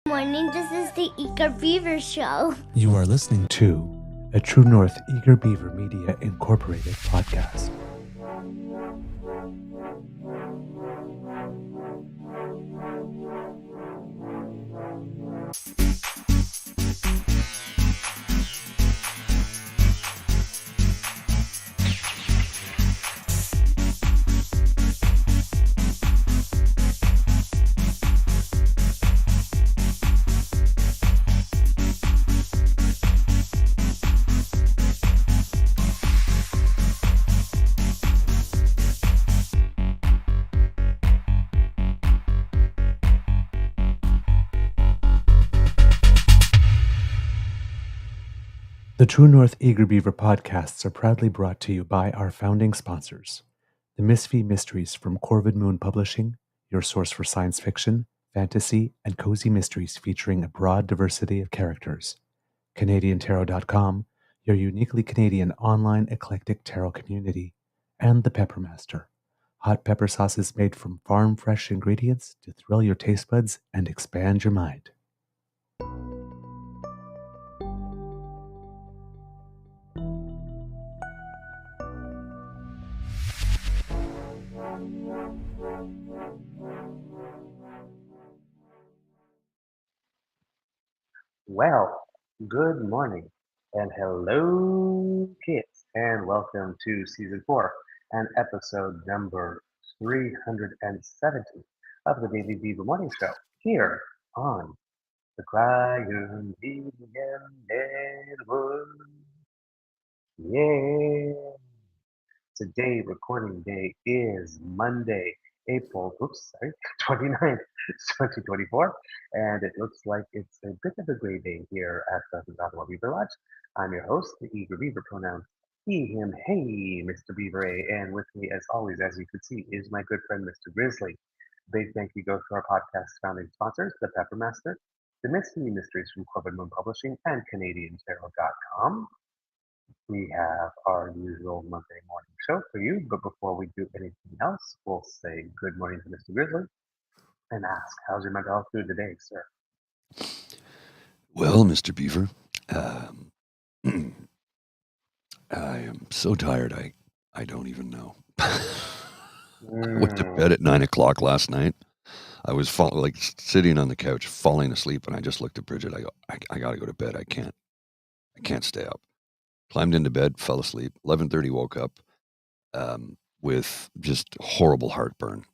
Morning, this is the Eager Beaver Show. You are listening to a True North Eager Beaver Media Incorporated podcast. The True North Eager Beaver podcasts are proudly brought to you by our founding sponsors, the Misfit Mysteries from Corvid Moon Publishing, your source for science fiction, fantasy, and cozy mysteries featuring a broad diversity of characters, CanadianTarot.com, your uniquely Canadian online eclectic tarot community, and the Peppermaster, hot pepper sauces made from farm-fresh ingredients to thrill your taste buds and expand your mind. Well, good morning and hello, kids, and welcome to season 4 and episode number 370 of the Daily Beaver Morning Show here on the Crying Beaver Network. Yeah. Today, recording day is Monday, April 29th, 2024, and it looks like it's a bit of a gray day here at the Ottawa Beaver Lodge. I'm your host, the Eager Beaver, pronouns he, him, hey, Mr. Beaver A, and with me, as always, as you can see, is my good friend, Mr. Grizzly. Big thank you goes to our podcast founding sponsors, the Peppermaster, the Misfit Mysteries from Corvid Moon Publishing, and CanadianTarot.com. We have our usual Monday morning show for you, but before we do anything else, we'll say good morning to Mr. Grizzly and ask, how's your mental health food today, sir? Well, Mr. Beaver, I am so tired, I don't even know. I went to bed at 9 o'clock last night. I was sitting on the couch, falling asleep, and I just looked at Bridget. I go, I gotta go to bed. I can't stay up. Climbed into bed, fell asleep. 11:30 woke up with just horrible heartburn.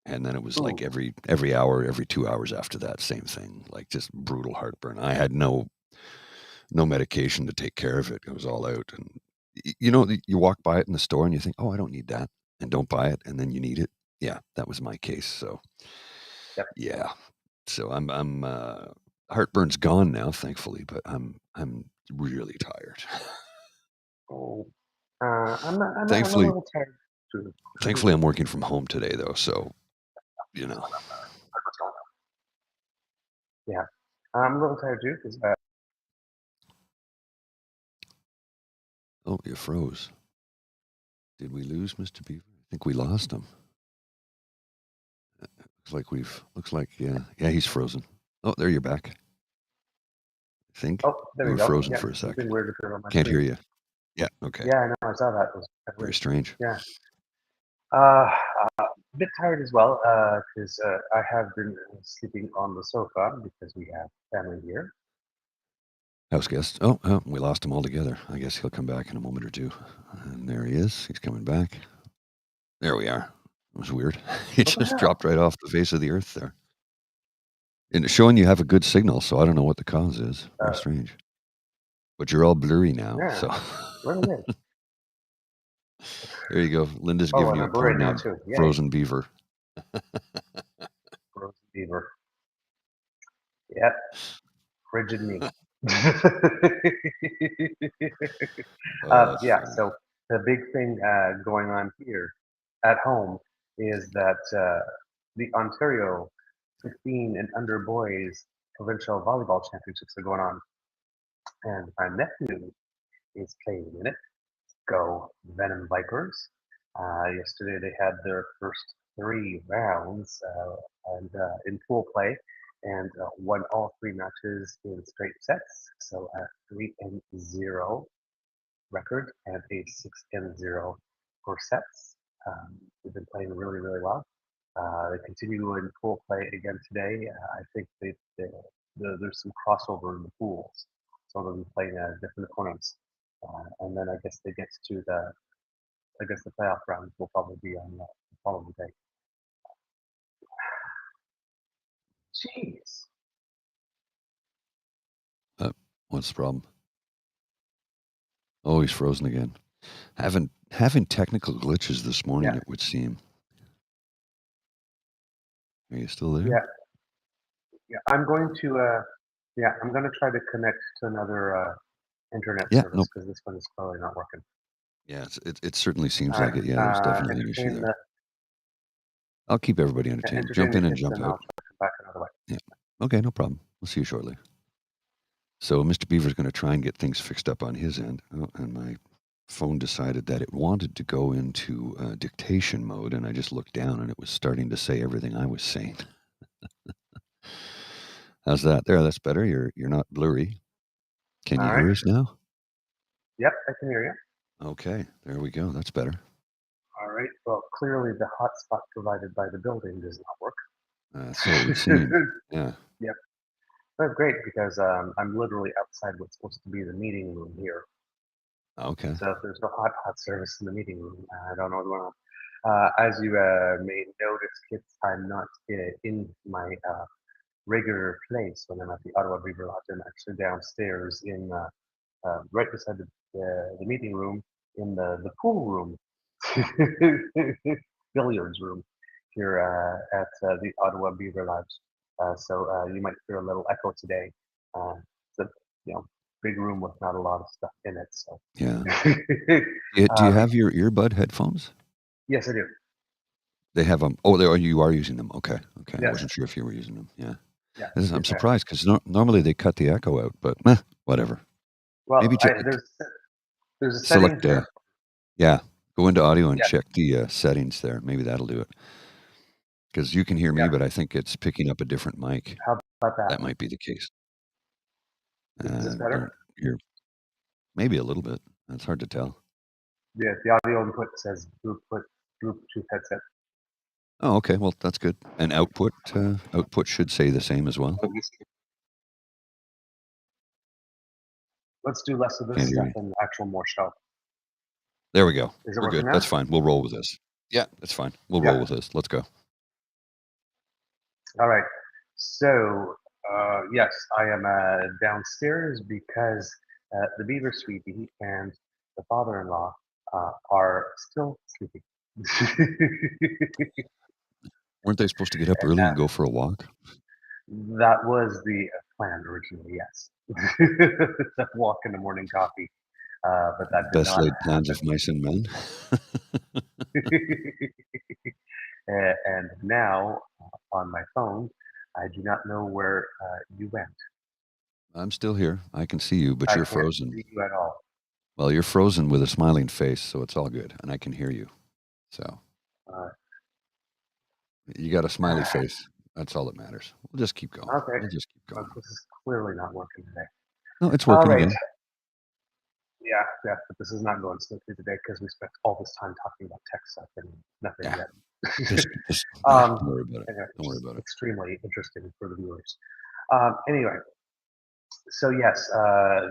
And then it was like every hour, every 2 hours after that, same thing, like just brutal heartburn. I had no medication to take care of it. It was all out. And you walk by it in the store and you think, oh, I don't need that, and don't buy it, and then you need it. Yeah, that was my case. So Yep. yeah, so I'm heartburn's gone now, thankfully, but I'm really tired. I'm a Thankfully, little tired too. I'm working from home today, though, so you know. What's going on? Yeah, I'm a little tired too because Oh, you froze. Did we lose Mr. Beaver? I think we lost him. Looks like yeah, he's frozen. Oh, there you're back. I think there you we were go. frozen Yeah, for a something second. weird appeared on my Can't hear screen. you. Yeah, okay. Yeah, I know. I saw that. It was Very strange. Yeah. A bit tired as well because I have been sleeping on the sofa because we have family here. House guest. Oh, we lost him altogether. I guess he'll come back in a moment or two. And there he is. He's coming back. There we are. It was weird. He What the just hell? dropped right off the face of the earth there. And it's showing you have a good signal, so I don't know what the cause is. Very strange. But you're all blurry now, Yeah, so really is. there you go. Linda's giving you a I'm pun blurry now name. too. Yay. Frozen Beaver. Frozen Beaver. Yep. Frigid me. Yeah, so the big thing going on here at home is that the Ontario 15 and under boys provincial volleyball championships are going on, and my nephew is playing in it. Go Venom Vipers. Yesterday they had their first 3 rounds and in pool play, and won all three matches in straight sets. So a 3-0 record and a 6-0 for sets. They've been playing really, really well. They continue in pool play again today. I think there's some crossover in the pools, so they'll be playing different opponents. And then I guess they get to the playoff rounds will probably be on the following day. Jeez. What's the problem? Oh, he's frozen again. Having technical glitches this morning, Yeah. it would seem. Are you still there? Yeah. I'm going to try to connect to another internet Yeah, service because this one is clearly not working. Yeah, it certainly seems All like right. it. Yeah, there's definitely an issue Entertain there. I'll keep everybody entertained. Jump in and jump and I'll out. try to come back another way. Yeah. Okay, no problem. We'll see you shortly. So Mr. Beaver's going to try and get things fixed up on his end. Oh, and my phone decided that it wanted to go into dictation mode, and I just looked down, and it was starting to say everything I was saying. How's that? There, that's better. You're not blurry. Can you hear us now? Yep, I can hear you. Okay, there we go. That's better. All right. Well, clearly the hotspot provided by the building does not work. So it would seem. Yeah. Yep. That's great because I'm literally outside what's supposed to be the meeting room here. Okay. So if there's no hot service in the meeting room, I don't know what's going on. As you may notice, kids, I'm not in my regular place when I'm at the Ottawa Beaver Lodge. I'm actually downstairs in right beside the meeting room in the pool room, billiards room here at the Ottawa Beaver Lodge. So you might hear a little echo today. It's a big room with not a lot of stuff in it. So yeah. Do you have your earbud headphones? Yes, I do. They have them. Oh, you are using them. Okay. Okay. Yes. I wasn't sure if you were using them. Yeah. Yeah. I'm surprised because normally they cut the echo out, but whatever. Well, Maybe there's a setting there. Yeah. Go into audio and check the settings there. Maybe that'll do it. Because you can hear me, but I think it's picking up a different mic. How about that? That might be the case. Is this better? Maybe a little bit. It's hard to tell. Yeah, the audio input says Bluetooth headset. Oh, okay. Well, that's good. And output should say the same as well. Let's do less of this stuff and actual more show. There we go. Is it We're working good. now? That's fine. We'll roll with this. Yeah, that's fine. We'll roll with this. Let's go. All right. So, yes, I am downstairs because the Beaver Sweetie and the father-in-law are still sleeping. Weren't they supposed to get up early and go for a walk? That was the plan originally, yes. Walk in the morning coffee. But that did Best not laid plans happen. of mice and men. And now, on my phone, I do not know where you went. I'm still here. I can see you, but you're frozen. I can't see you at all. Well, you're frozen with a smiling face, so it's all good, and I can hear you. So you got a smiley face. That's all that matters. We'll just keep going. Okay. We'll just keep going. This is clearly not working today. No, it's working all right. again. Yeah, but this is not going smoothly today because we spent all this time talking about tech stuff and nothing yet. Just don't worry about it. Anyway, Don't worry about it. Extremely interesting for the viewers. Anyway, so yes,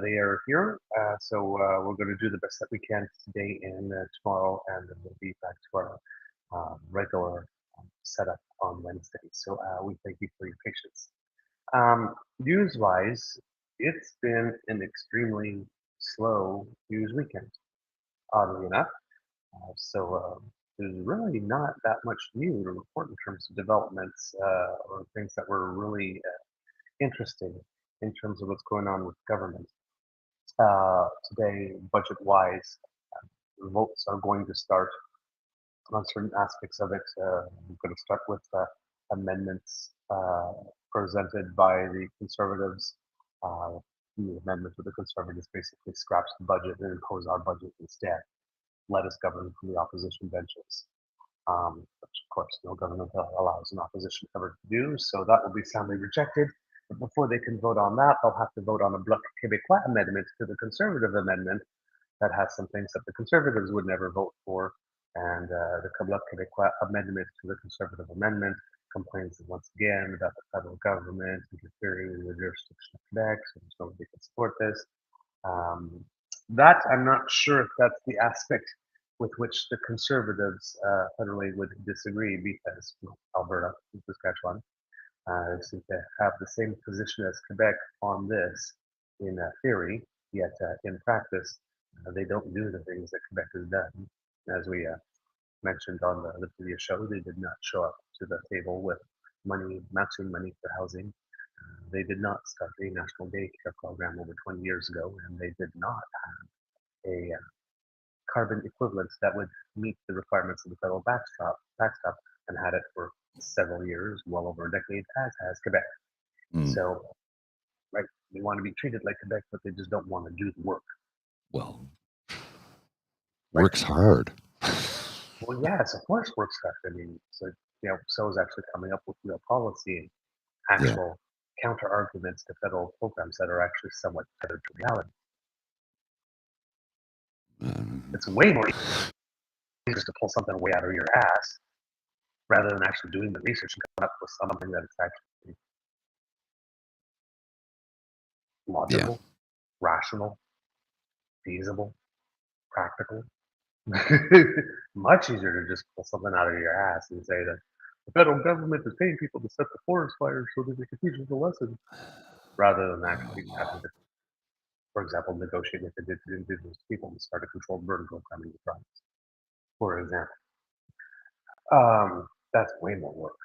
they are here. So we're going to do the best that we can today and tomorrow, and then we'll be back to our regular setup on Wednesday. So we thank you for your patience. News-wise, it's been an extremely slow news weekend, oddly enough. So there's really not that much new to report in terms of developments or things that were really interesting in terms of what's going on with government. Today, budget-wise, votes are going to start on certain aspects of it. I'm going to start with amendments presented by the Conservatives. The amendment with the Conservatives basically scraps the budget and impose our budget instead. Let us govern from the opposition benches. which of course no government allows an opposition ever to do, so that will be soundly rejected. But before they can vote on that, they'll have to vote on a Bloc Québécois amendment to the Conservative amendment that has some things that the Conservatives would never vote for. And the Bloc Québécois amendment to the Conservative amendment complains once again about the federal government interfering in the jurisdiction of Quebec, so there's nobody can support this. That I'm not sure if that's the aspect with which the Conservatives federally would disagree, because Alberta, Saskatchewan, seem to have the same position as Quebec on this in theory, yet in practice, they don't do the things that Quebec has done. As we mentioned on the previous show, they did not show up to the table with money, matching money for housing. They did not start a national daycare program over 20 years ago, and they did not have a carbon equivalent that would meet the requirements of the federal backstop, and had it for several years, well over a decade, as has Quebec. So, right, they want to be treated like Quebec, but they just don't want to do the work. Well, work's hard. Well, yes, of course, work's hard. I mean, so is actually coming up with real policy and actual counter arguments to federal programs that are actually somewhat tethered to reality. It's way more easy just to pull something way out of your ass rather than actually doing the research and coming up with something that is actually logical, rational, feasible, practical. Much easier to just pull something out of your ass and say that the federal government is paying people to set the forest fires so that they can teach us a lesson, rather than actually having to, for example, negotiate with the indigenous people to start a controlled burn program in the province, for example. That's way more work.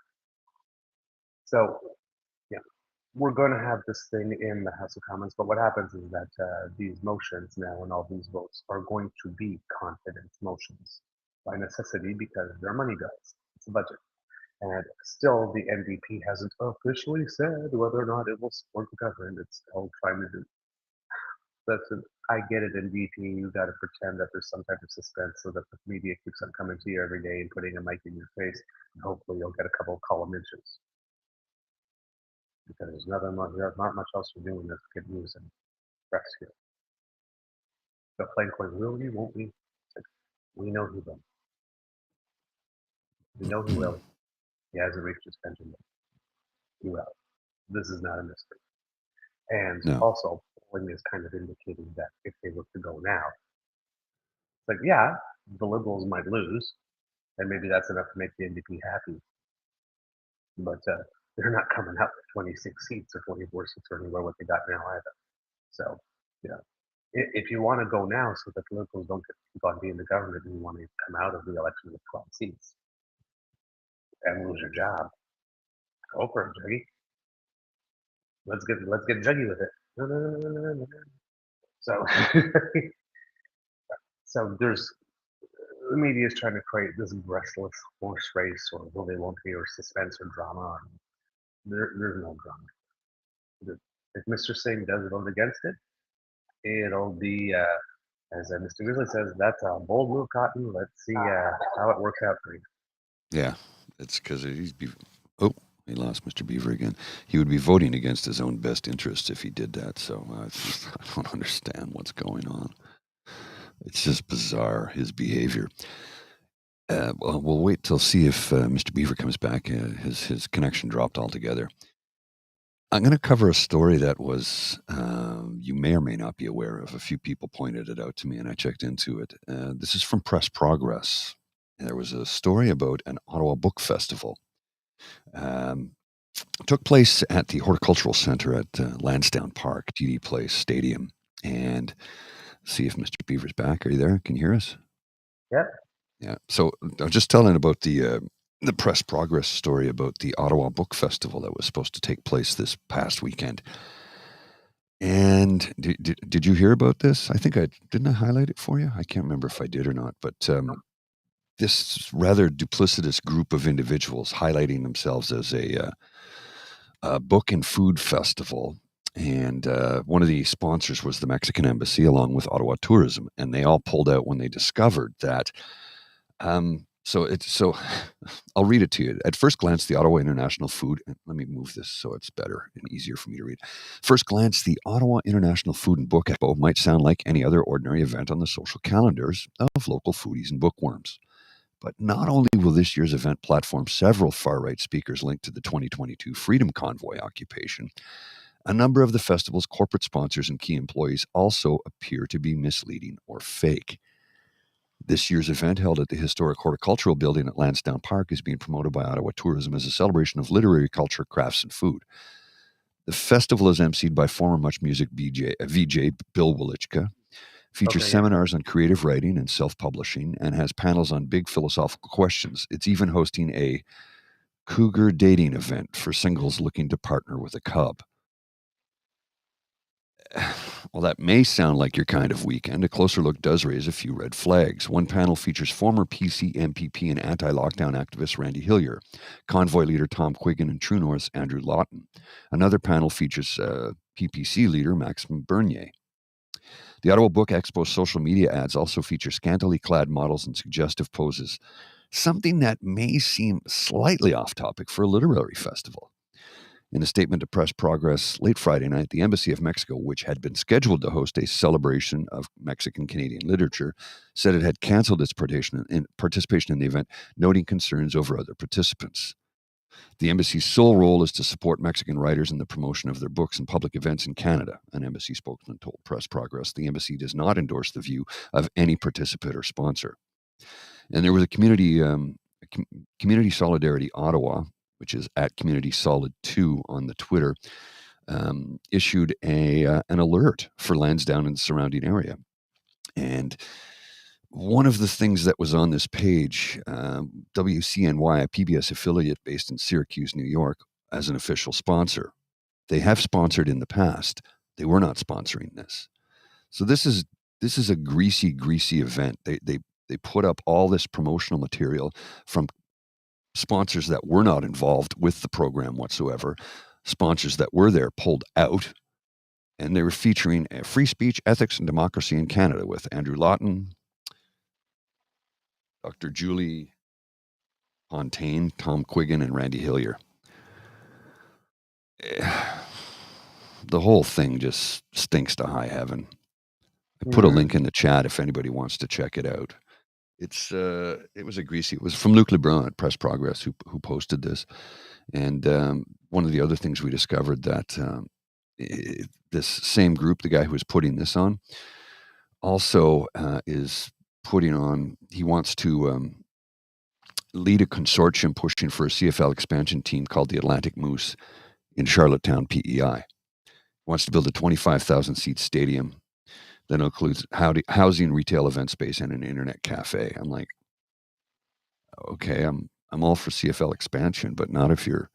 So, yeah, we're going to have this thing in the House of Commons, but what happens is that these motions now and all these votes are going to be confidence motions by necessity, because they're money bills. It's a budget. And still, the NDP hasn't officially said whether or not it will support the government. It's still trying to do. I get it, NDP. You got to pretend that there's some type of suspense so that the media keeps on coming to you every day and putting a mic in your face, and hopefully you'll get a couple of column inches. Because there's not much else to do in this good news and rescue. But plain coin, will we, won't we? We know who will. We know who will. He hasn't reached his pension yet. He will. This is not a mystery. And also, polling is kind of indicating that if they look to go now, it's like, yeah, the Liberals might lose, and maybe that's enough to make the NDP happy. But they're not coming out with 26 seats or 24 seats or anywhere what they got now either. So, if you want to go now so that the Liberals don't keep on being the government and you want to come out of the election with 12 seats and lose your job, go for it, Juggy. Let's get juggy with it. So, so there's the media is trying to create this breathless horse race, or will they, won't they, or suspense or drama. There's no drama. If Mr. Singh does vote against it, it'll be, as Mr. Grizzly says, that's a bold move, Cotton. Let's see how it works out for you. Yeah, it's because he lost Mr. Beaver again. He would be voting against his own best interests if he did that. So I don't understand what's going on. It's just bizarre, his behavior. Well, we'll wait till see if Mr. Beaver comes back. His connection dropped altogether. I'm going to cover a story that was, you may or may not be aware of. A few people pointed it out to me, and I checked into it. This is from Press Progress. There was a story about an Ottawa Book Festival. Took place at the Horticultural Center at Lansdowne Park, TD Place Stadium. And see if Mr. Beaver's back. Are you there? Can you hear us? Yeah. Yeah. So I was just telling about the Press Progress story about the Ottawa Book Festival that was supposed to take place this past weekend. And did you hear about this? I think didn't I highlight it for you? I can't remember if I did or not, but this rather duplicitous group of individuals highlighting themselves as a book and food festival. And one of the sponsors was the Mexican Embassy along with Ottawa Tourism. And they all pulled out when they discovered that So I'll read it to you. At first glance, the Ottawa International Food, let me move this so it's better and easier for me to read. First glance, the Ottawa International Food and Book Expo might sound like any other ordinary event on the social calendars of local foodies and bookworms. But not only will this year's event platform several far-right speakers linked to the 2022 Freedom Convoy occupation, a number of the festival's corporate sponsors and key employees also appear to be misleading or fake. This year's event, held at the historic horticultural building at Lansdowne Park, is being promoted by Ottawa Tourism as a celebration of literary culture, crafts, and food. The festival is emceed by former Much Music VJ Bill Wolichka, features seminars on creative writing and self-publishing, and has panels on big philosophical questions. It's even hosting a cougar dating event for singles looking to partner with a cub. Well, that may sound like your kind of weekend. A closer look does raise a few red flags. One panel features former PC, MPP, and anti-lockdown activist Randy Hillier, convoy leader Tom Quiggin, and True North's Andrew Lawton. Another panel features PPC leader Maxime Bernier. The Ottawa Book Expo's social media ads also feature scantily clad models and suggestive poses, something that may seem slightly off topic for a literary festival. In a statement to Press Progress late Friday night, the Embassy of Mexico, which had been scheduled to host a celebration of Mexican-Canadian literature, said it had canceled its participation in the event, noting concerns over other participants. The embassy's sole role is to support Mexican writers in the promotion of their books and public events in Canada, an embassy spokesman told Press Progress. The embassy does not endorse the view of any participant or sponsor. And there was a Community Solidarity Ottawa, which is at Community Solid 2 on the Twitter, issued an alert for Lansdowne and the surrounding area. And one of the things that was on this page, WCNY, a PBS affiliate based in Syracuse, New York, as an official sponsor. They have sponsored in the past. They were not sponsoring this. So this is a greasy event. They put up all this promotional material from sponsors that were not involved with the program whatsoever. Sponsors that were there pulled out, and they were featuring free speech, ethics, and democracy in Canada with Andrew Lawton, Dr. Julie Fontaine, Tom Quiggin, and Randy Hillier. The whole thing just stinks to high heaven. I put a link in the chat if anybody wants to check it out. It was a greasy. It was from Luc Lebrun at Press Progress who posted this, and one of the other things we discovered that this same group, the guy who was putting this on, also is putting on. He wants to lead a consortium pushing for a CFL expansion team called the Atlantic Moose in Charlottetown, PEI. He wants to build a 25,000-seat stadium that includes housing, retail, event space, and an internet cafe. I'm like, okay, I'm all for CFL expansion, but not if you're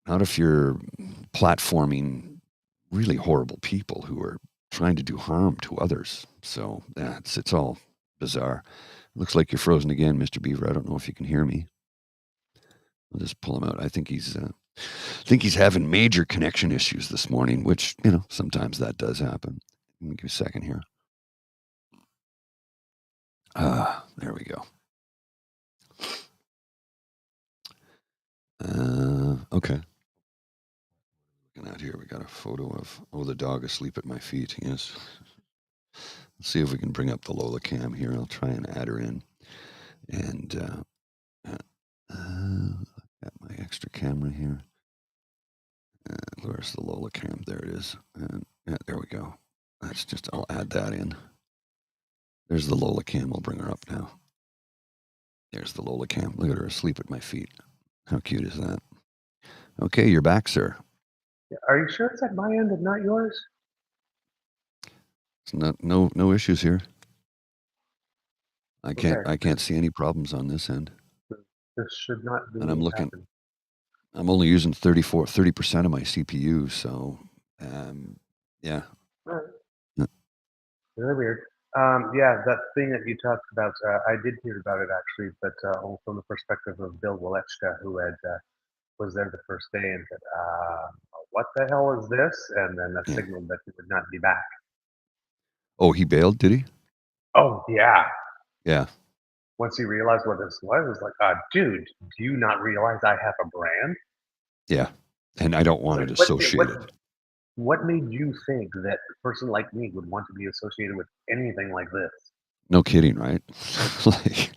platforming really horrible people who are trying to do harm to others. So yeah, it's all bizarre. Looks like you're frozen again, Mr. Beaver. I don't know if you can hear me. I'll just pull him out. I think he's having major connection issues this morning, which, sometimes that does happen. Let me give you a second here. There we go. Okay. Looking out here, we got a photo of the dog asleep at my feet. Yes. Let's see if we can bring up the Lola cam here. I'll try and add her in. And got my extra camera here. Where's the Lola cam? There it is. And yeah, there we go. I'll add that in. There's the Lola cam. I'll bring her up now. There's the Lola cam. Look at her asleep at my feet. How cute is that? Okay, you're back, sir. Are you sure it's at my end and not yours? It's no issues here. I can't see any problems on this end. This should not be. And I'm looking. Happening. I'm only using 30% of my CPU, so yeah. All right. Yeah. Really weird. Yeah, that thing that you talked about, I did hear about it actually, but all from the perspective of Bill Wolichka, who was there the first day and said, "What the hell is this?" And then signaled that he would not be back. Oh, he bailed, did he? Oh, yeah. Yeah. once he realized what this was, it's like, dude, do you not realize I have a brand? Yeah. And I don't It's want like, it associated. what made you think that a person like me would want to be associated with anything like this? No kidding, right? Like,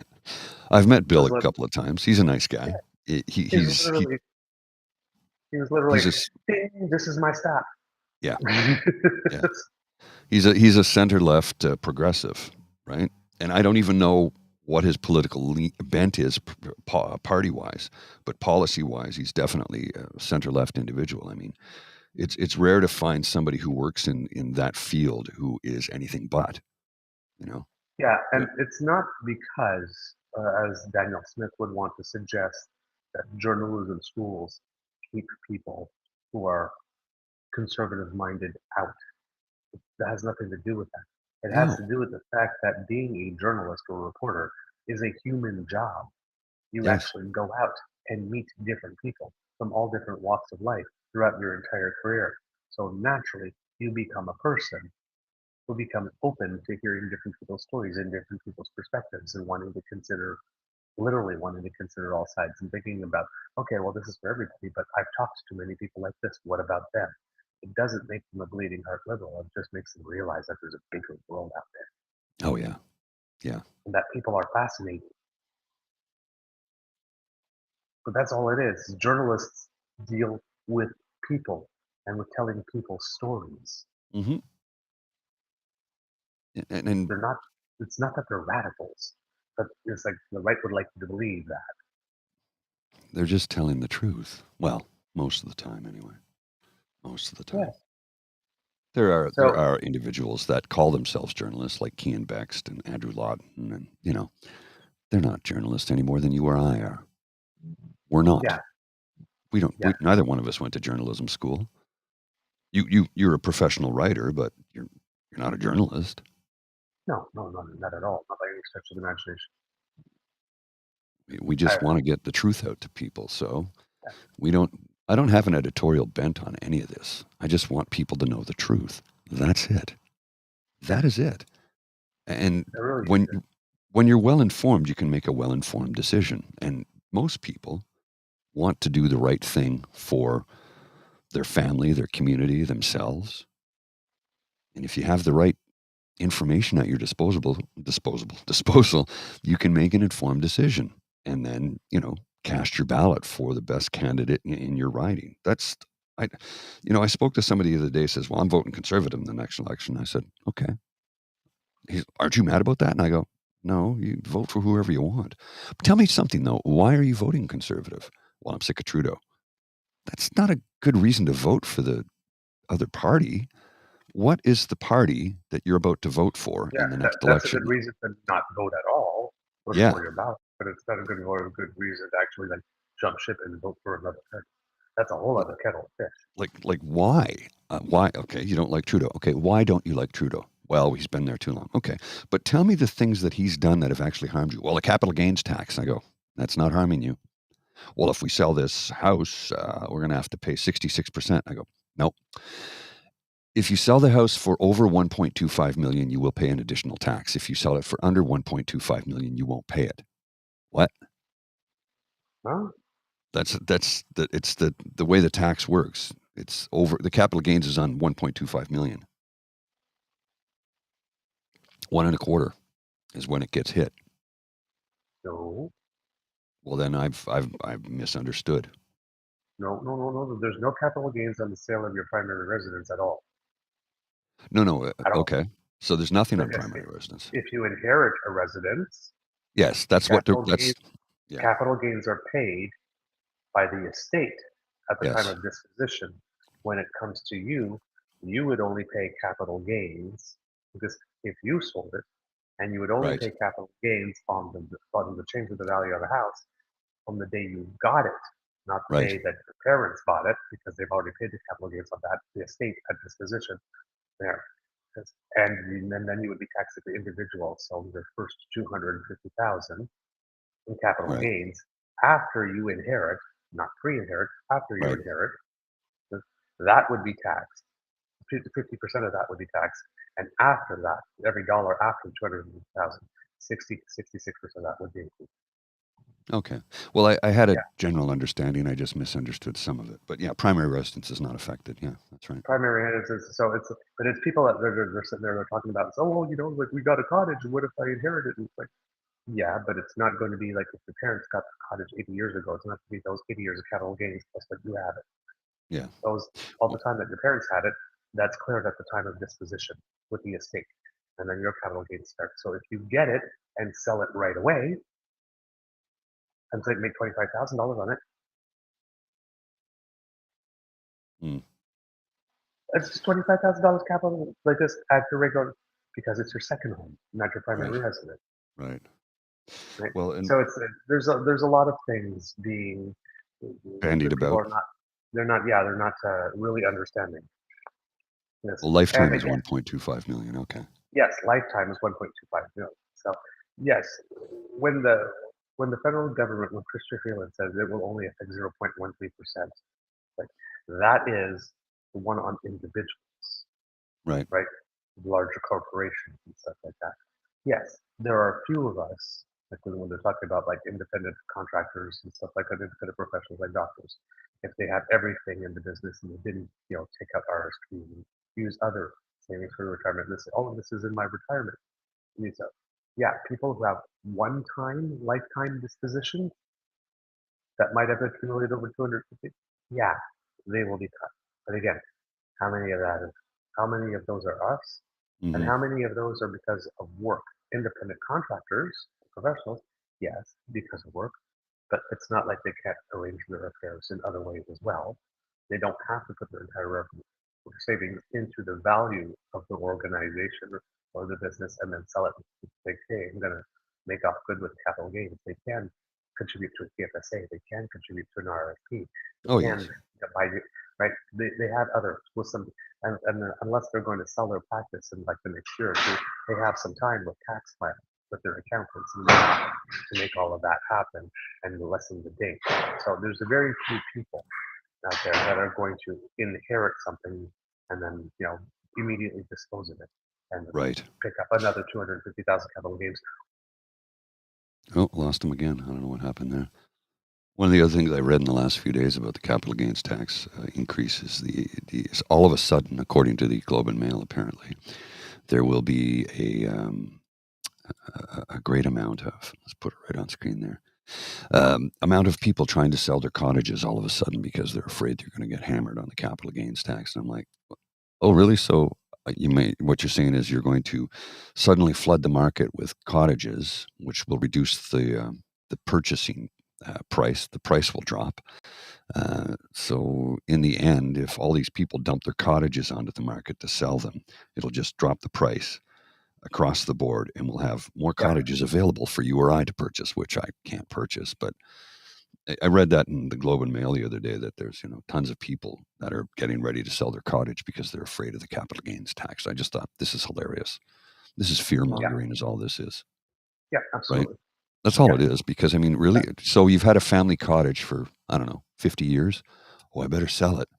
I've met It Bill was a like, couple of times. He's a nice guy. yeah, He he's he's literally, he was literally, he's a s ding, this is my stop. yeah, yeah. He's a center left progressive, right? And I don't even know what his political bent is party wise, but policy wise, he's definitely a center left individual. I mean, it's rare to find somebody who works in that field who is anything but, you know. Yeah, and But it's not because, as Daniel Smith would want to suggest, that journalism schools keep people who are conservative minded out. That has nothing to do with that. It has no, to do with the fact that being a journalist or reporter is a human job. You yes, actually go out and meet different people from all different walks of life throughout your entire career. So naturally, you become a person who becomes open to hearing different people's stories and different people's perspectives and literally wanting to consider all sides and thinking about, okay, well, this is for everybody, but I've talked to many people like this. What about them? It doesn't make them a bleeding heart liberal. It just makes them realize that there's a bigger world out there oh yeah, yeah. and that people are fascinating. But that's all it is. Journalists deal with people and with telling people stories. hmm and They're not. It's not that they're radicals, but it's like the right would like you to believe that. they're just telling the truth. Well, most of the time, anyway. Most of the Yeah. time. There So are individuals that call themselves journalists, like Kean Bext and Andrew Lawton, and they're not journalists any more than you or I are. We're not. yeah, We don't. yeah. Neither one of us went to journalism school. You're a professional writer, but you're not a journalist. No, no, no, not at all. Not by any stretch of the imagination. We I, just want to get the truth out to people. So yeah, we don't. I don't have an editorial bent on any of this. I just want people to know the truth. That's it. yeah, That is it. And it really when is. when you're well informed, you can make a well informed decision. And most people want to do the right thing for their family, their community, themselves. And if you have the right information at your disposal, you can make an informed decision and then, cast your ballot for the best candidate in your riding. I, I spoke to somebody the other day, says, well, I'm voting conservative in the next election. I said, okay. Aren't you mad about that? And I go, no, you vote for whoever you want. But tell me something though. Why are you voting conservative? Well, I'm sick of Trudeau. That's not a good reason to vote for the other party. What is the party that you're about to vote for Yeah, in the next that's a election? good reason to not vote at all, vote Yeah. for your ballot. But it's not a good reason to actually like jump ship and vote for another party. That's a whole other kettle of fish. Like why? Why? Okay, you don't like Trudeau. Okay, why don't you like Trudeau? Well, he's been there too long. Okay, but tell me the things that he's done that have actually harmed you. Well, a capital gains tax. I go, that's not harming you. Well, if we sell this house, we're going to have to pay 66%. I go, nope. If you sell the house for over 1.25 million, you will pay an additional tax. If you sell it for under 1.25 million, you won't pay it. What? Huh? It's the way the tax works. It's over the capital gains is on 1.25 million. One and a quarter is when it gets hit. No, Well, then I've misunderstood. no. There's no capital gains on the sale of your primary residence at all. No. At all. Okay. So there's nothing on Like I say, primary residence. if you inherit a residence, Yes, that's what capital that's. gains Yeah. capital gains are paid by the estate at the time Yes. of disposition. When it comes to you, you would only pay capital gains because if you sold it, and you would only Right. pay capital gains on the change of the value of the house from the day you got it, not the Right. day that your parents bought it because they've already paid the capital gains on that the estate at disposition there. And then you would be taxed at the individual, so the first 250,000 in capital Right. gains after you inherit, not pre-inherit, after you Right. inherit, that would be taxed. 50% of that would be taxed. And after that, every dollar after 250,000, 66% of that would be included. Okay. Well, I had a Yeah. general understanding. I just misunderstood some of it. But yeah, primary residence is not affected. Yeah, that's right. Primary residence, so it's, but it's people that they're sitting there, they're talking about, oh, well, like we got a cottage, and what if I inherit it? And it's like, yeah, but it's not going to be like if your parents got the cottage 80 years ago. It's not going to be those 80 years of capital gains plus that you have it. Yeah. Those all the time that your parents had it, that's cleared at the time of disposition with the estate, and then your capital gains start. So if you get it and sell it right away, and so make $25,000 on it, it's just $25,000 capital, like this at your regular, because it's your second home, not your primary residence. Right. Right. Well, and So it's there's a lot of things being bandied people about. are not they're not really understanding this. Well, lifetime And is again, 1.25 million. Okay. yes, lifetime is 1.25 million. So yes, when the federal government, when Christopher Freeland says it will only affect 0.13%, like that is the one on individuals, Right. right? Larger corporations and stuff like that. Yes, there are a few of us, like when they're talking about like independent contractors and stuff like that, independent professionals like doctors. If they have everything in the business and they didn't, take out RSP and use other savings for retirement, and they say, oh, this is in my retirement. So, yeah, people who have one-time lifetime dispositions that might have accumulated over 250, yeah, they will be cut. But again, how many of those are us? And Mm-hmm. how many of those are because of work? Independent contractors, professionals, yes, because of work, but it's not like they can't arrange their affairs in other ways as well. They don't have to put their entire revenue or savings into the value of the organization or the business and then sell it. Like, hey, I'm going to make off good with capital gains. They can contribute to a PFSA. They can contribute to an RFP. Oh, They can yes. buy, right? They have other with some, and unless they're going to sell their practice in like the next year or two, they have some time with tax plan with their accountants and to make all of that happen and lessen the date. So there's a very few people out there that are going to inherit something and then immediately dispose of it and Right. pick up another 250,000 capital gains. Oh, lost him again. I don't know what happened there. One of the other things I read in the last few days about the capital gains tax increase is all of a sudden, according to the Globe and Mail, apparently, there will be a great amount of, let's put it right on screen there, amount of people trying to sell their cottages all of a sudden because they're afraid they're going to get hammered on the capital gains tax. And I'm like, oh, really? So what you're saying is you're going to suddenly flood the market with cottages, which will reduce the purchasing price. The price will drop. So in the end, if all these people dump their cottages onto the market to sell them, it'll just drop the price across the board, and we'll have more cottages available for you or I to purchase, which I can't purchase. But I read that in the Globe and Mail the other day that there's tons of people that are getting ready to sell their cottage because they're afraid of the capital gains tax. I just thought this is hilarious. This is fear mongering, is all this is. Yeah, absolutely. Right? That's all it is. Because I mean, really, so you've had a family cottage for 50 years. Oh, I better sell it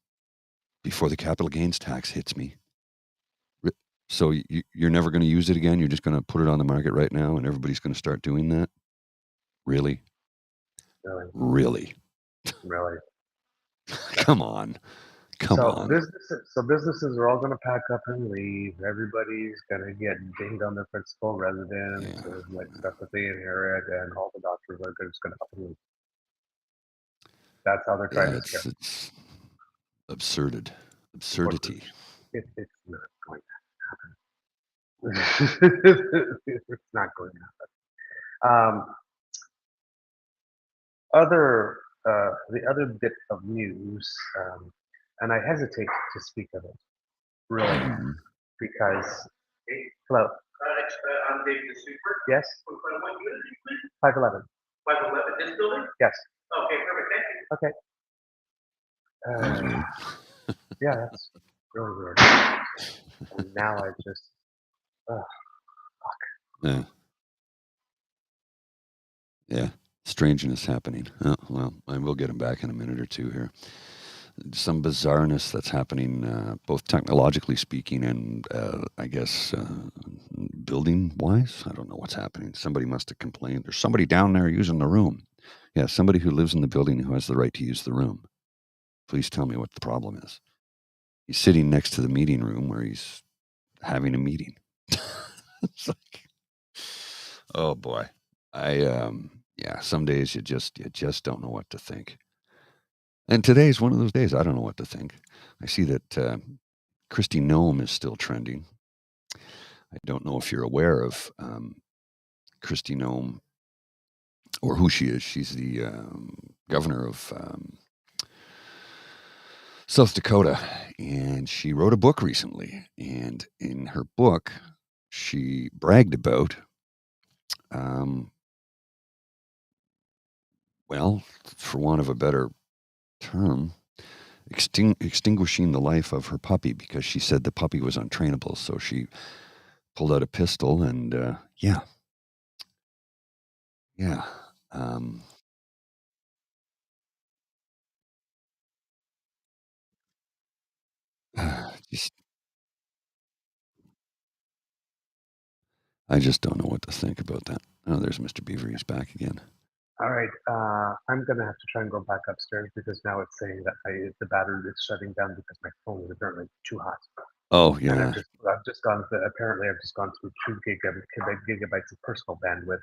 before the capital gains tax hits me. So you're never going to use it again. You're just going to put it on the market right now, and everybody's going to start doing that. Really? Really? Come on. Businesses are all going to pack up and leave. Everybody's going to get dinged on their principal residence or like stuff that they inherit, and all the doctors are just going to up and leave. That's how they're trying to scare. It's absurdity. It's not going to happen. It's not going to happen. The other bit of news, and I hesitate to speak of it, really, because hello. I'm David the Super. Yes. What unit are you in? 511. 511. This building? Yes. Okay, perfect. Thank you. Okay. Yeah, that's really weird. And now I just, fuck. Yeah. Strangeness happening. Oh, well, I will get him back in a minute or two here. some bizarreness that's happening, both technologically speaking and I guess building wise. I don't know what's happening. Somebody must have complained. There's somebody down there using the room. Yeah, somebody who lives in the building who has the right to use the room. Please tell me what the problem is. He's sitting next to the meeting room where he's having a meeting. It's like, oh boy. Yeah, some days you just don't know what to think. And today's one of those days I don't know what to think. I see that Kristi Noem is still trending. I don't know if you're aware of Kristi Noem or who she is. She's the governor of South Dakota, and she wrote a book recently. And in her book, she bragged about, well, for want of a better term, extinguishing the life of her puppy because she said the puppy was untrainable. So she pulled out a pistol and yeah. Just, I just don't know what to think about that. Oh, there's Mr. Beaver. He's back again. All right, I'm gonna have to try and go back upstairs because now it's saying that the battery is shutting down because my phone is apparently too hot. Oh And yeah. I've just gone through 2 gigabytes of personal bandwidth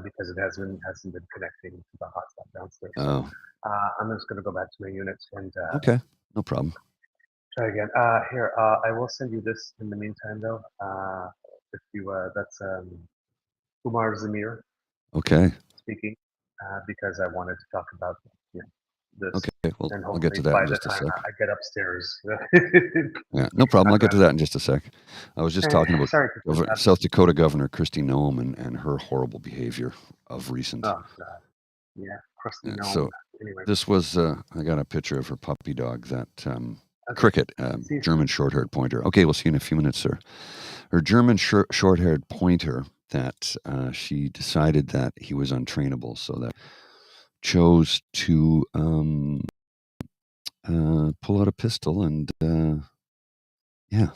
because it hasn't been connecting to the hotspot downstairs. Oh. So I'm just gonna go back to my unit and Okay, no problem. try again. Here, I will send you this in the meantime though. If you that's Umar Zamir Okay. speaking because I wanted to talk about this. Okay, well, And I'll get to hopefully that by in the just a time sec. I get upstairs. Yeah, no problem. I'm I'll get to gonna. that in just a sec. I was just talking about Sorry to interrupt. South Dakota Governor Kristi Noem and her horrible behavior of recent. Oh God, yeah, Kristi Noem. So Anyway, this was I got a picture of her puppy dog, that okay. Cricket, See, German short-haired pointer. Okay, we'll see you in a few minutes, sir. Her German short-haired pointer that she decided that he was untrainable, so that chose to pull out a pistol and yeah,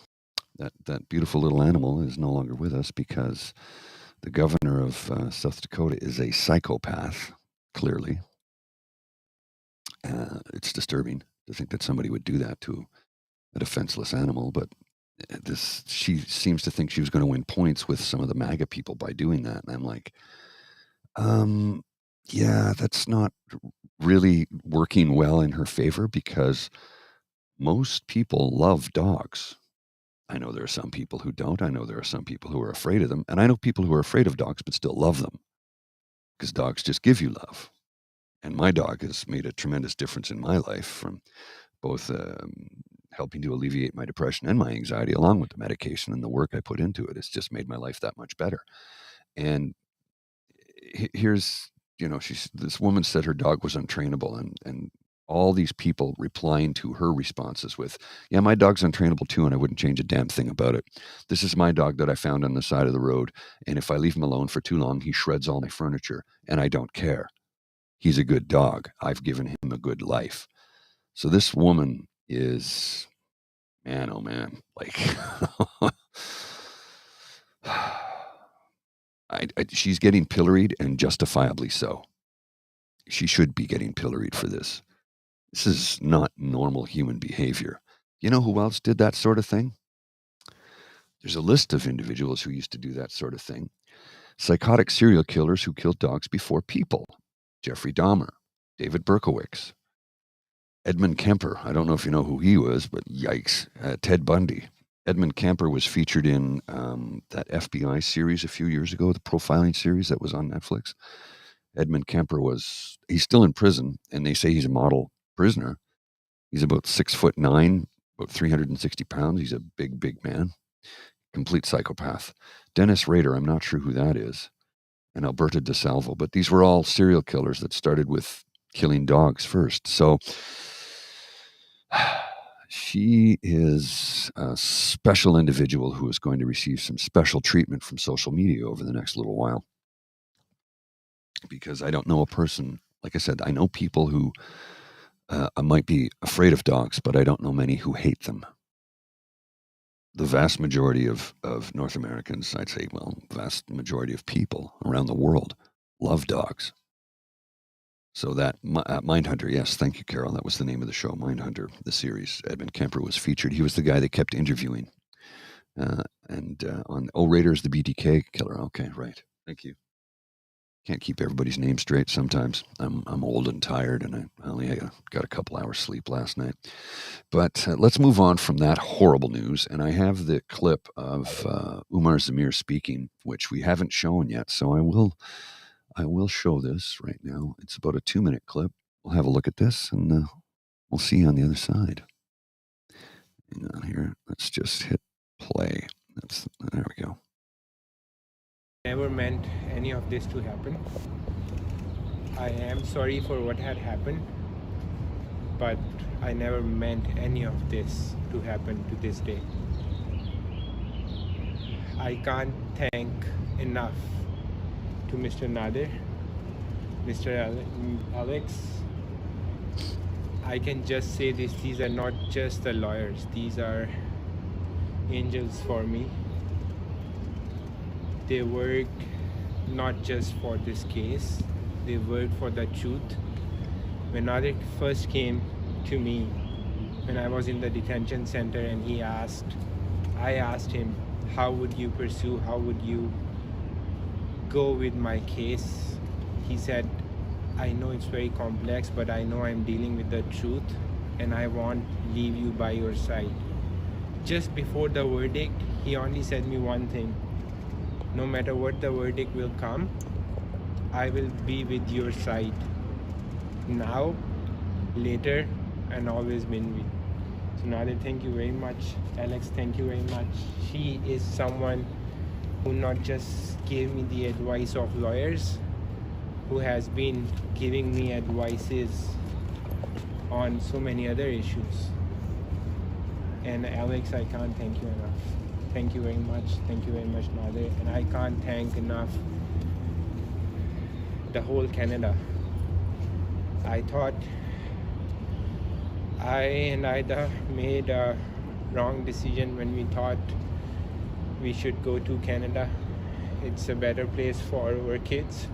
that beautiful little animal is no longer with us because the governor of South Dakota is a psychopath. Clearly, it's disturbing to think that somebody would do that to a defenseless animal, but she seems to think she was going to win points with some of the MAGA people by doing that, and I'm like, yeah, that's not really working well in her favor because most people love dogs. I know there are some people who don't. I know there are some people who are afraid of them. And I know people who are afraid of dogs but still love them because dogs just give you love. And my dog has made a tremendous difference in my life, from both helping to alleviate my depression and my anxiety, along with the medication and the work I put into it. It's just made my life that much better. And here's, this woman said her dog was untrainable, and all these people replying to her responses with, yeah, my dog's untrainable too, and I wouldn't change a damn thing about it. This is my dog that I found on the side of the road, and if I leave him alone for too long, he shreds all my furniture, and I don't care. He's a good dog. I've given him a good life. So this woman is, man, oh man, like, she's getting pilloried, and justifiably so. She should be getting pilloried for this. This is not normal human behavior. You know who else did that sort of thing? There's a list of individuals who used to do that sort of thing. Psychotic serial killers who killed dogs before people. Jeffrey Dahmer, David Berkowitz, Edmund Kemper. I don't know if you know who he was, but yikes. Ted Bundy. Edmund Kemper was featured in that FBI series a few years ago, the profiling series that was on Netflix. Edmund Kemper he's still in prison, and they say he's a model prisoner. He's about 6'9", about 360 pounds. He's a big, big man. Complete psychopath. Dennis Rader, I'm not sure who that is. And Alberta DeSalvo. But these were all serial killers that started with killing dogs first. So she is a special individual who is going to receive some special treatment from social media over the next little while. Because I don't know a person, like I said, I know people who I might be afraid of dogs, but I don't know many who hate them. The vast majority of North Americans, I'd say, well, vast majority of people around the world love dogs. So that Mindhunter, yes, thank you, Carol. That was the name of the show, Mindhunter, the series. Edmund Kemper was featured. He was the guy they kept interviewing. On Raiders, the BTK killer. Okay, right. Thank you. Can't keep everybody's name straight sometimes. I'm old and tired, and I only got a couple hours sleep last night. But let's move on from that horrible news. And I have the clip of Umar Zamir speaking, which we haven't shown yet. So I will show this right now. It's about a 2-minute clip. We'll have a look at this, and we'll see you on the other side. Hang on here. Let's just hit play. There we go. Never meant any of this to happen. I am sorry for what had happened, but I never meant any of this to happen to this day. I can't thank enough to Mr. Nadir, Mr. Alex. I can just say this, these are not just the lawyers, these are angels for me. They work not just for this case, they work for the truth. When Nadir first came to me, when I was in the detention center, and I asked him, how would you pursue, how would you go with my case? He said, I know it's very complex, but I know I'm dealing with the truth, and I won't leave you by your side. Just before the verdict, he only said me one thing: no matter what the verdict will come, I will be with your side. Now, later, and always been with. So Nadir, thank you very much. Alex, thank you very much. She is someone who not just gave me the advice of lawyers, who has been giving me advices on so many other issues. And Alex, I can't thank you enough. Thank you very much. Thank you very much, Nadir. And I can't thank enough the whole Canada. I thought I and Ida made a wrong decision when we thought we should go to Canada. It's a better place for our kids.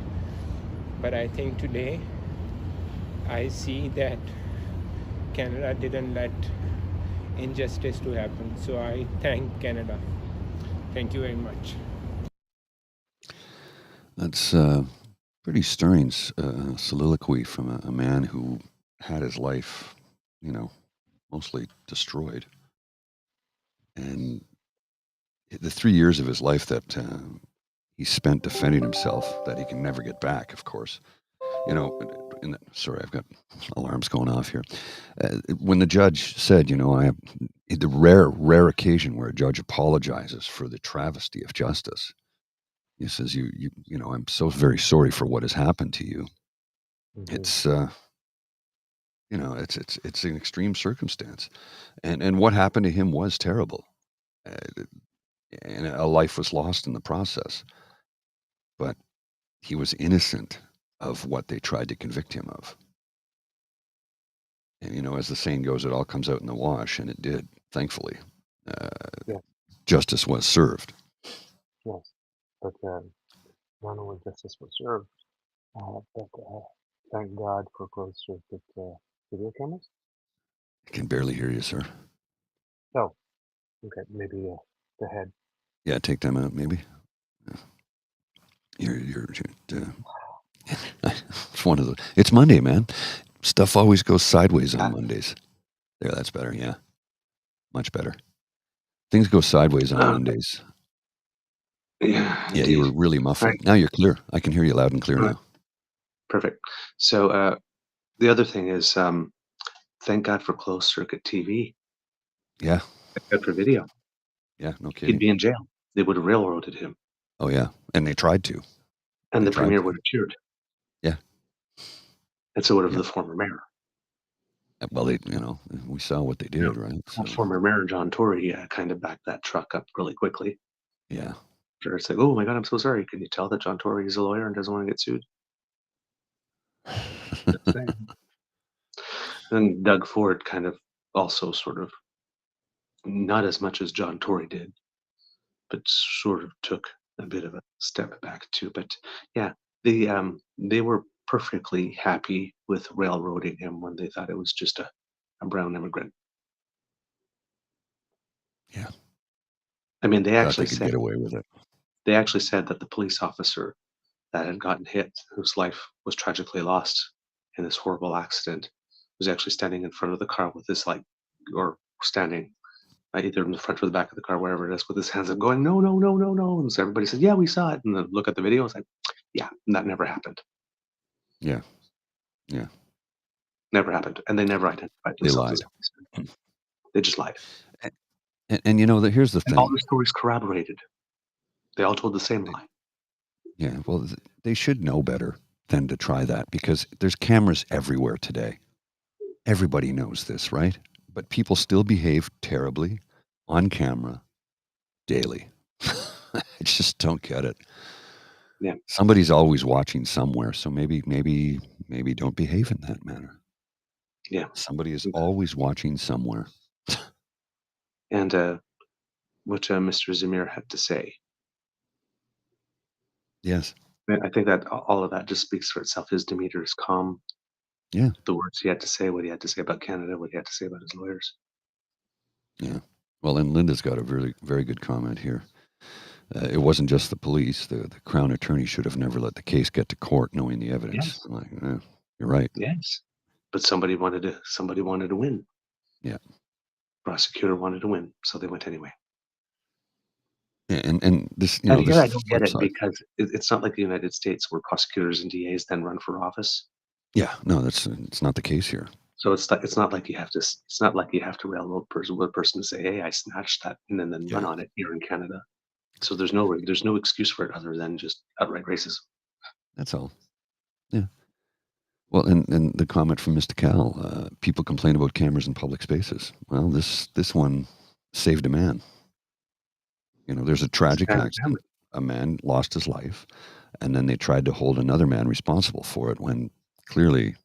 But I think today I see that Canada didn't let injustice to happen. So I thank Canada. Thank you very much. That's pretty stirring soliloquy from a man who had his life, mostly destroyed. And the 3 years of his life that he spent defending himself, that he can never get back, of course. Sorry, I've got alarms going off here. When the judge said, I have the rare occasion where a judge apologizes for the travesty of justice. He says, I'm so very sorry for what has happened to you. Mhm. It's an extreme circumstance, and what happened to him was terrible, and a life was lost in the process. But he was innocent of what they tried to convict him of. And as the saying goes, it all comes out in the wash, and it did, thankfully. Yeah. Justice was served. Yes, but not only justice was served, but thank God for closed circuit video cameras. I can barely hear you, sir. Oh, okay, maybe the head. Yeah, take them out, maybe. You're it's one of the. It's Monday, man. Stuff always goes sideways on Mondays. There, that's better. Yeah, much better. Things go sideways on Mondays. Yeah, Yeah, you were really muffled. Right. Now you're clear. I can hear you loud and clear Right. now. Perfect. So the other thing is, thank God for closed circuit TV. Yeah, Thank God for video. yeah, no He'd kidding. be in jail. They would have railroaded him, Oh yeah, and they tried to. and They the tried premier to. would have cheered. Yeah. And so would have Yeah. the former mayor. Well, we saw what they did, right? So Former mayor John Tory kind of backed that truck up really quickly. yeah, Sure, it's like, oh my God, I'm so sorry. Can you tell that John Tory is a lawyer and doesn't want to get sued? Just saying. And Doug Ford kind of also sort of, not as much as John Tory did, but sort of took a bit of a step back too. But yeah, they were perfectly happy with railroading him when they thought it was just a brown immigrant. Yeah. I mean, Thought they could get away with it. they actually said that the police officer that had gotten hit, whose life was tragically lost in this horrible accident, was actually standing in front of the car with his or standing either in the front or the back of the car, wherever it is, with his hands up, going, "No, no, no, no, no!" And so everybody said, "Yeah, we saw it." And then look at the video, it's like, "Yeah, that never happened. Yeah. Yeah. Never happened." And they never identified They themselves lied. as a policeman. They just lied. And you know, here's the And all thing. the stories corroborated. They all told the same lie. Yeah, well, they should know better than to try that, because there's cameras everywhere today. Everybody knows this, right? But people still behave terribly on camera daily. I just don't get it. Yeah. Somebody's always watching somewhere, so maybe don't behave in that manner. Yeah. Somebody is always watching somewhere. And what Mr. Zamir had to say, Yes. I think that all of that just speaks for itself. His demeanor is calm. Yeah. The words he had to say, what he had to say about Canada, what he had to say about his lawyers. Yeah. Well, and Linda's got a very, very good comment here. It wasn't just the police. The Crown Attorney should have never let the case get to court knowing the evidence. Yes. I'm like, you're right. Yes. But somebody wanted to win. Yeah. Prosecutor wanted to win, so they went anyway. Yeah, and this, And this here I is the don't get flip it, side. because it's not like the United States where prosecutors and DAs then run for office. Yeah, no, it's not the case here. So it's not like you have to railroad a person to say, "Hey, I snatched that," and then run on it here in Canada. So there's no excuse for it other than just outright racism. That's all. Yeah. Well, and the comment from Mr. Cal, people complain about cameras in public spaces. Well, this one saved a man. There's a tragic accident. A man lost his life, and then they tried to hold another man responsible for it when clearly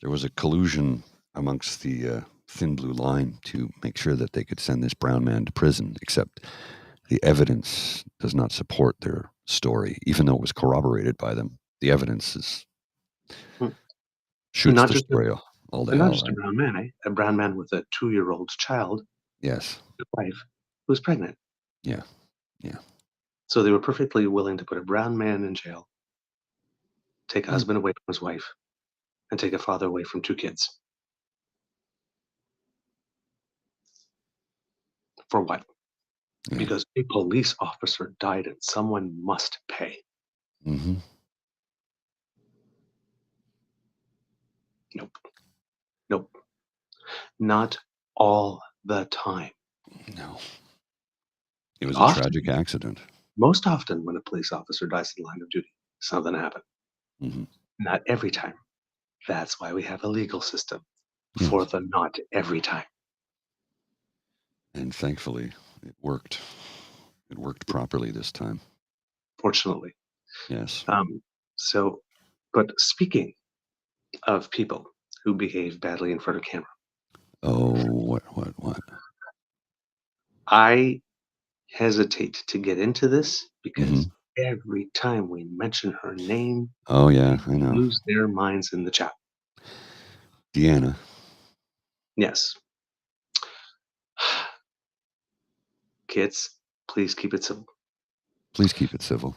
there was a collusion amongst the thin blue line to make sure that they could send this brown man to prison, except the evidence does not support their story, even though it was corroborated by them. The evidence is shoots the story all to hell. Not just a brown man, a brown man with a 2-year-old child. Yes. Wife who was pregnant. Yeah. Yeah. So they were perfectly willing to put a brown man in jail, take a husband away from his wife, and take a father away from 2 kids. For what? Yeah. Because a police officer died and someone must pay. Mm-hmm. Nope. Not all the time. No. It was a tragic accident. Most often when a police officer dies in the line of duty, something happened. Mm-hmm. Not every time. That's why we have a legal system for the not every time. And thankfully, it worked. It worked properly this time. Fortunately. Yes. But speaking of people who behave badly in front of camera. Oh, what? I hesitate to get into this because every time we mention her name, oh yeah, I know, lose their minds in the chat. Deanna. Yes. Kids, please keep it civil. Please keep it civil.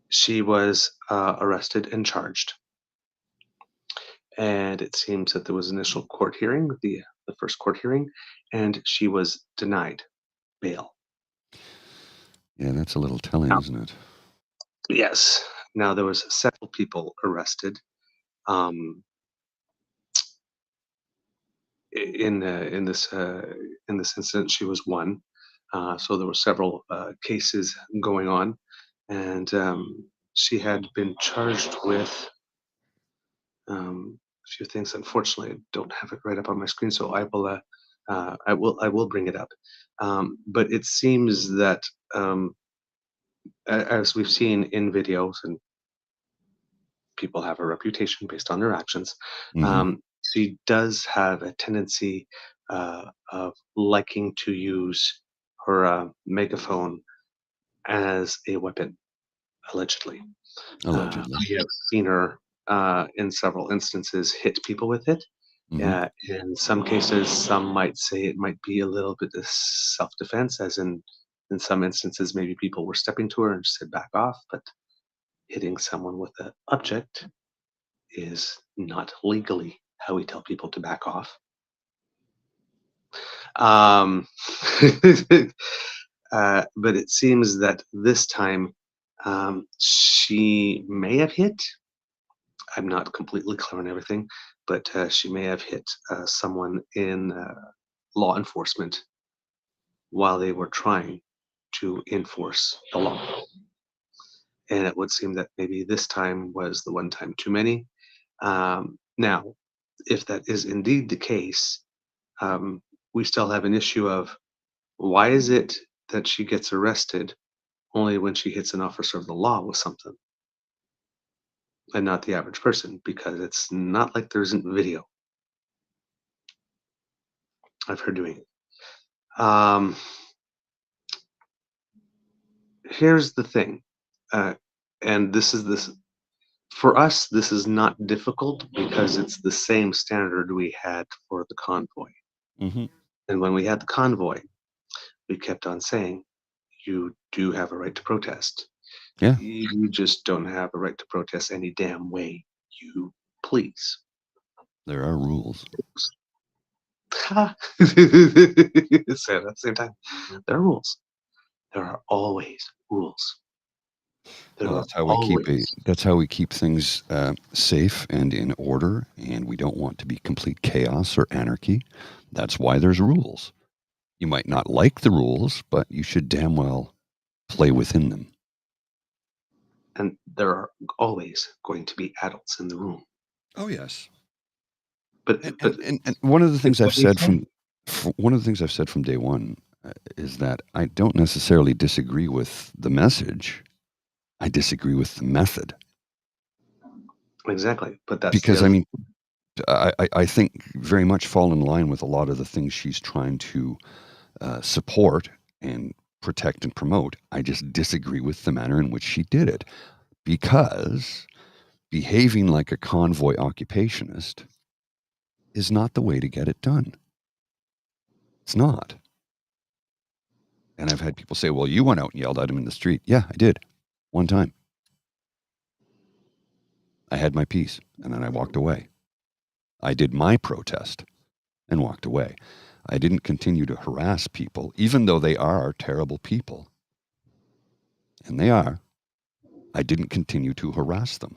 She was arrested and charged. And it seems that there was initial court hearing, the first court hearing, and she was denied bail. Yeah, that's a little telling, isn't it? Yes. Now there was several people arrested. In this incident, she was one. So there were several cases going on, and she had been charged with a few things. Unfortunately, I don't have it right up on my screen, so I will bring it up. But it seems that as we've seen in videos, and people have a reputation based on their actions. Mhm. She does have a tendency of liking to use her megaphone as a weapon, allegedly. Allegedly. We have seen her in several instances hit people with it. Mhm. In some cases, some might say it might be a little bit of self-defense, as in some instances, maybe people were stepping to her and just said back off. But hitting someone with an object is not legally how we tell people to back off. Um, but it seems that this time she may have hit. I'm not completely clear on everything, but she may have hit someone in law enforcement while they were trying to enforce the law. And it would seem that maybe this time was the one time too many. Now, if that is indeed the case, we still have an issue of why is it that she gets arrested only when she hits an officer of the law with something and not the average person? Because it's not like there isn't video of her doing it. Here's the thing, uh, and this for us. This is not difficult because it's the same standard we had for the convoy. Mhm. And when we had the convoy, we kept on saying, "You do have a right to protest. Yeah. You just don't have a right to protest any damn way you please." There are rules. Ha! Say it at the same time. There are rules. There are always rules. There Well, are always. that's how we keep things safe and in order, and we don't want to be complete chaos or anarchy. That's why there's rules. You might not like the rules, but you should damn well play within them. And there are always going to be adults in the room. Oh yes. But And one of the things I've what you said say. one of the things I've said from day one is that I don't necessarily disagree with the message. I disagree with the method Exactly. But that's the because I other. mean I think very much fall in line with a lot of the things she's trying to support and protect and promote. I just disagree with the manner in which she did it because behaving like a convoy occupationist is not the way to get it done. It's not. And I've had people say, well, you went out and yelled at him in the street. Yeah, I did. One time. I had my piece and then I walked away. I did my protest and walked away. I didn't continue to harass people, even though they are terrible people. And they are. I didn't continue to harass them.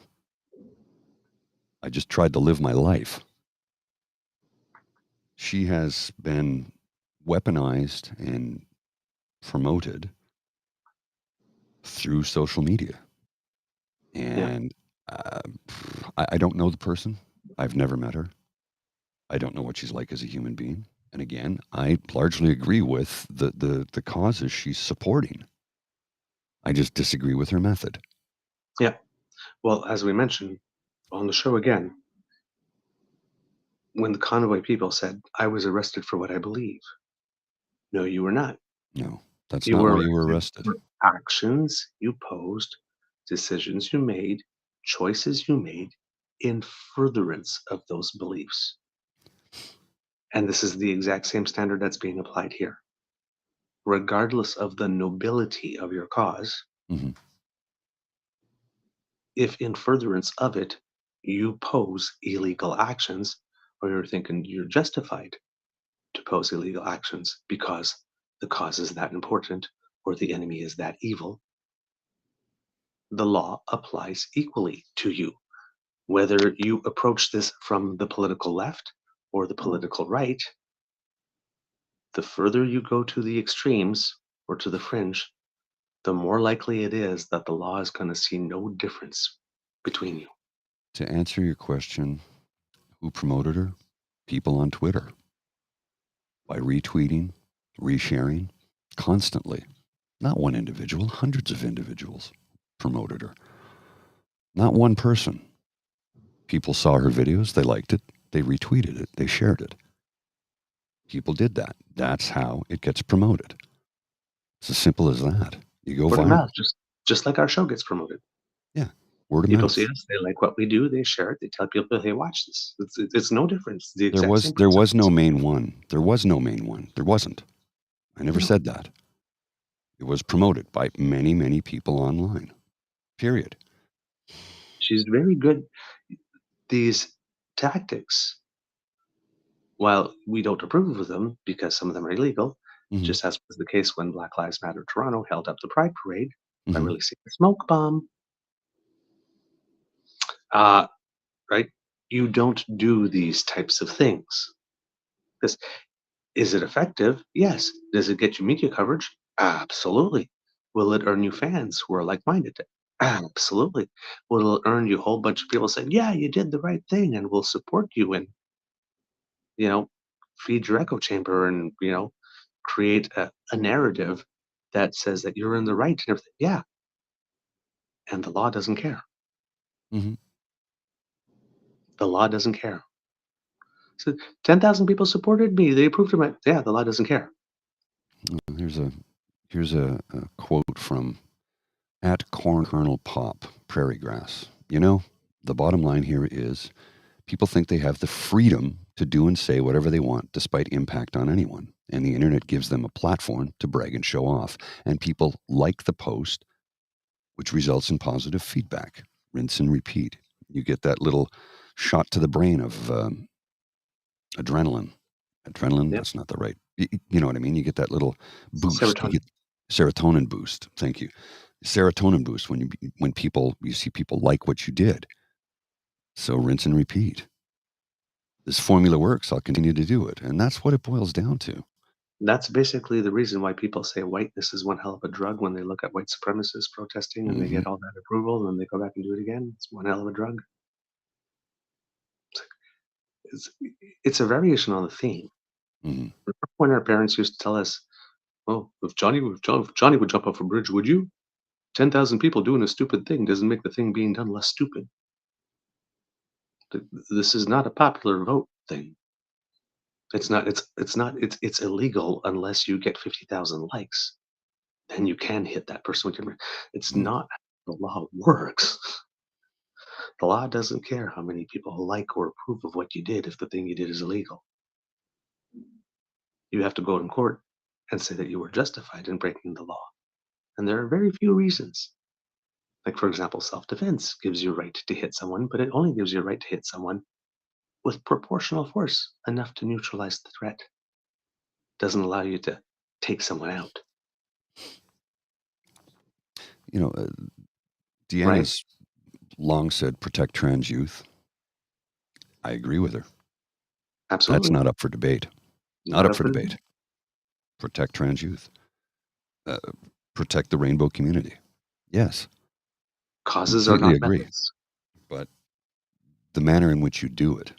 I just tried to live my life. She has been weaponized and promoted through social media. And I don't know the person. I've never met her. I don't know what she's like as a human being. And again, I largely agree with the causes she's supporting. I just disagree with her method. Yeah. Well, as we mentioned on the show again, when the convoy people said, "I was arrested for what I believe." No, you were not. No, that's You not were why you were arrested arrested. for actions you posed, decisions you made, choices you made in furtherance of those beliefs. And this is the exact same standard that's being applied here. Regardless of the nobility of your cause, Hmm. if in furtherance of it you pose illegal actions, or you're thinking you're justified to pose illegal actions because the cause is that important or the enemy is that evil, the law applies equally to you. Whether you approach this from the political left or the political right, the further you go to the extremes or to the fringe, the more likely it is that the law is going to see no difference between you. To answer your question, who promoted her? People on Twitter. By retweeting, resharing, constantly. Not one individual, hundreds of individuals promoted her. Not one person. People saw her videos, they liked it, they retweeted it, they shared it. People did that. That's how it gets promoted. It's as simple as that. You go Word of viral. mouth, just like our show gets promoted. Yeah, word of People mouth. see us, they like what we do, they share it, they tell people, hey, watch this. It's no different. It's the There exact was same there was no principles. main one. There was no main one. There wasn't. I never No. said that. It was promoted by many, many people online. Period. She's very good. These tactics, while we don't approve of them because some of them are illegal, Mhm. just as was the case when Black Lives Matter Toronto held up the Pride Parade by Mhm. releasing a smoke bomb. Right? You don't do these types of things. This is it effective? Yes. Does it get you media coverage? Absolutely. Will it earn you fans who are like-minded? Absolutely. Will it earn you a whole bunch of people saying, "Yeah, you did the right thing," and will support you and you know feed your echo chamber and create a narrative that says that you're in the right and everything. Yeah, and the law doesn't care. Mhm. The law doesn't care. So 10,000 people supported me. They approved of my. Yeah, the law doesn't care. Here's a quote from at Corn Kernel Pop Prairie Grass. The bottom line here is people think they have the freedom to do and say whatever they want despite impact on anyone. And the internet gives them a platform to brag and show off. And people like the post, which results in positive feedback. Rinse and repeat. You get that little shot to the brain of adrenaline. Adrenaline, Yep. that's not the right. You know what I mean? You get that little boost. You Serotonin. get serotonin boost. Thank you. Serotonin boost when you see people like what you did. So rinse and repeat. This formula works. I'll continue to do it. And that's what it boils down to. That's basically the reason why people say whiteness is one hell of a drug when they look at white supremacists protesting and they Hmm. get all that approval and then they go back and do it again. It's one hell of a drug. It's, it's a variation on the theme. Hmm. Remember when our parents used to tell us, "Oh, if Johnny would jump off a bridge, would you?" 10,000 people doing a stupid thing doesn't make the thing being done less stupid. This is not a popular vote thing. It's not. It's not. It's illegal unless you get 50,000 likes. Then you can hit that person with your. It's not how the law works. The law doesn't care how many people like or approve of what you did if the thing you did is illegal. You have to go in court and say that you were justified in breaking the law. And there are very few reasons. Like, for example, self defense gives you a right to hit someone, but it only gives you a right to hit someone with proportional force enough to neutralize the threat. Doesn't allow you to take someone out, You know, right? Deanna's long said protect trans youth. I agree with her. That's Absolutely. not up for debate. Not Not up up for for debate. Protect trans youth. Uh, protect the rainbow community. Yes, causes are completely not agree. methods. But the manner in which you do it,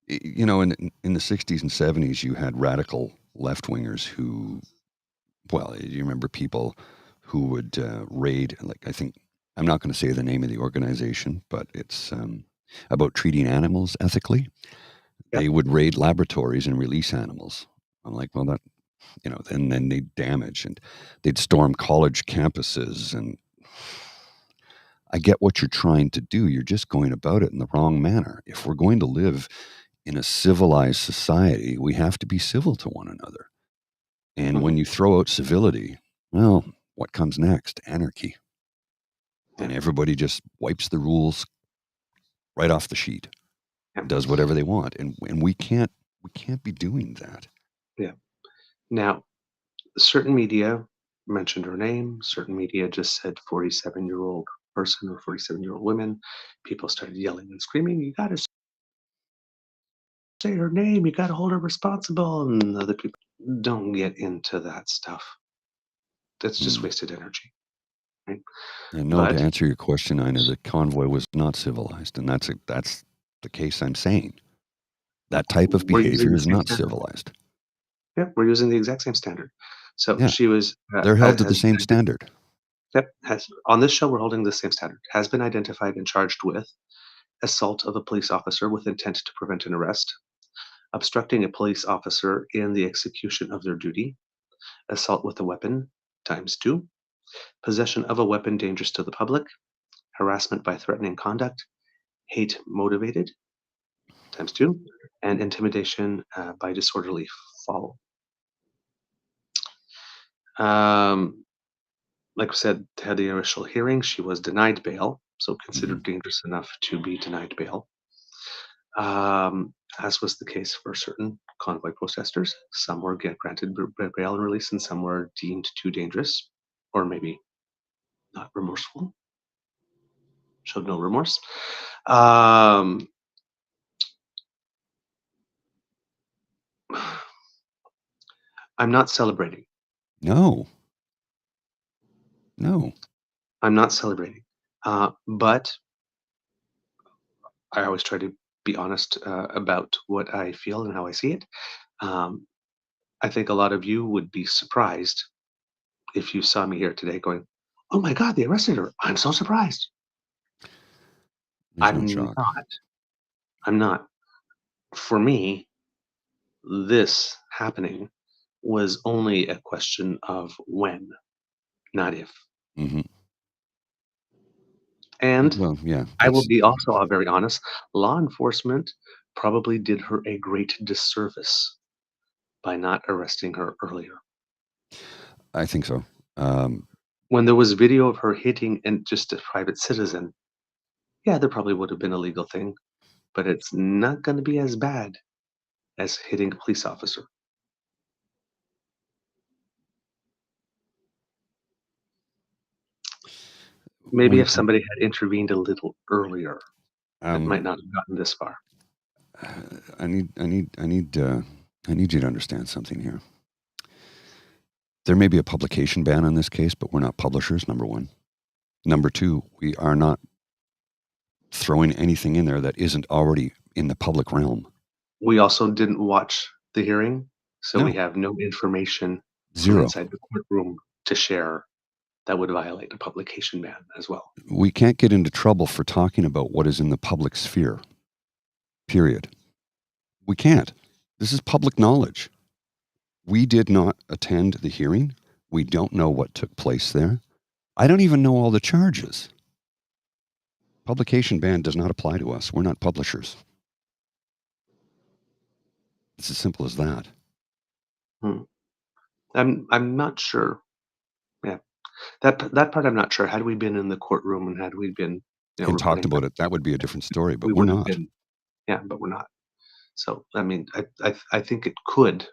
in the 60s and 70s, you had radical left wingers who, well, you remember people who would raid, like, I think, I'm not going to say the name of the organization, but it's about treating animals ethically. Yep. They would raid laboratories and release animals. I'm like, well, that, and then they'd damage and they'd storm college campuses. And I get what you're trying to do. You're just going about it in the wrong manner. If we're going to live in a civilized society, we have to be civil to one another. And when Mhm. you throw out civility, well, what comes next? Anarchy. And Yeah. everybody just wipes the rules right off the sheet, Yeah. does whatever they want. And we can't be doing that. Yeah. Now, certain media mentioned her name. Certain media just said 47-year-old person or 47-year-old women. People started yelling and screaming, "You got to say her name. You got to hold her responsible." And other people don't get into that stuff. That's just Mm. wasted energy, right? And no, to But answer your question, Ina, the convoy was not civilized. And that's the case I'm saying. That type of we're using behavior the is same not standard. civilized. Yeah, we're using the exact same standard. So Yeah, she was they're held to the same standard. yep, has on this show we're holding the same standard. Has been identified and charged with assault of a police officer with intent to prevent an arrest, obstructing a police officer in the execution of their duty, assault with a weapon ×2, possession of a weapon dangerous to the public, harassment by threatening conduct, hate motivated ×2, and intimidation by disorderly follow. Like I said, had the initial hearing, she was denied bail, so considered dangerous enough to be denied bail. As was the case for certain convoy protesters. Some were granted bail and release, and some were deemed too dangerous, or maybe not remorseful. Showed no remorse. I'm not celebrating. No. I'm not celebrating. But I always try to be honest about what I feel and how I see it. I think a lot of you would be surprised if you saw me here today going, "Oh my God, they arrested her. I'm so surprised." There's no shock. I'm not. For me, this happening was only a question of when, not if. Mm-hmm. And well, yeah, I will be also very honest, law enforcement probably did her a great disservice by not arresting her earlier. I think so. When there was video of her hitting and just a private citizen, yeah, there probably would have been a legal thing, but it's not going to be as bad as hitting a police officer. Maybe if somebody had intervened a little earlier, it might not have gotten this far. I need you to understand something here. There may be a publication ban on this case, but we're not publishers, number one. Number two, we are not throwing anything in there that isn't already in the public realm. We also didn't watch the hearing, so we have no information from inside the courtroom to share that would violate a publication ban as well. We can't get into trouble for talking about what is in the public sphere. Period. We can't. This is public knowledge. We did not attend the hearing. We don't know what took place there. I don't even know all the charges. Publication ban does not apply to us. We're not publishers. It's as simple as that. I'm not sure. Yeah, that part I'm not sure. Had we been in the courtroom and had we been and talked about it, that would be a different story. But we're not. But we're not. So I mean, I think it could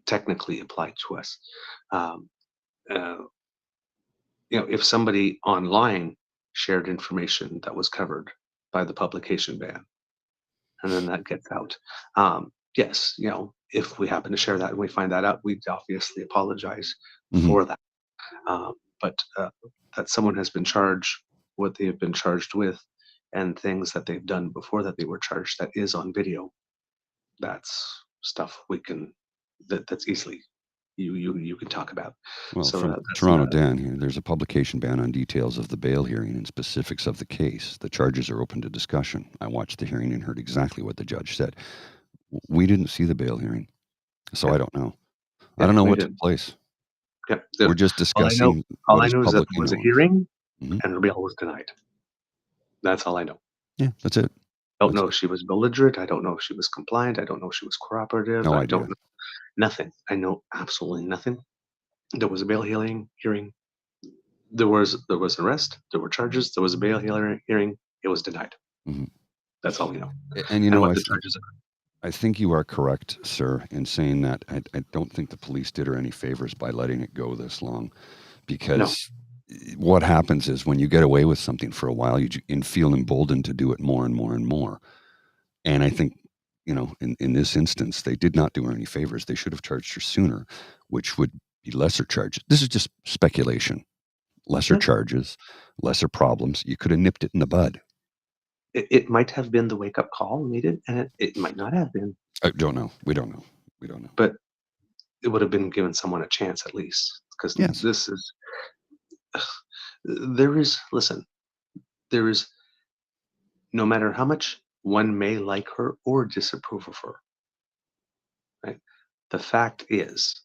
technically apply to us. If somebody online shared information that was covered by the publication ban, and then that gets out, yes, if we happen to share that and we find that out, we'd obviously apologize for that. But that someone has been charged, what they have been charged with, and things that they've done before that they were charged, that is on video. That's stuff we can. That's easily you can talk about. Well, so from Toronto Dan here, there's a publication ban on details of the bail hearing and specifics of the case. The charges are open to discussion. I watched the hearing and heard exactly what the judge said. We didn't see the bail hearing, so I don't know. I don't know what took place. We're just discussing. All I know is that there was a hearing and her bail was denied. That's all I know. Yeah, that's it. I don't know if she was belligerent. I don't know if she was compliant. I don't know if she was cooperative. No I idea. don't know. Nothing. I know absolutely nothing. There was a bail hearing. There was an arrest. There were charges. There was a bail hearing. It was denied. That's all we know. And what the charges are. I think you are correct, sir, in saying that I don't think the police did her any favors by letting it go this long, because what happens is when you get away with something for a while, you feel emboldened to do it more and more and more. And I think, in this instance, they did not do her any favors. They should have charged her sooner, which would be lesser charges. This is just speculation. Lesser charges, lesser problems. You could have nipped it in the bud. It might have been the wake-up call needed, and it might not have been. I don't know. We don't know. But it would have been given someone a chance at least, because this is. There is no matter how much one may like her or disapprove of her, right? The fact is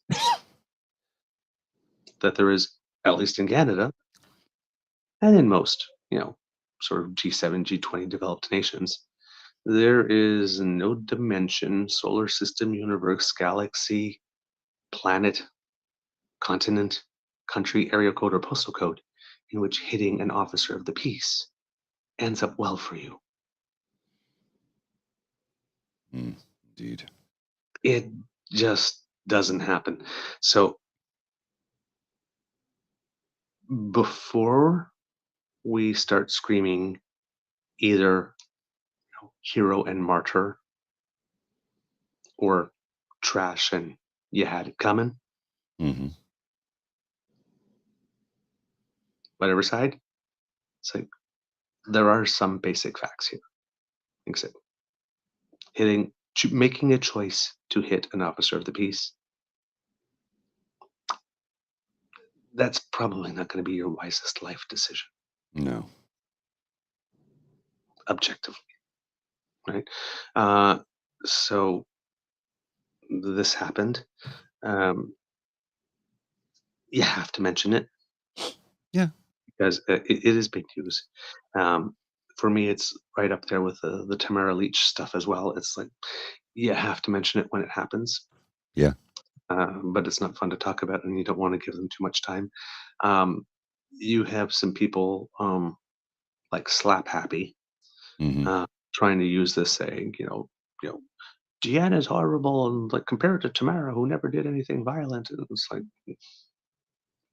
that there is, at least in Canada, and in most, sort of G7, G20 developed nations, there is no dimension, solar system, universe, galaxy, planet, continent, country, area code, or postal code in which hitting an officer of the peace ends up well for you. Indeed. It just doesn't happen. So before we start screaming either hero and martyr or trash and you had it coming, Mm-hmm. whatever side, it's like there are some basic facts here. Except making a choice to hit an officer of the peace, that's probably not going to be your wisest life decision, No. objectively, right? So this happened. You have to mention it. Yeah. Because it is big news. For me, it's right up there with the Tamara Leach stuff as well. It's like you have to mention it when it happens. Yeah. But it's not fun to talk about, and you don't want to give them too much time. You have some people like Slap Happy Mm-hmm. trying to use this, saying, Deanna's horrible, and like compare it to Tamara, who never did anything violent. And it's like,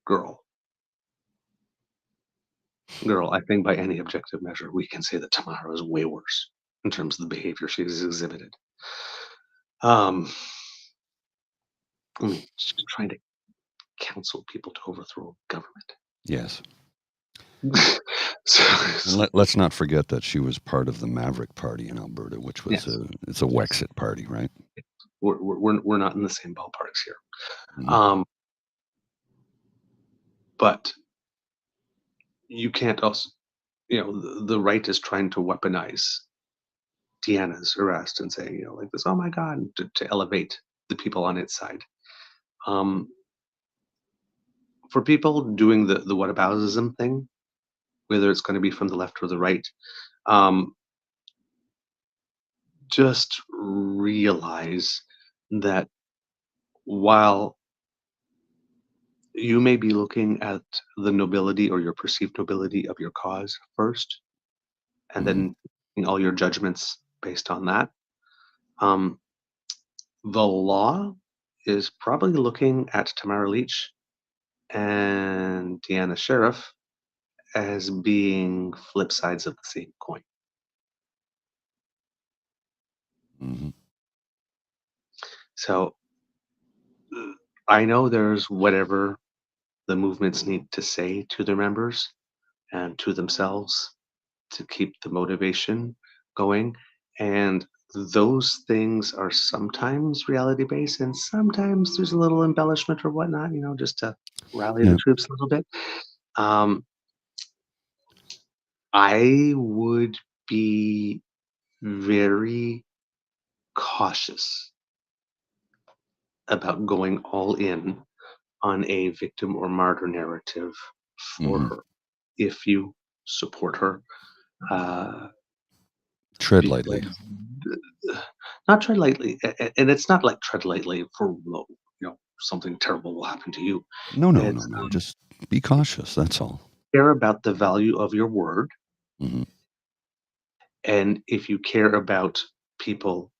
girl, I think by any objective measure, we can say that Tamara is way worse in terms of the behavior she's exhibited. I mean, she's trying to counsel people to overthrow government. Yes. So, And let's not forget that she was part of the Maverick Party in Alberta, which was yes, it's a Wexit party, right? we're not in the same ballparks here. Mm-hmm. But you can't also, the right is trying to weaponize Deanna's arrest and saying, like this, oh my God, to elevate the people on its side. For people doing the whataboutism thing, whether it's going to be from the left or the right, just realize that while you may be looking at the nobility or your perceived nobility of your cause first, and then making all your judgments based on that, the law is probably looking at Tamara Leach and Deanna Sheriff as being flip sides of the same coin. Mm-hmm. So I know there's whatever the movements need to say to their members and to themselves to keep the motivation going. And those things are sometimes reality based and sometimes there's a little embellishment or whatnot, just to rally the Yeah. troops a little bit. I would be very cautious about going all in on a victim or martyr narrative for Mm-hmm. her if you support her. Tread lightly. Not tread lightly, and it's not like tread lightly for something terrible will happen to you. No. It's Just be cautious. That's all. care about the value of your word, Mm-hmm. and if you care about people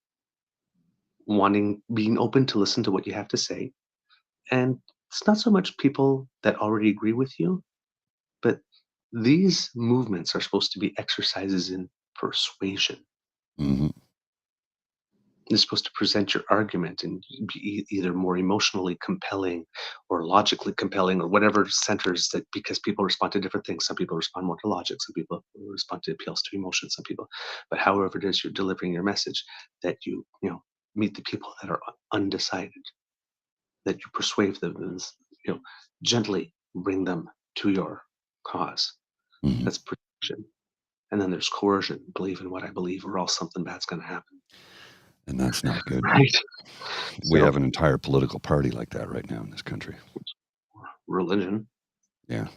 being open to listen to what you have to say, and it's not so much people that already agree with you, but these movements are supposed to be exercises in persuasion. Mm-hmm. You're supposed to present your argument and be either more emotionally compelling or logically compelling or whatever centers that, because people respond to different things. Some people respond more to logic, some people respond to appeals to emotion, some people, but however it is you're delivering your message, that you meet the people that are undecided, that you persuade them and gently bring them to your cause. Mm-hmm. That's protection. And then there's coercion, believe in what I believe, or else something bad's going to happen. And that's not good. Right? We So, have an entire political party like that right now in this country. religion. Yeah.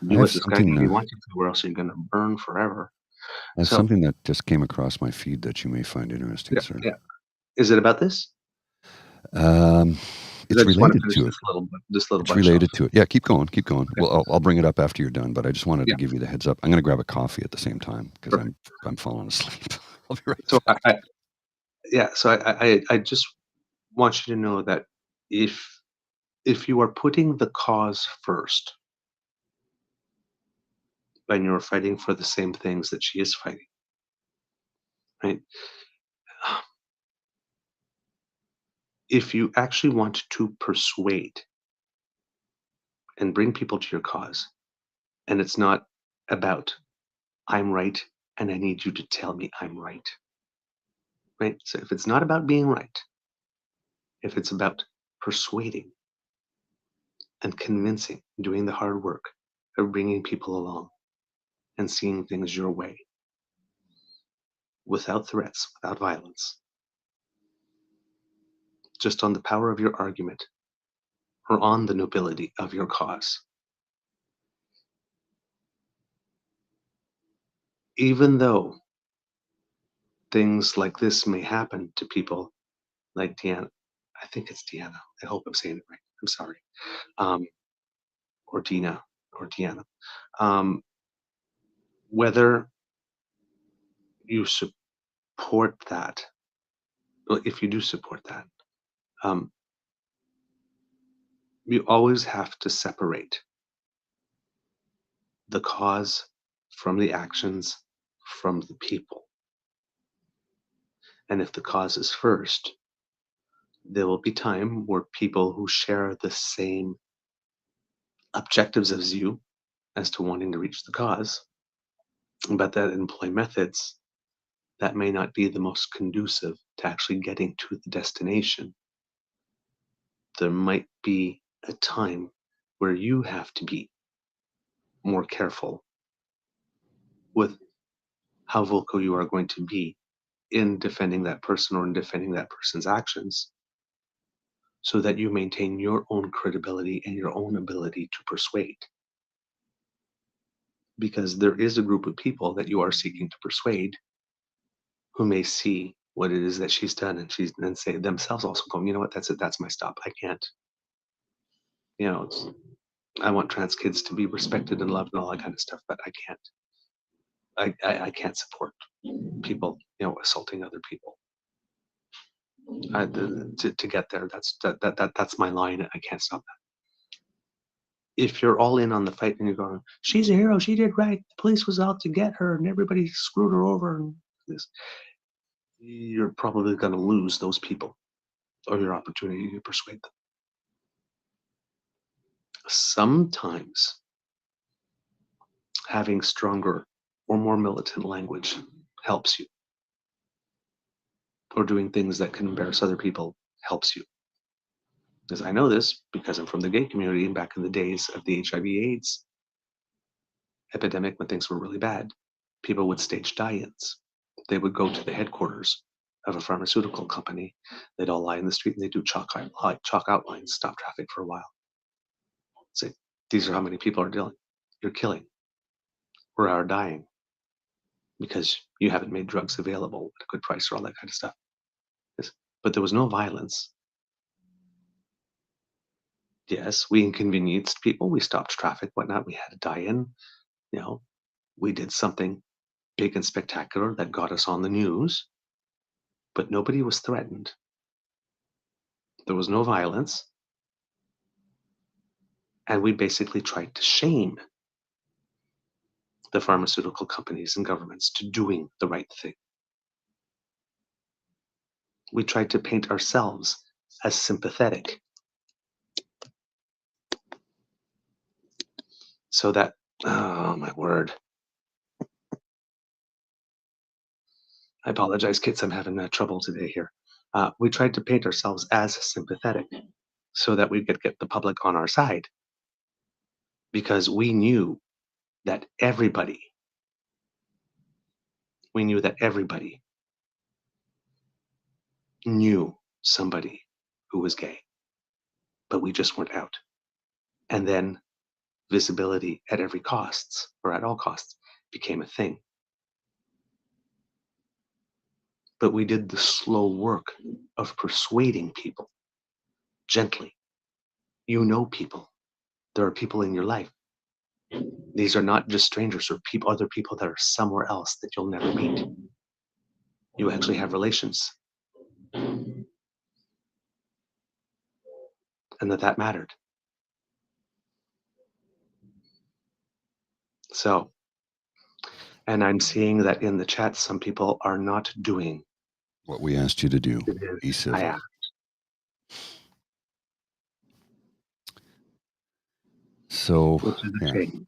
Do I what have this guy can something. you want you to, or else you're going to burn forever. I have So, something that just came across my feed that you may find interesting, yeah, sir. yeah. Is it about this? Um, 'Cause it's I just want to related finish to it. this little It's bunch off. related to it. Yeah, keep going, keep going. Okay. Well, I'll bring it up after you're done, but I just wanted Yeah. to give you the heads up. I'm going to grab a coffee at the same time because Perfect. I'm falling asleep. I'll be right So back. I just want you to know that if you are putting the cause first, then you're fighting for the same things that she is fighting, right? If you actually want to persuade and bring people to your cause, and it's not about I'm right and I need you to tell me I'm right, right? So if it's not about being right, if it's about persuading and convincing, doing the hard work of bringing people along and seeing things your way without threats, without violence, just on the power of your argument or on the nobility of your cause. Even though things like this may happen to people like Deanna, I think it's Deanna. I hope I'm saying it right. I'm sorry. Um, or Dina or Deanna. Um, whether you support that, well, if you do support that, um, you always have to separate the cause from the actions from the people. And if the cause is first, there will be time where people who share the same objectives as you as to wanting to reach the cause, but that employ methods that may not be the most conducive to actually getting to the destination. There might be a time where you have to be more careful with how vocal you are going to be in defending that person or in defending that person's actions so that you maintain your own credibility and your own ability to persuade. Because there is a group of people that you are seeking to persuade who may see what it is that she's done and say themselves also going, you know what, that's it, that's my stop. I can't, I want trans kids to be respected and loved and all that kind of stuff, but I can't. I can't support people, assaulting other people. To get there, that's my line. I can't stop that. If you're all in on the fight and you're going, she's a hero, she did right, the police was out to get her, and everybody screwed her over, and this, you're probably going to lose those people or your opportunity to persuade them. Sometimes having stronger or more militant language helps you, or doing things that can embarrass other people helps you. Because I know this because I'm from the gay community, and back in the days of the HIV/AIDS epidemic, when things were really bad, people would stage die-ins. They would go to the headquarters of a pharmaceutical company. They'd all lie in the street and they'd do chalk outlines, stop traffic for a while. Say, these are how many people are you're killing or are dying because you haven't made drugs available at a good price or all that kind of stuff. But there was no violence. Yes, we inconvenienced people. We stopped traffic, whatnot. We had a die-in. We did something big and spectacular that got us on the news, but nobody was threatened. There was no violence. And we basically tried to shame the pharmaceutical companies and governments to doing the right thing. We tried to paint ourselves as sympathetic so that, oh my word. I apologize, kids, I'm having trouble today here. We tried to paint ourselves as sympathetic so that we could get the public on our side, because we knew that everybody We knew that everybody knew somebody who was gay, but we just weren't out. And then visibility at every costs, or at all costs, became a thing. But we did the slow work of persuading people gently. You know people. There are people in your life. These are not just strangers or other people that are somewhere else that you'll never meet. You actually have relations. And that mattered. So, and I'm seeing that in the chat, some people are not doing what we asked you to do. Be I civil. asked. So, Which is a yeah. shame.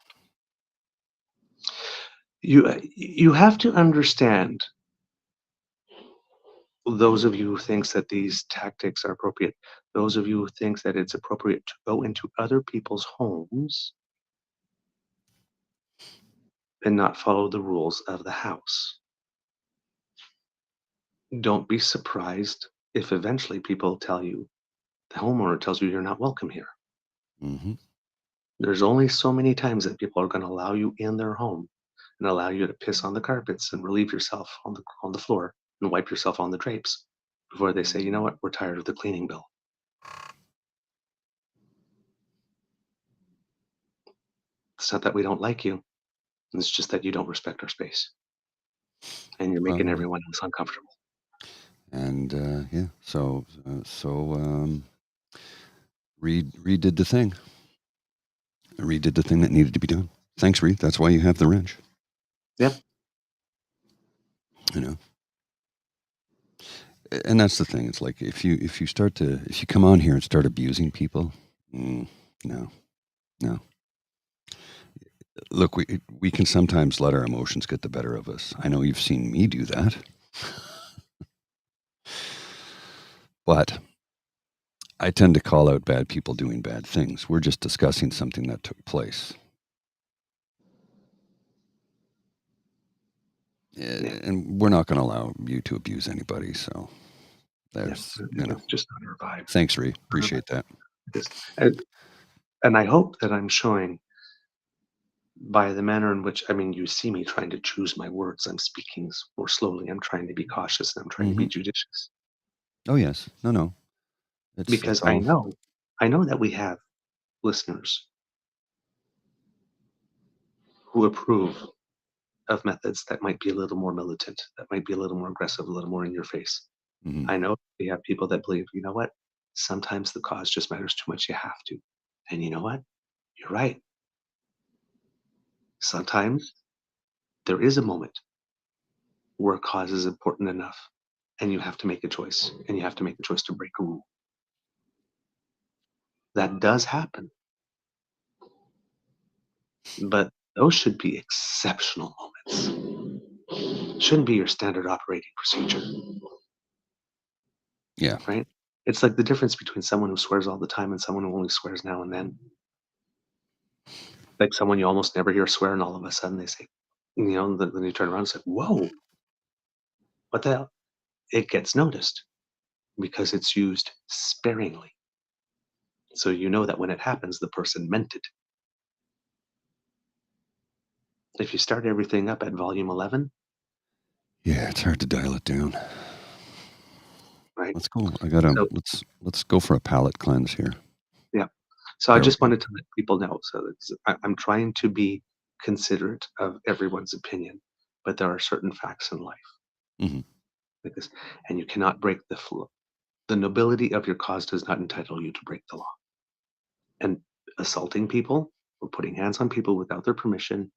You have to understand, those of you who thinks that these tactics are appropriate, those of you who think that it's appropriate to go into other people's homes and not follow the rules of the house. Don't be surprised if eventually people tell you, the homeowner tells you you're not welcome here. Mm-hmm. There's only so many times that people are going to allow you in their home and allow you to piss on the carpets and relieve yourself on the floor and wipe yourself on the drapes before they say, you know what, we're tired of the cleaning bill. It's not that we don't like you. It's just that you don't respect our space. And you're making everyone else uncomfortable. And yeah, so Reed did the thing. Reed did the thing that needed to be done. Thanks, Reed. That's why you have the wrench. Yep. You know. And that's the thing. It's like if you come on here and start abusing people, no. Look, we can sometimes let our emotions get the better of us. I know you've seen me do that. But I tend to call out bad people doing bad things. We're just discussing something that took place. And we're not going to allow you to abuse anybody. So there's, It's just not our vibe. Thanks, Ree. Appreciate that. And I hope that I'm showing by the manner in which, you see me trying to choose my words. I'm speaking more slowly. I'm trying to be cautious and I'm trying to be judicious. Oh, yes. No. Because I know that we have listeners who approve of methods that might be a little more militant, that might be a little more aggressive, a little more in your face. Mm-hmm. I know we have people that believe, you know what? Sometimes the cause just matters too much. You have to. And you know what? You're right. Sometimes there is a moment where a cause is important enough and you have to make a choice, and you have to make a choice to break a rule. That does happen. But those should be exceptional moments. Shouldn't be your standard operating procedure. Yeah. Right? It's like the difference between someone who swears all the time and someone who only swears now and then. Like someone you almost never hear swear, and all of a sudden they say, then you turn around and say, whoa, what the hell? It gets noticed because it's used sparingly. So you know that when it happens, the person meant it. If you start everything up at volume 11. Yeah, it's hard to dial it down. Right. Let's go. Let's go for a palate cleanse here. Yeah. So I just wanted to let people know. So I'm trying to be considerate of everyone's opinion, but there are certain facts in life. Mm-hmm. Like this, and you cannot break the flow. The nobility of your cause does not entitle you to break the law. And assaulting people or putting hands on people without their permission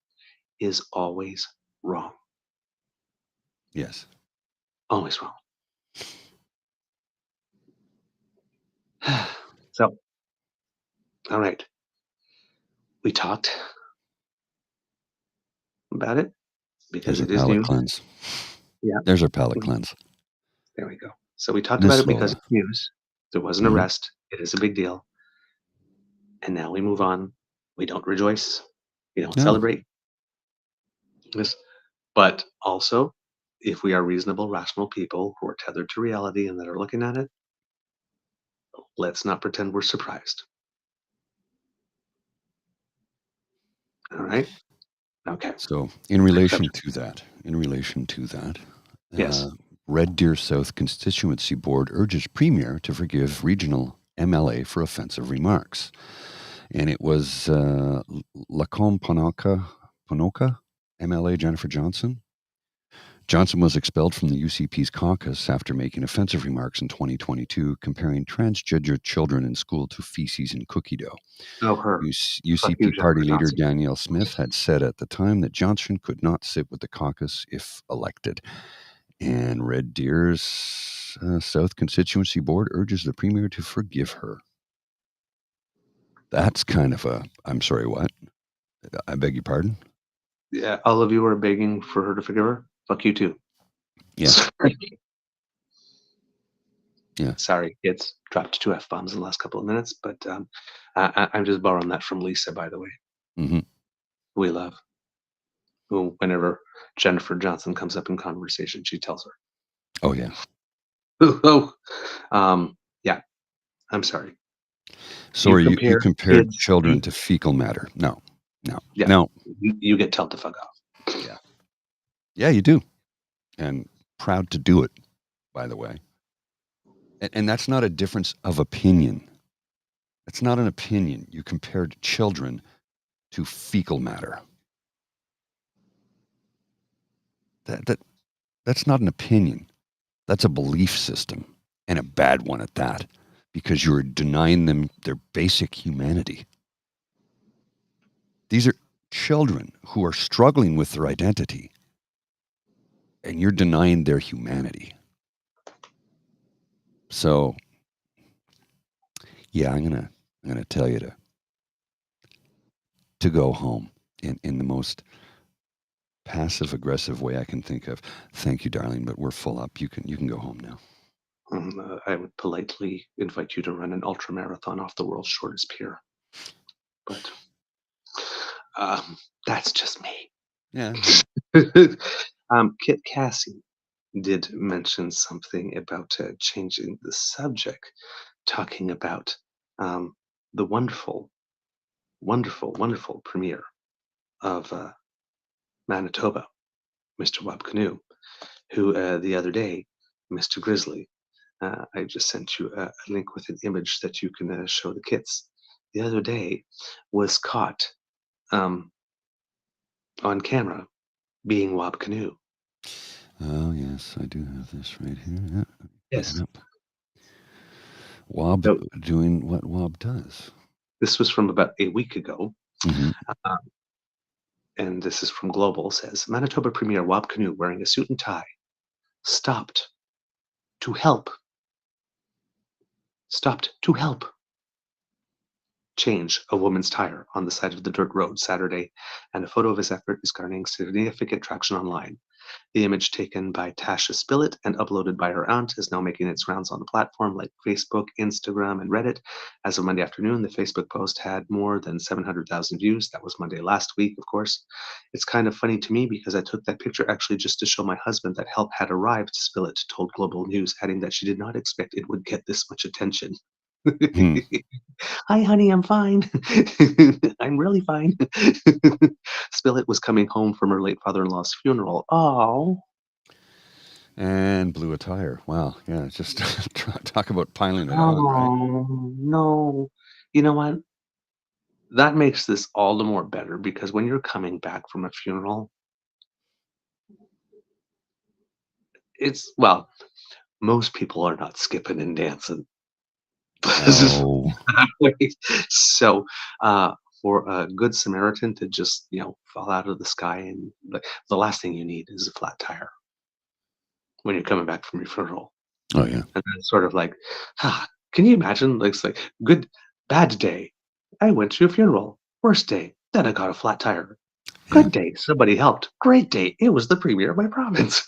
is always wrong. Yes. Always wrong. So, all right. We talked about it because There's it our is palate news. cleanse. Yeah. There's our palate cleanse. There we go. So we talked about it because it's news. There was an arrest. It is a big deal. And now we move on. We don't rejoice. We don't celebrate. This, but also if we are reasonable, rational people who are tethered to reality and that are looking at it, let's not pretend we're surprised. All right? Okay. So, in relation to that, Yes. Red Deer South Constituency Board urges Premier to forgive regional MLA for offensive remarks. And it was Lacombe Ponoka MLA Jennifer Johnson. Johnson was expelled from the UCP's caucus after making offensive remarks in 2022, comparing transgender children in school to feces and cookie dough. Oh, her. UCP party leader Danielle Smith had said at the time that Johnson could not sit with the caucus if elected. And Red Deer's South Constituency Board urges the Premier to forgive her. That's kind of a, I'm sorry, what? I beg your pardon? Yeah, all of you are begging for her to forgive her. Fuck you too. Yeah. Yeah. Sorry, kids. Dropped 2 F-bombs in the last couple of minutes, but I'm just borrowing that from Lisa, by the way. Mm-hmm. We love. Who, whenever Jennifer Johnson comes up in conversation, she tells her. Oh, yeah. Yeah. I'm sorry. Sorry, you compared children to fecal matter. No. Yeah. No. You get told to fuck off. Yeah. Yeah, you do. And proud to do it, by the way. And that's not a difference of opinion. That's not an opinion. You compared children to fecal matter. That's not an opinion. That's a belief system, and a bad one at that, because you're denying them their basic humanity. These are children who are struggling with their identity, and you're denying their humanity. So, yeah, I'm gonna tell you to go home in the most passive aggressive way I can think of. Thank you, darling, but we're full up. You can go home now. I would politely invite you to run an ultra marathon off the world's shortest pier, but that's just me. Yeah. Kit Cassie did mention something about changing the subject, talking about the wonderful, wonderful, wonderful premier of Manitoba, Mr. Wab Canoe, who the other day, Mr. Grizzly, I just sent you a link with an image that you can show the kids. The other day was caught on camera being Wab Canoe. Oh, yes, I do have this right here. Yeah. Yes. Wab doing what Wab does. This was from about a week ago. Mm-hmm. And this is from Global, says, Manitoba Premier Wab Canoe wearing a suit and tie stopped to help change a woman's tire on the side of the dirt road Saturday, and a photo of his effort is garnering significant traction online. The image, taken by Tasha Spillett and uploaded by her aunt, is now making its rounds on the platform like Facebook, Instagram, and Reddit. As of Monday afternoon, the Facebook post had more than 700,000 views. That was Monday last week, of course. It's kind of funny to me because I took that picture actually just to show my husband that help had arrived, Spillett told Global News, adding that she did not expect it would get this much attention. Hi, honey, I'm fine. I'm really fine. Spillett was coming home from her late father-in-law's funeral. Oh. And blew a tire. Wow. Yeah, just talk about piling it on, right? No. You know what? That makes this all the more better because when you're coming back from a funeral, most people are not skipping and dancing. No. So for a good Samaritan to just fall out of the sky, and the last thing you need is a flat tire when you're coming back from your funeral. Oh yeah. And it's sort of like, can you imagine? It's like bad day, I went to a funeral. Worst day, then I got a flat tire. Good day, somebody helped. Great day, it was the premier of my province.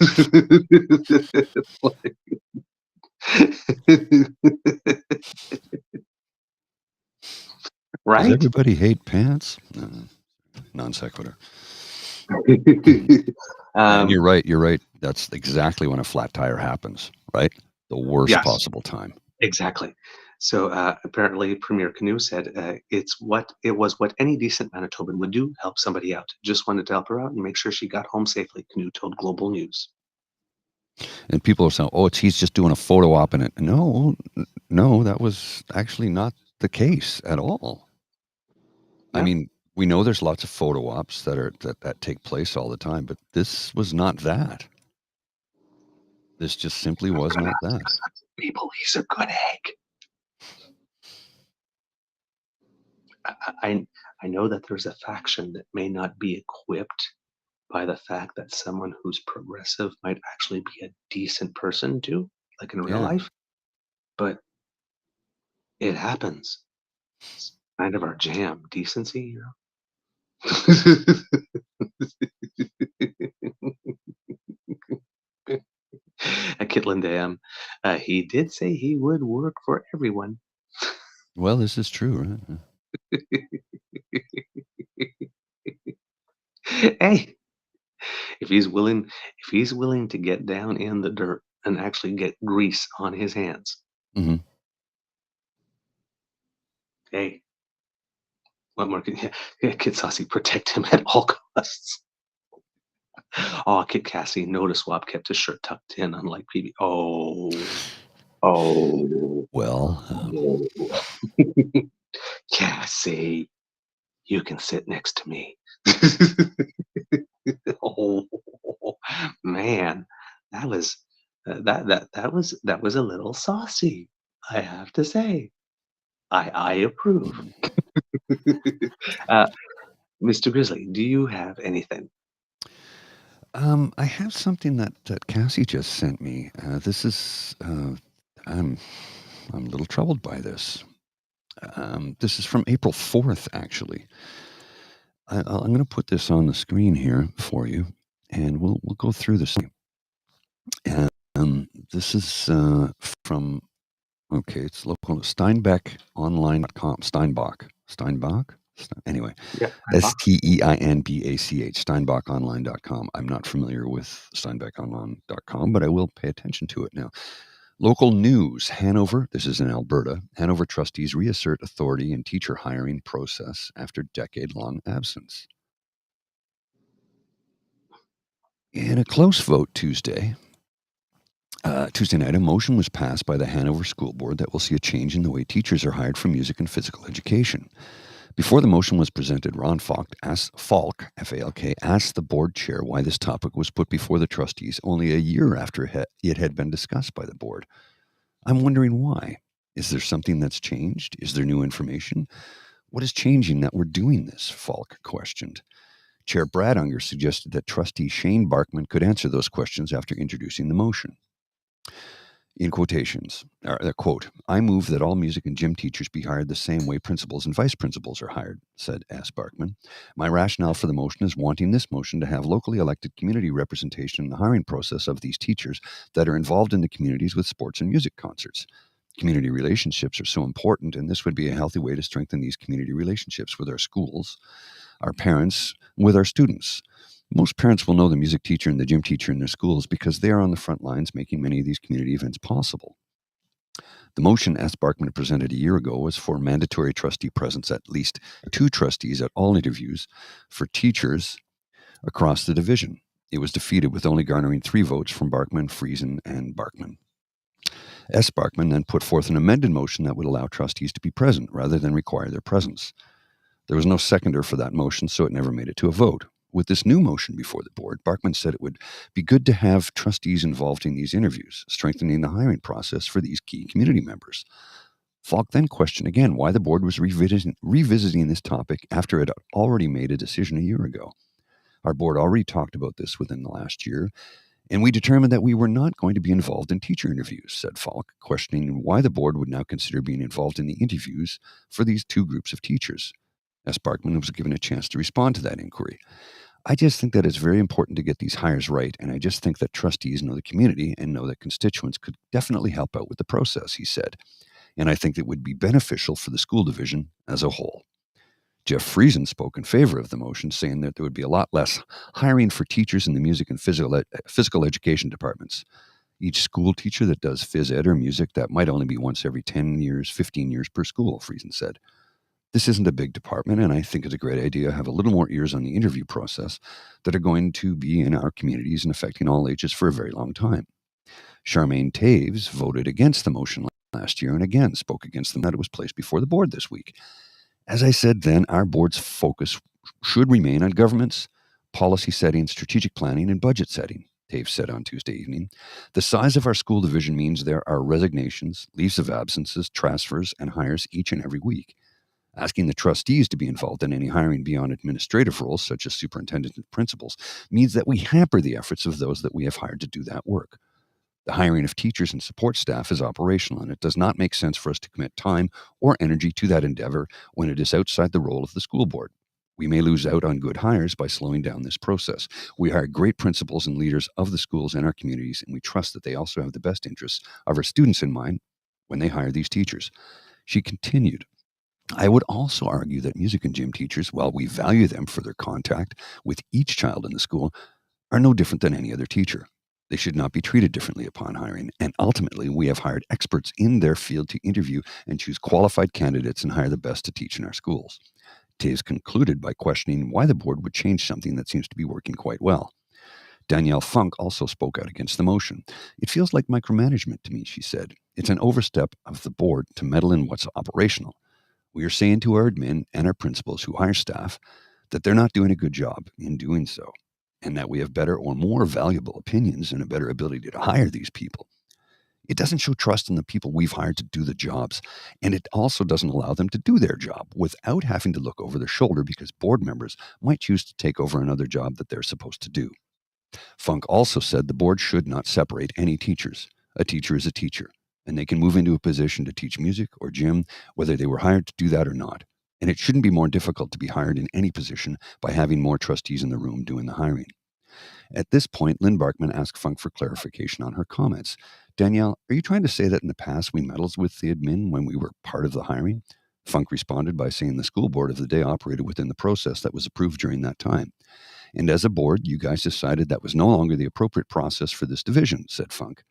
Right? Does everybody hate pants? Non sequitur. And you're right. You're right. That's exactly when a flat tire happens, right? The worst Yes. possible time. Exactly. So apparently, Premier Canoe said it was what any decent Manitoban would do: help somebody out. Just wanted to help her out and make sure she got home safely. Canoe told Global News. And people are saying, "Oh, he's just doing a photo op in it." No, that was actually not the case at all. Yeah. I mean, we know there's lots of photo ops that take place all the time, but this was not that. This just simply was not that. People, he's a good egg. I know that there's a faction that may not be equipped by the fact that someone who's progressive might actually be a decent person too, like in real Yeah. life. But it happens. It's kind of our jam, decency, you know. Kitlan Dam, he did say he would work for everyone. Well, this is true, right? Hey, if he's willing to get down in the dirt and actually get grease on his hands, Mm-hmm. hey, what more can Kid Saucy protect him at all costs? Oh, Kid Cassie, notice Swab kept his shirt tucked in, unlike PB. Well, Cassie, you can sit next to me. Oh man, that was that was a little saucy. I have to say, I approve. Mr. Grizzly, do you have anything? I have something that Cassie just sent me. This is I'm a little troubled by this. This is from April 4th, actually. I'm going to put this on the screen here for you, and we'll go through this. And this is from it's local steinbachonline.com. Steinbach. Anyway, Yeah, Steinbach, steinbachonline.com. I'm not familiar with steinbachonline.com, but I will pay attention to it now. Local news, Hanover, this is in Alberta. Hanover trustees reassert authority in teacher hiring process after decade-long absence. In a close vote Tuesday night, a motion was passed by the Hanover School Board that will see a change in the way teachers are hired for music and physical education. Before the motion was presented, Ron Falk, F-A-L-K, asked the board chair why this topic was put before the trustees only a year after it had been discussed by the board. I'm wondering why. Is there something that's changed? Is there new information? What is changing that we're doing this? Falk questioned. Chair Brad Unger suggested that trustee Shane Barkman could answer those questions after introducing the motion. In quotations, quote, I move that all music and gym teachers be hired the same way principals and vice principals are hired, said S. Barkman. My rationale for the motion is wanting this motion to have locally elected community representation in the hiring process of these teachers that are involved in the communities with sports and music concerts. Community relationships are so important, and this would be a healthy way to strengthen these community relationships with our schools, our parents, with our students. Most parents will know the music teacher and the gym teacher in their schools because they are on the front lines making many of these community events possible. The motion S. Barkman presented a year ago was for mandatory trustee presence at least 2 trustees at all interviews for teachers across the division. It was defeated with only garnering 3 votes from Barkman, Friesen, and Barkman. S. Barkman then put forth an amended motion that would allow trustees to be present rather than require their presence. There was no seconder for that motion, so it never made it to a vote. With this new motion before the board, Barkman said it would be good to have trustees involved in these interviews, strengthening the hiring process for these key community members. Falk then questioned again why the board was revisiting this topic after it had already made a decision a year ago. Our board already talked about this within the last year, and we determined that we were not going to be involved in teacher interviews, said Falk, questioning why the board would now consider being involved in the interviews for these 2 groups of teachers. S. Barkman was given a chance to respond to that inquiry. I just think that it's very important to get these hires right, and I just think that trustees know the community and know that constituents could definitely help out with the process, he said. And I think it would be beneficial for the school division as a whole. Jeff Friesen spoke in favor of the motion, saying that there would be a lot less hiring for teachers in the music and physical education departments. Each school teacher that does phys ed or music, that might only be once every 10 years, 15 years per school, Friesen said. This isn't a big department, and I think it's a great idea to have a little more ears on the interview process that are going to be in our communities and affecting all ages for a very long time. Charmaine Taves voted against the motion last year and again spoke against them that it was placed before the board this week. As I said then, our board's focus should remain on governance, policy setting, strategic planning, and budget setting, Taves said on Tuesday evening. The size of our school division means there are resignations, leaves of absences, transfers, and hires each and every week. Asking the trustees to be involved in any hiring beyond administrative roles, such as superintendents and principals, means that we hamper the efforts of those that we have hired to do that work. The hiring of teachers and support staff is operational, and it does not make sense for us to commit time or energy to that endeavor when it is outside the role of the school board. We may lose out on good hires by slowing down this process. We hire great principals and leaders of the schools in our communities, and we trust that they also have the best interests of our students in mind when they hire these teachers. She continued, I would also argue that music and gym teachers, while we value them for their contact with each child in the school, are no different than any other teacher. They should not be treated differently upon hiring, and ultimately we have hired experts in their field to interview and choose qualified candidates and hire the best to teach in our schools. Taves concluded by questioning why the board would change something that seems to be working quite well. Danielle Funk also spoke out against the motion. It feels like micromanagement to me, she said. It's an overstep of the board to meddle in what's operational. We are saying to our admin and our principals who hire staff that they're not doing a good job in doing so, and that we have better or more valuable opinions and a better ability to hire these people. It doesn't show trust in the people we've hired to do the jobs, and it also doesn't allow them to do their job without having to look over their shoulder because board members might choose to take over another job that they're supposed to do. Funk also said the board should not separate any teachers. A teacher is a teacher, and they can move into a position to teach music or gym, whether they were hired to do that or not. And it shouldn't be more difficult to be hired in any position by having more trustees in the room doing the hiring. At this point, Lynn Barkman asked Funk for clarification on her comments. Danielle, are you trying to say that in the past we meddled with the admin when we were part of the hiring? Funk responded by saying the school board of the day operated within the process that was approved during that time. And as a board, you guys decided that was no longer the appropriate process for this division, said Funk.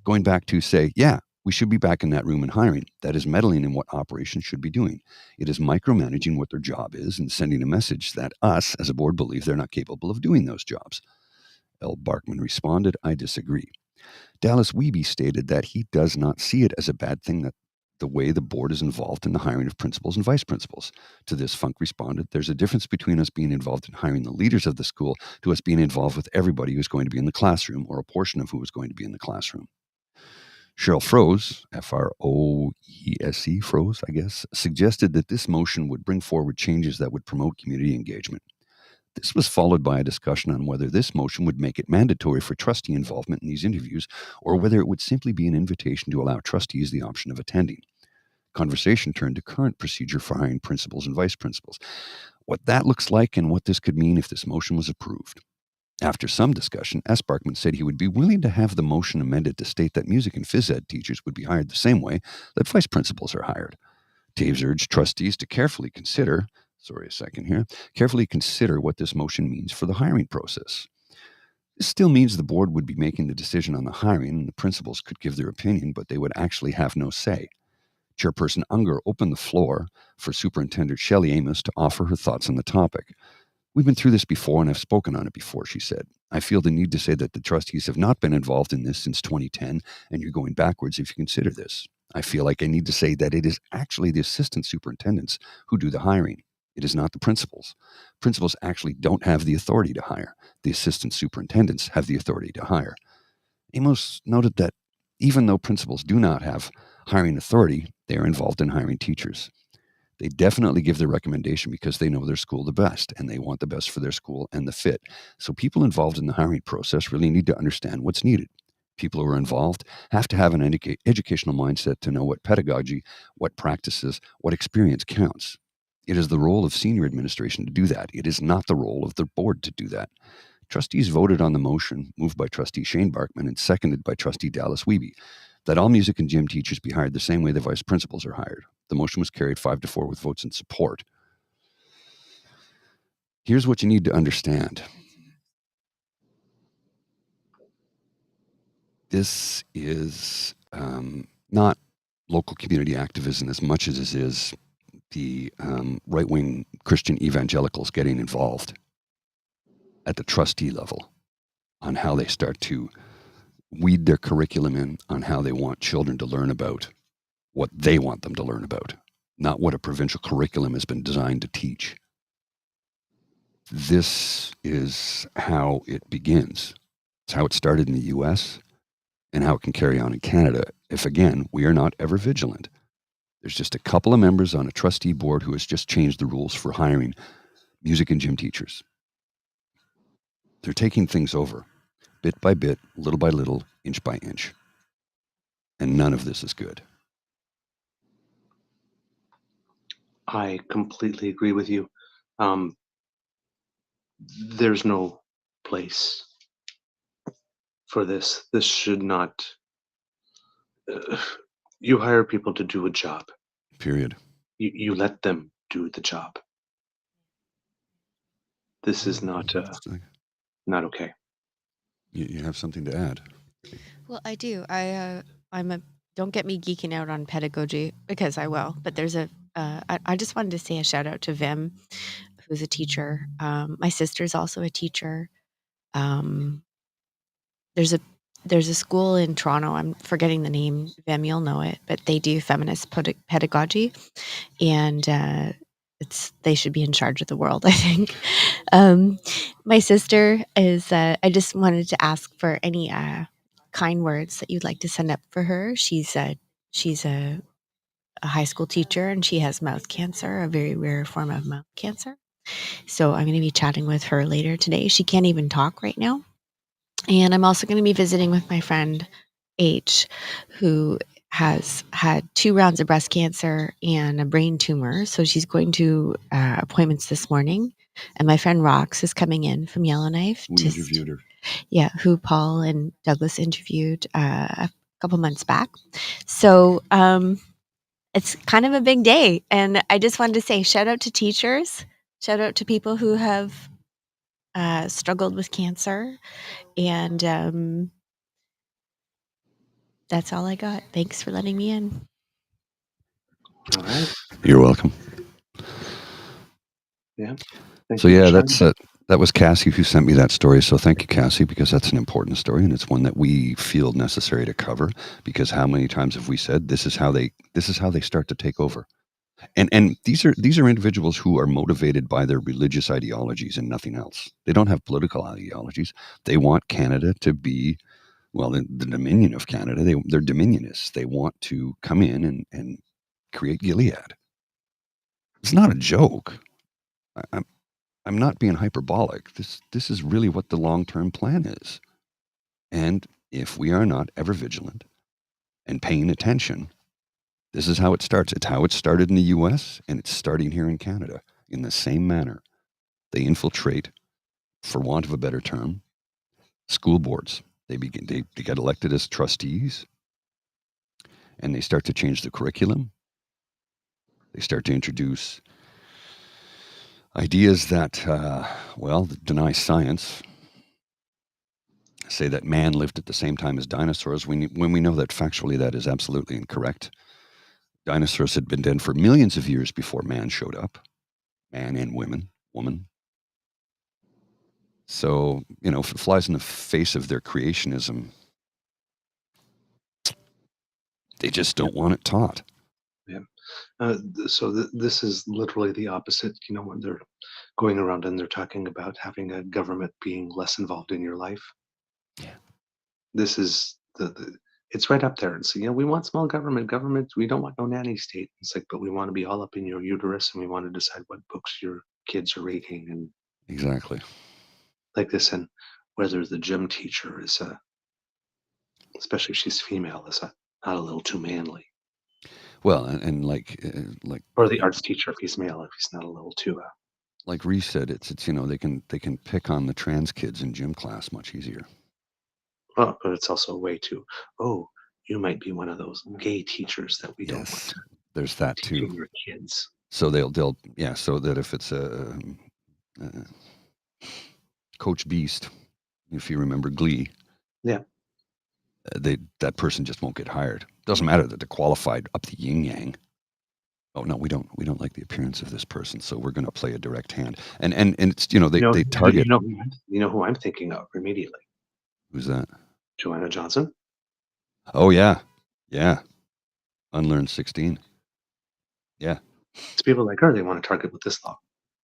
Going back to say, yeah, we should be back in that room and hiring. That is meddling in what operations should be doing. It is micromanaging what their job is and sending a message that us as a board believe they're not capable of doing those jobs. L. Barkman responded, I disagree. Dallas Wiebe stated that he does not see it as a bad thing that the way the board is involved in the hiring of principals and vice principals. To this, Funk responded, there's a difference between us being involved in hiring the leaders of the school to us being involved with everybody who's going to be in the classroom or a portion of who is going to be in the classroom. Cheryl Froese, F-R-O-E-S-E, Froese, I guess, suggested that this motion would bring forward changes that would promote community engagement. This was followed by a discussion on whether this motion would make it mandatory for trustee involvement in these interviews or whether it would simply be an invitation to allow trustees the option of attending. Conversation turned to current procedure for hiring principals and vice principals, what that looks like and what this could mean if this motion was approved. After some discussion, S. Barkman said he would be willing to have the motion amended to state that music and phys ed teachers would be hired the same way that vice principals are hired. Taves urged trustees to carefully consider what this motion means for the hiring process. This still means the board would be making the decision on the hiring and the principals could give their opinion, but they would actually have no say. Chairperson Unger opened the floor for Superintendent Shelley Amos to offer her thoughts on the topic. We've been through this before and have spoken on it before, she said. I feel the need to say that the trustees have not been involved in this since 2010, and you're going backwards if you consider this. I feel like I need to say that it is actually the assistant superintendents who do the hiring. It is not the principals. Principals actually don't have the authority to hire. The assistant superintendents have the authority to hire. Amos noted that even though principals do not have hiring authority, they are involved in hiring teachers. They definitely give their recommendation because they know their school the best and they want the best for their school and the fit. So people involved in the hiring process really need to understand what's needed. People who are involved have to have an educational mindset to know what pedagogy, what practices, what experience counts. It is the role of senior administration to do that. It is not the role of the board to do that. Trustees voted on the motion, moved by Trustee Shane Barkman and seconded by Trustee Dallas Wiebe, that all music and gym teachers be hired the same way the vice principals are hired. The motion was carried 5-4 with votes in support. Here's what you need to understand. This is not local community activism as much as it is the right-wing Christian evangelicals getting involved at the trustee level on how they start to weed their curriculum in on how they want children to learn about what they want them to learn about, not what a provincial curriculum has been designed to teach. This is how it begins. It's how it started in the US and how it can carry on in Canada if, again, we are not ever vigilant. There's just a couple of members on a trustee board who has just changed the rules for hiring music and gym teachers. They're taking things over, bit by bit, little by little, inch by inch. And none of this is good. I completely agree with you. There's no place for this. This should not. You hire people to do a job. Period. You let them do the job. This is not okay. You have something to add? Well, I do. Don't get me geeking out on pedagogy because I will, but there's I just wanted to say a shout out to Vim, who's a teacher. My sister's also a teacher. There's a school in Toronto. I'm forgetting the name. Vim, you'll know it, but they do feminist pedagogy, and they should be in charge of the world, I think. My sister is. I just wanted to ask for any kind words that you'd like to send up for her. She's a high school teacher, and she has mouth cancer, a very rare form of mouth cancer. So I'm going to be chatting with her later today. She can't even talk right now. And I'm also going to be visiting with my friend H, who has had 2 rounds of breast cancer and a brain tumor. So she's going to appointments this morning. And my friend Rox is coming in from Yellowknife. We interviewed her. Yeah, who Paul and Douglas interviewed a couple months back. So it's kind of a big day. And I just wanted to say shout out to teachers, shout out to people who have struggled with cancer. And that's all I got. Thanks for letting me in. All right. You're welcome. Yeah. So yeah, that was Cassie who sent me that story. So thank you, Cassie, because that's an important story and it's one that we feel necessary to cover. Because how many times have we said this is how they start to take over? And these are individuals who are motivated by their religious ideologies and nothing else. They don't have political ideologies. They want Canada to be, well, the dominion of Canada. They're dominionists. They want to come in and create Gilead. It's not a joke. I'm not being hyperbolic. This is really what the long-term plan is. And if we are not ever vigilant and paying attention, this is how it starts. It's how it started in the US and it's starting here in Canada in the same manner. They infiltrate, for want of a better term, school boards. They get elected as trustees and they start to change the curriculum. They start to introduce ideas that, deny science, say that man lived at the same time as dinosaurs, when we know that factually that is absolutely incorrect. Dinosaurs had been dead for millions of years before man showed up, man and woman. So, if it flies in the face of their creationism, they just don't want it taught. Yeah. So this is literally the opposite. When they're going around and they're talking about having a government being less involved in your life. Yeah. This is it's right up there. And so, we want small government. We don't want no nanny state. It's like, but we want to be all up in your uterus and we want to decide what books your kids are reading and exactly like this. And whether the gym teacher is especially if she's female, is not a little too manly. Well, and like, or the arts teacher if he's male, if he's not a little too. Like Reese said, it's they can pick on the trans kids in gym class much easier. Well, but it's also a way to, you might be one of those gay teachers that we don't want to. There's that too. Your kids. So they'll so that if it's Coach Beast, if you remember Glee. Yeah. That person just won't get hired. Doesn't matter that they're qualified up the yin yang. Oh no, we don't like the appearance of this person, so we're going to play a direct hand. And it's they target. You know who I'm thinking of immediately. Who's that? Joanna Johnson. Oh yeah. Unlearned 16. Yeah. It's people like her they want to target with this law.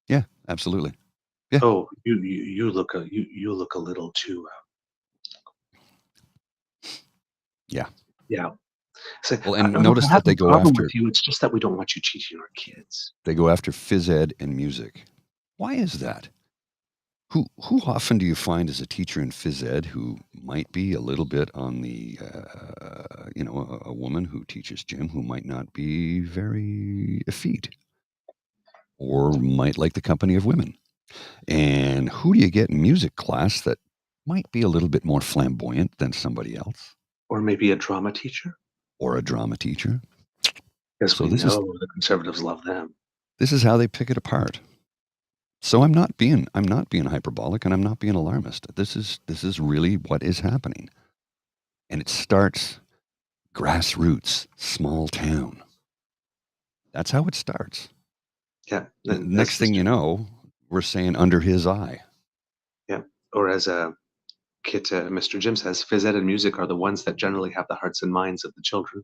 Yeah, absolutely. Yeah. Oh, you look a little too. Yeah. So, well, and notice that they go after you. It's just that we don't want you teaching our kids. They go after phys ed and music. Why is that? Who often do you find as a teacher in phys ed who might be a little bit on the, a woman who teaches gym who might not be very effete or might like the company of women? And who do you get in music class that might be a little bit more flamboyant than somebody else? Or maybe a drama teacher? Or a drama teacher? Because we know the conservatives love them. This is how they pick it apart. So I'm not being hyperbolic and I'm not being alarmist. This is really what is happening. And it starts grassroots, small town. That's how it starts. Yeah. The next thing you know, we're saying under his eye. Yeah. Or as Kit, Mr. Jim says, phys ed and music are the ones that generally have the hearts and minds of the children.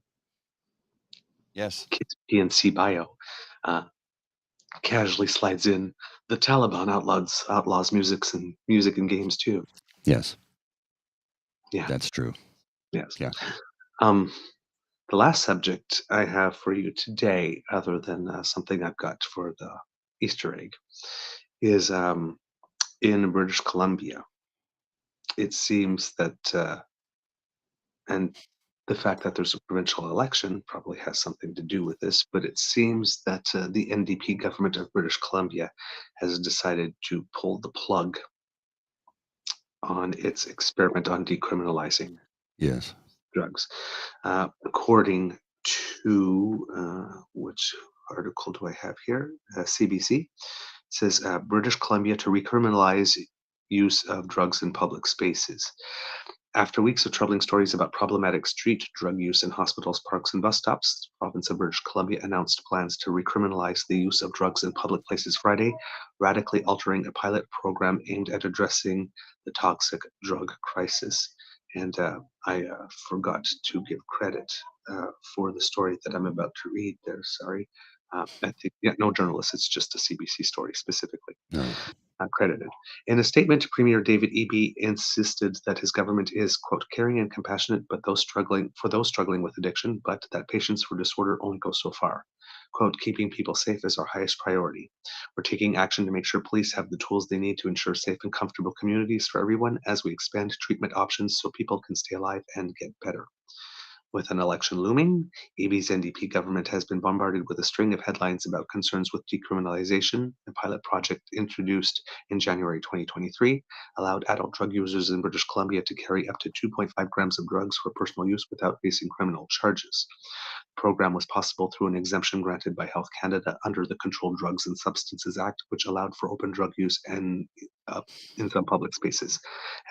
Yes. Kit's PNC bio casually slides in the Taliban outlaws music and games too. Yes. Yeah. That's true. Yes. Yeah. The last subject I have for you today, other than something I've got for the Easter egg, is in British Columbia. It seems that, and the fact that there's a provincial election probably has something to do with this, but it seems that the NDP government of British Columbia has decided to pull the plug on its experiment on decriminalizing drugs. According to, which article do I have here? CBC. It says British Columbia to recriminalize use of drugs in public spaces. After weeks of troubling stories about problematic street drug use in hospitals, parks, and bus stops, the province of British Columbia announced plans to recriminalize the use of drugs in public places Friday, radically altering a pilot program aimed at addressing the toxic drug crisis. And I forgot to give credit for the story that I'm about to read there. Sorry. I think, no journalist. It's just a CBC story specifically. No. Credited. In a statement, Premier David Eby insisted that his government is, quote, caring and compassionate for those struggling with addiction, but that patience for disorder only goes so far. Quote, keeping people safe is our highest priority. We're taking action to make sure police have the tools they need to ensure safe and comfortable communities for everyone as we expand treatment options so people can stay alive and get better. With an election looming, Eby's NDP government has been bombarded with a string of headlines about concerns with decriminalization. The pilot project introduced in January 2023 allowed adult drug users in British Columbia to carry up to 2.5 grams of drugs for personal use without facing criminal charges. The program was possible through an exemption granted by Health Canada under the Controlled Drugs and Substances Act, which allowed for open drug use in some public spaces.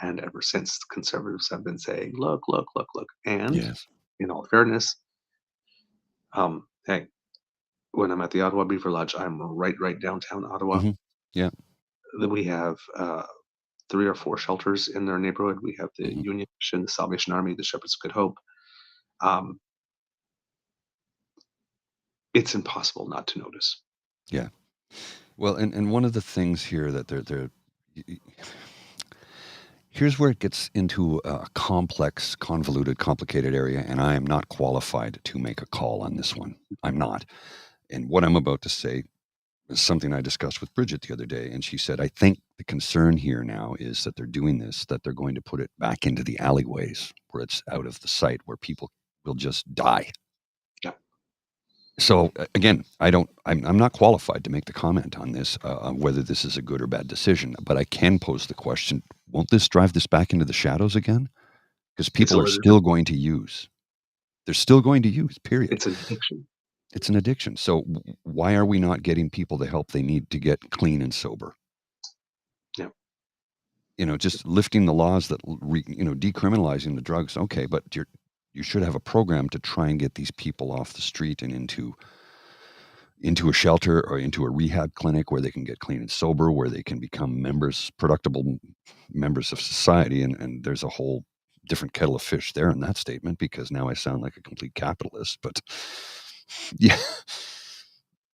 And ever since, Conservatives have been saying, look. And yes. In all fairness, hey, when I'm at the Ottawa Beaver Lodge, I'm right downtown Ottawa. Mm-hmm. Yeah. We have 3 or 4 shelters in their neighborhood. We have the Union Mission, the Salvation Army, the Shepherds of Good Hope. It's impossible not to notice. Yeah. Well, and one of the things here that they're here's where it gets into a complex, convoluted, complicated area, and I am not qualified to make a call on this one. I'm not. And what I'm about to say is something I discussed with Bridget the other day, and she said, I think the concern here now is that they're doing this, that they're going to put it back into the alleyways where it's out of the sight, where people will just die. Yeah. So again, I'm not qualified to make the comment on this, whether this is a good or bad decision, but I can pose the question, won't this drive this back into the shadows again? Because people are still going to use. They're still going to use, period. It's an addiction. It's an addiction. So why are we not getting people the help they need to get clean and sober? just lifting the laws that decriminalizing the drugs. Okay, but you should have a program to try and get these people off the street and into a shelter or into a rehab clinic where they can get clean and sober, where they can become productive members of society. And there's a whole different kettle of fish there in that statement, because now I sound like a complete capitalist. But yeah,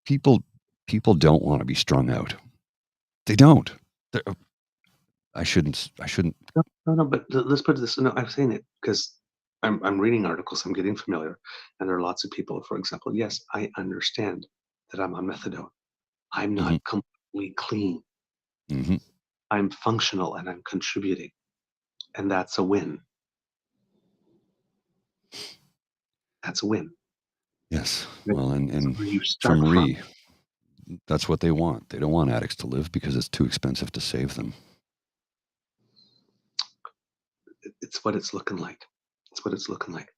people don't want to be strung out. They don't. I shouldn't. No, but let's put this. No, I'm saying it because I'm reading articles. I'm getting familiar, and there are lots of people. For example, yes, I understand that I'm on methadone. I'm not completely clean. Mm-hmm. I'm functional and I'm contributing, and that's a win. That's a win. Yes. Well, and Where you for start Marie, that's what they want. They don't want addicts to live because it's too expensive to save them. It's what it's looking like. It's what it's looking like.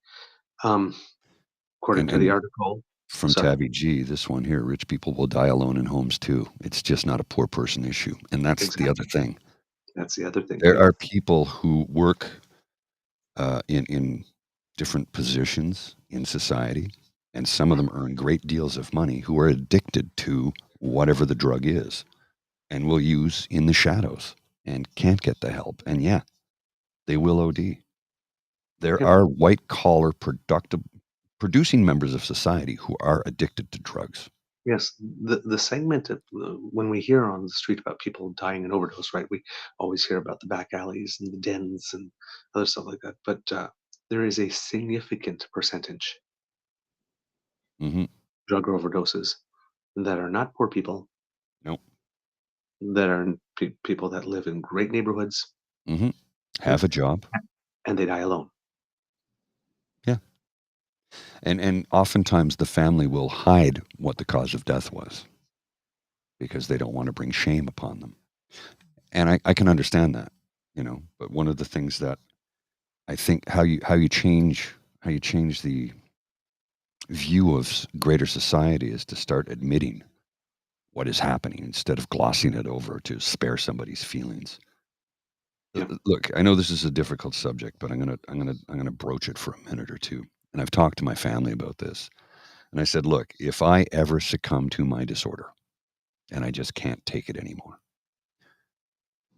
According to the article from Tabby G, this one here: rich people will die alone in homes too. It's just not a poor person issue, and that's the other thing. That's the other thing. There are people who work in different positions in society, and some of them earn great deals of money, who are addicted to whatever the drug is, and will use in the shadows and can't get the help. And yeah, they will OD. There are white collar producing members of society who are addicted to drugs. Yes, the segment of, when we hear on the street about people dying in overdose, right? We always hear about the back alleys and the dens and other stuff like that. But there is a significant percentage drug overdoses that are not poor people. Nope. That are people that live in great neighborhoods, have a job, and they die alone. Yeah. And oftentimes the family will hide what the cause of death was because they don't want to bring shame upon them. And I can understand that, but one of the things that I think how you change the view of greater society is to start admitting what is happening instead of glossing it over to spare somebody's feelings. Yeah. Look, I know this is a difficult subject, but I'm gonna broach it for a minute or two. And I've talked to my family about this. And I said, look, if I ever succumb to my disorder and I just can't take it anymore,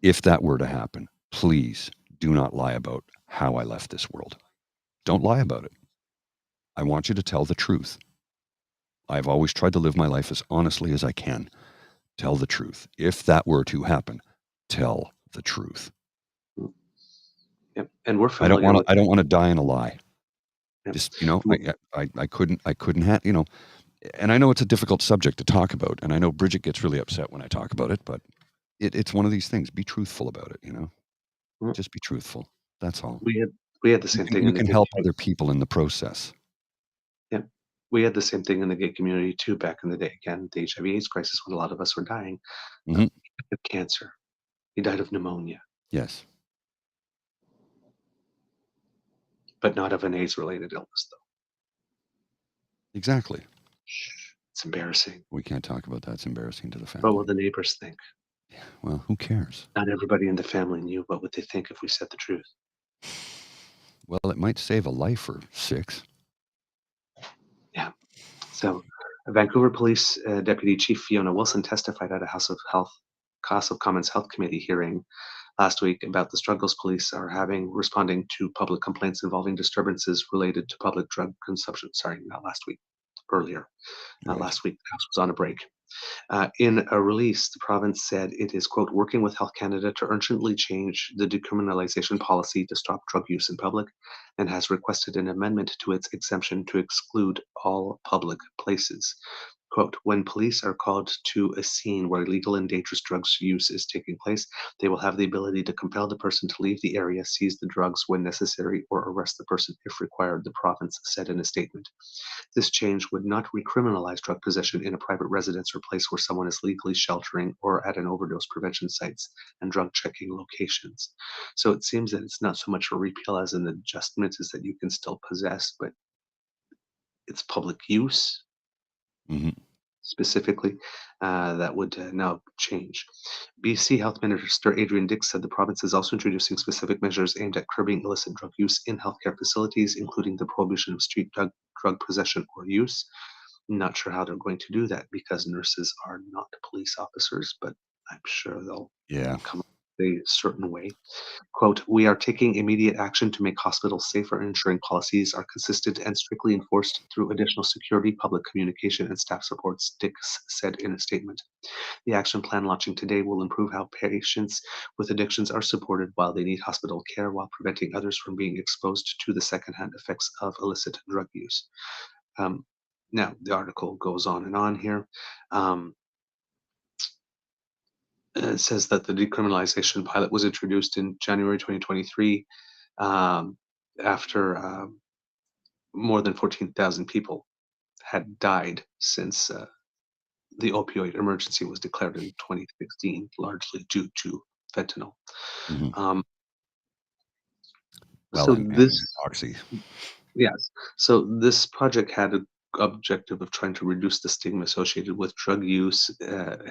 if that were to happen, please do not lie about how I left this world. Don't lie about it. I want you to tell the truth. I've always tried to live my life as honestly as I can. Tell the truth. If that were to happen, tell the truth. Yep. And we're familiar. I don't want to die in a lie. Yep. Just, I couldn't have, and I know it's a difficult subject to talk about. And I know Bridget gets really upset when I talk about it, but it's one of these things. Be truthful about it, Just be truthful. That's all. We had the same thing. You can help other people in the process. Yeah. We had the same thing in the gay community too back in the day. Again, the HIV/AIDS crisis, when a lot of us were dying. He died of cancer. He died of pneumonia. Yes. But not of an AIDS-related illness, though. Exactly. It's embarrassing. We can't talk about that. It's embarrassing to the family. What will the neighbors think? Yeah, well, who cares? Not everybody in the family knew. What would they think if we said the truth? Well, it might save a life or 6. Yeah. So, Vancouver Police Deputy Chief Fiona Wilson testified at a House of Commons Health Committee hearing last week about the struggles police are having responding to public complaints involving disturbances related to public drug consumption. Sorry, not last week. Earlier. Last week, the House was on a break. In a release, the province said it is, quote, working with Health Canada to urgently change the decriminalization policy to stop drug use in public, and has requested an amendment to its exemption to exclude all public places. Quote, when police are called to a scene where illegal and dangerous drugs use is taking place, they will have the ability to compel the person to leave the area, seize the drugs when necessary, or arrest the person if required, the province said in a statement. This change would not recriminalize drug possession in a private residence or place where someone is legally sheltering, or at an overdose prevention sites and drug checking locations. So it seems that it's not so much a repeal as an adjustment, is that you can still possess, but it's public use. specifically, that would now change. BC Health Minister Adrian Dix said the province is also introducing specific measures aimed at curbing illicit drug use in healthcare facilities, including the prohibition of street drug possession or use. I'm not sure how they're going to do that because nurses are not police officers, but I'm sure they'll come up with a certain way. Quote, "We are taking immediate action to make hospitals safer and ensuring policies are consistent and strictly enforced through additional security, public communication, and staff supports," Dix said in a statement. The action plan launching today will improve how patients with addictions are supported while they need hospital care, while preventing others from being exposed to the secondhand effects of illicit drug use. Now, the article goes on and on here. It says that the decriminalization pilot was introduced in January 2023 after more than 14,000 people had died since the opioid emergency was declared in 2016, largely due to fentanyl. Well, and oxy. Yes. So this project had an objective of trying to reduce the stigma associated with drug use,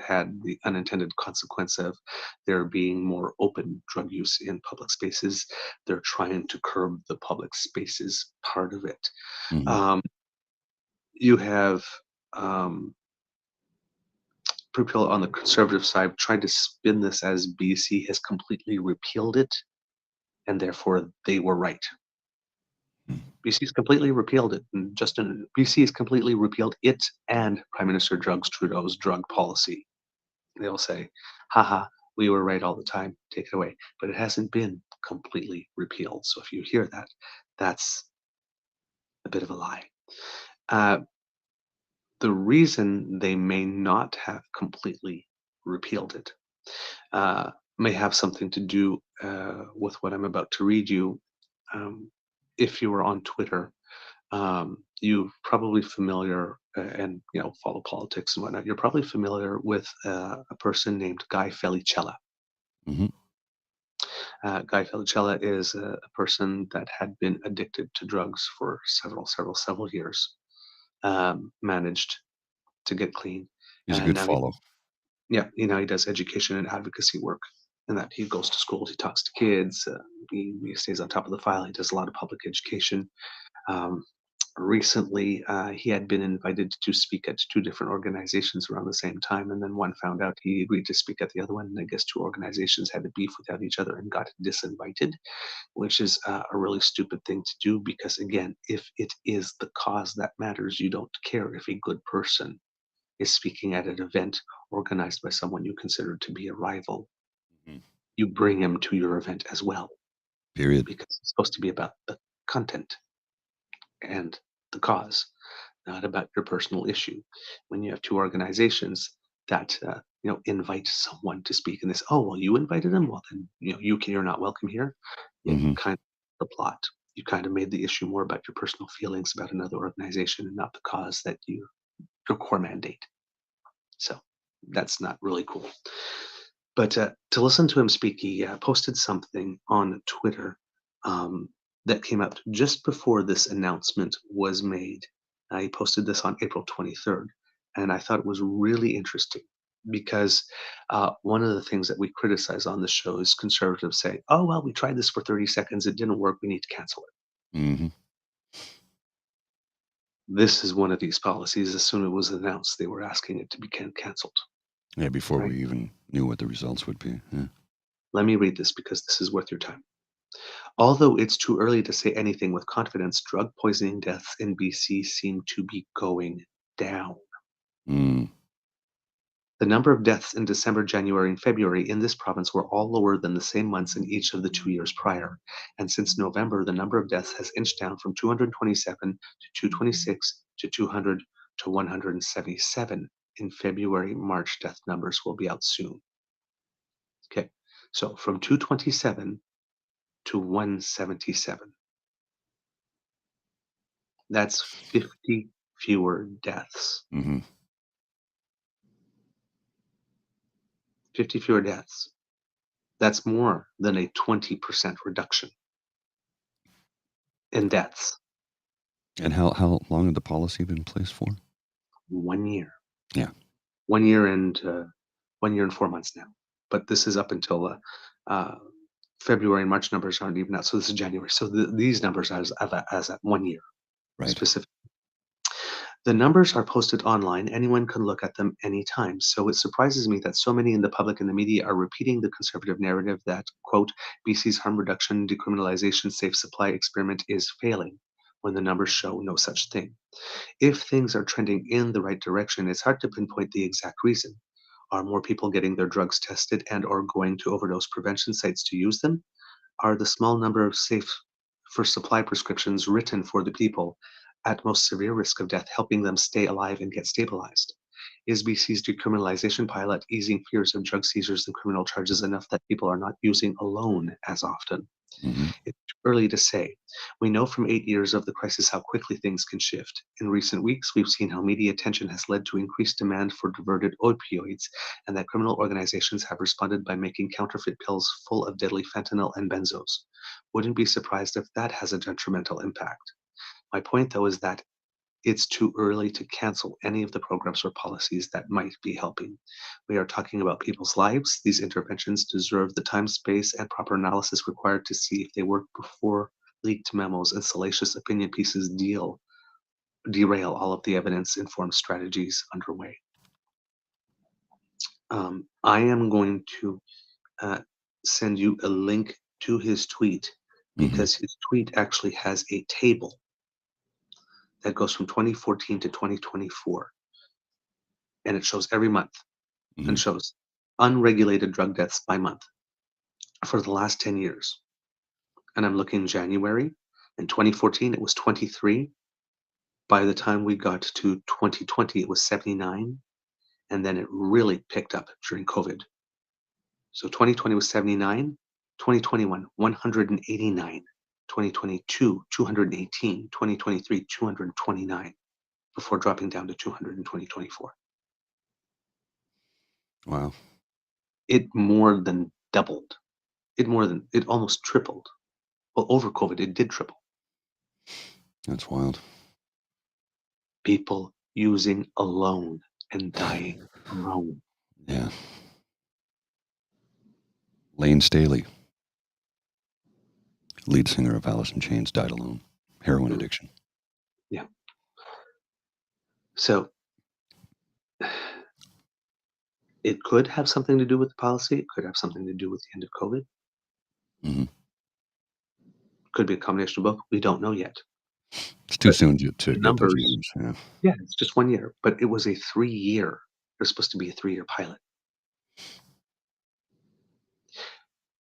had the unintended consequence of there being more open drug use in public spaces. They're trying to curb the public spaces part of it. You have people on the conservative side tried to spin this as BC has completely repealed it, and therefore they were right. BC's completely repealed it, and BC has completely repealed it and Prime Minister Trudeau's drug policy. They'll say, haha, we were right all the time, take it away. But it hasn't been completely repealed. So if you hear that, that's a bit of a lie. The reason they may not have completely repealed it may have something to do with what I'm about to read you. If you were on Twitter, you're probably familiar and follow politics and whatnot. You're probably familiar with a person named Guy Felicella. Guy Felicella is a person that had been addicted to drugs for several years. Managed to get clean. He's a good follow. He does education and advocacy work, and that he goes to schools, he talks to kids, he stays on top of the file, he does a lot of public education. Recently, he had been invited to speak at 2 different organizations around the same time, and then one found out he agreed to speak at the other one, and I guess 2 organizations had a beef without each other and got disinvited, which is a really stupid thing to do because, again, if it is the cause that matters, you don't care if a good person is speaking at an event organized by someone you consider to be a rival. You bring him to your event as well. Period. Because it's supposed to be about the content and the cause, not about your personal issue. When you have 2 organizations that invite someone to speak in this, you invited them, well then you're not welcome here. You kind of the plot. You kind of made the issue more about your personal feelings about another organization and not the cause that your core mandate. So that's not really cool. But to listen to him speak, he posted something on Twitter that came out just before this announcement was made. He posted this on April 23rd, and I thought it was really interesting because one of the things that we criticize on the show is conservatives say, oh, well, we tried this for 30 seconds. It didn't work. We need to cancel it. This is one of these policies. As soon as it was announced, they were asking it to be canceled. Yeah, before we even knew what the results would be. Yeah. Let me read this because this is worth your time. Although it's too early to say anything with confidence, drug poisoning deaths in BC seem to be going down. The number of deaths in December, January, and February in this province were all lower than the same months in each of the 2 years prior. And since November, the number of deaths has inched down from 227 to 226 to 200 to 177. In February, March death numbers will be out soon. Okay, so from 227 to 177. That's 50 fewer deaths. 50 fewer deaths. That's more than a 20% reduction in deaths. And how long had the policy been in place for? 1 year. Yeah. 1 year and 1 year and 4 months now. But this is up until February and March numbers aren't even out. So this is January. So these numbers as at 1 year Right. specific. The numbers are posted online. Anyone can look at them anytime. So it surprises me that so many in the public and the media are repeating the conservative narrative that, quote, BC's harm reduction decriminalization safe supply experiment is failing, when the numbers show no such thing. If things are trending in the right direction, it's hard to pinpoint the exact reason. Are more people getting their drugs tested and or going to overdose prevention sites to use them? Are the small number of safe for supply prescriptions written for the people at most severe risk of death helping them stay alive and get stabilized? Is BC's decriminalization pilot easing fears of drug seizures and criminal charges enough that people are not using alone as often? Hmm. It's too early to say. We know from 8 years of the crisis how quickly things can shift. In recent weeks, we've seen how media attention has led to increased demand for diverted opioids, and that criminal organizations have responded by making counterfeit pills full of deadly fentanyl and benzos. Wouldn't be surprised if that has a detrimental impact. My point, though, is that it's too early to cancel any of the programs or policies that might be helping. We are talking about people's lives. These interventions deserve the time, space, and proper analysis required to see if they work before leaked memos and salacious opinion pieces derail all of the evidence-informed strategies underway. I am going to send you a link to his tweet because his tweet actually has a table that goes from 2014 to 2024, and it shows every month and shows unregulated drug deaths by month for the last 10 years. And I'm looking January. In 2014, it was 23. By the time we got to 2020, it was 79. And then it really picked up during COVID. So 2020 was 79. 2021, 189. 2022, 218. 2023, 229. Before dropping down to 200 in 2024. Wow. It more than doubled. It almost tripled. Well, over COVID, it did triple. That's wild. People using alone and dying alone. Yeah. Lane Staley, lead singer of Alice in Chains, died alone. Heroin addiction. Yeah. So it could have something to do with the policy. It could have something to do with the end of COVID. Mm-hmm. Could be a combination of both. We don't know yet. It's too soon to get those numbers. numbers. Yeah, it's just 1 year, but it was a 3-year. It was supposed to be a 3-year pilot.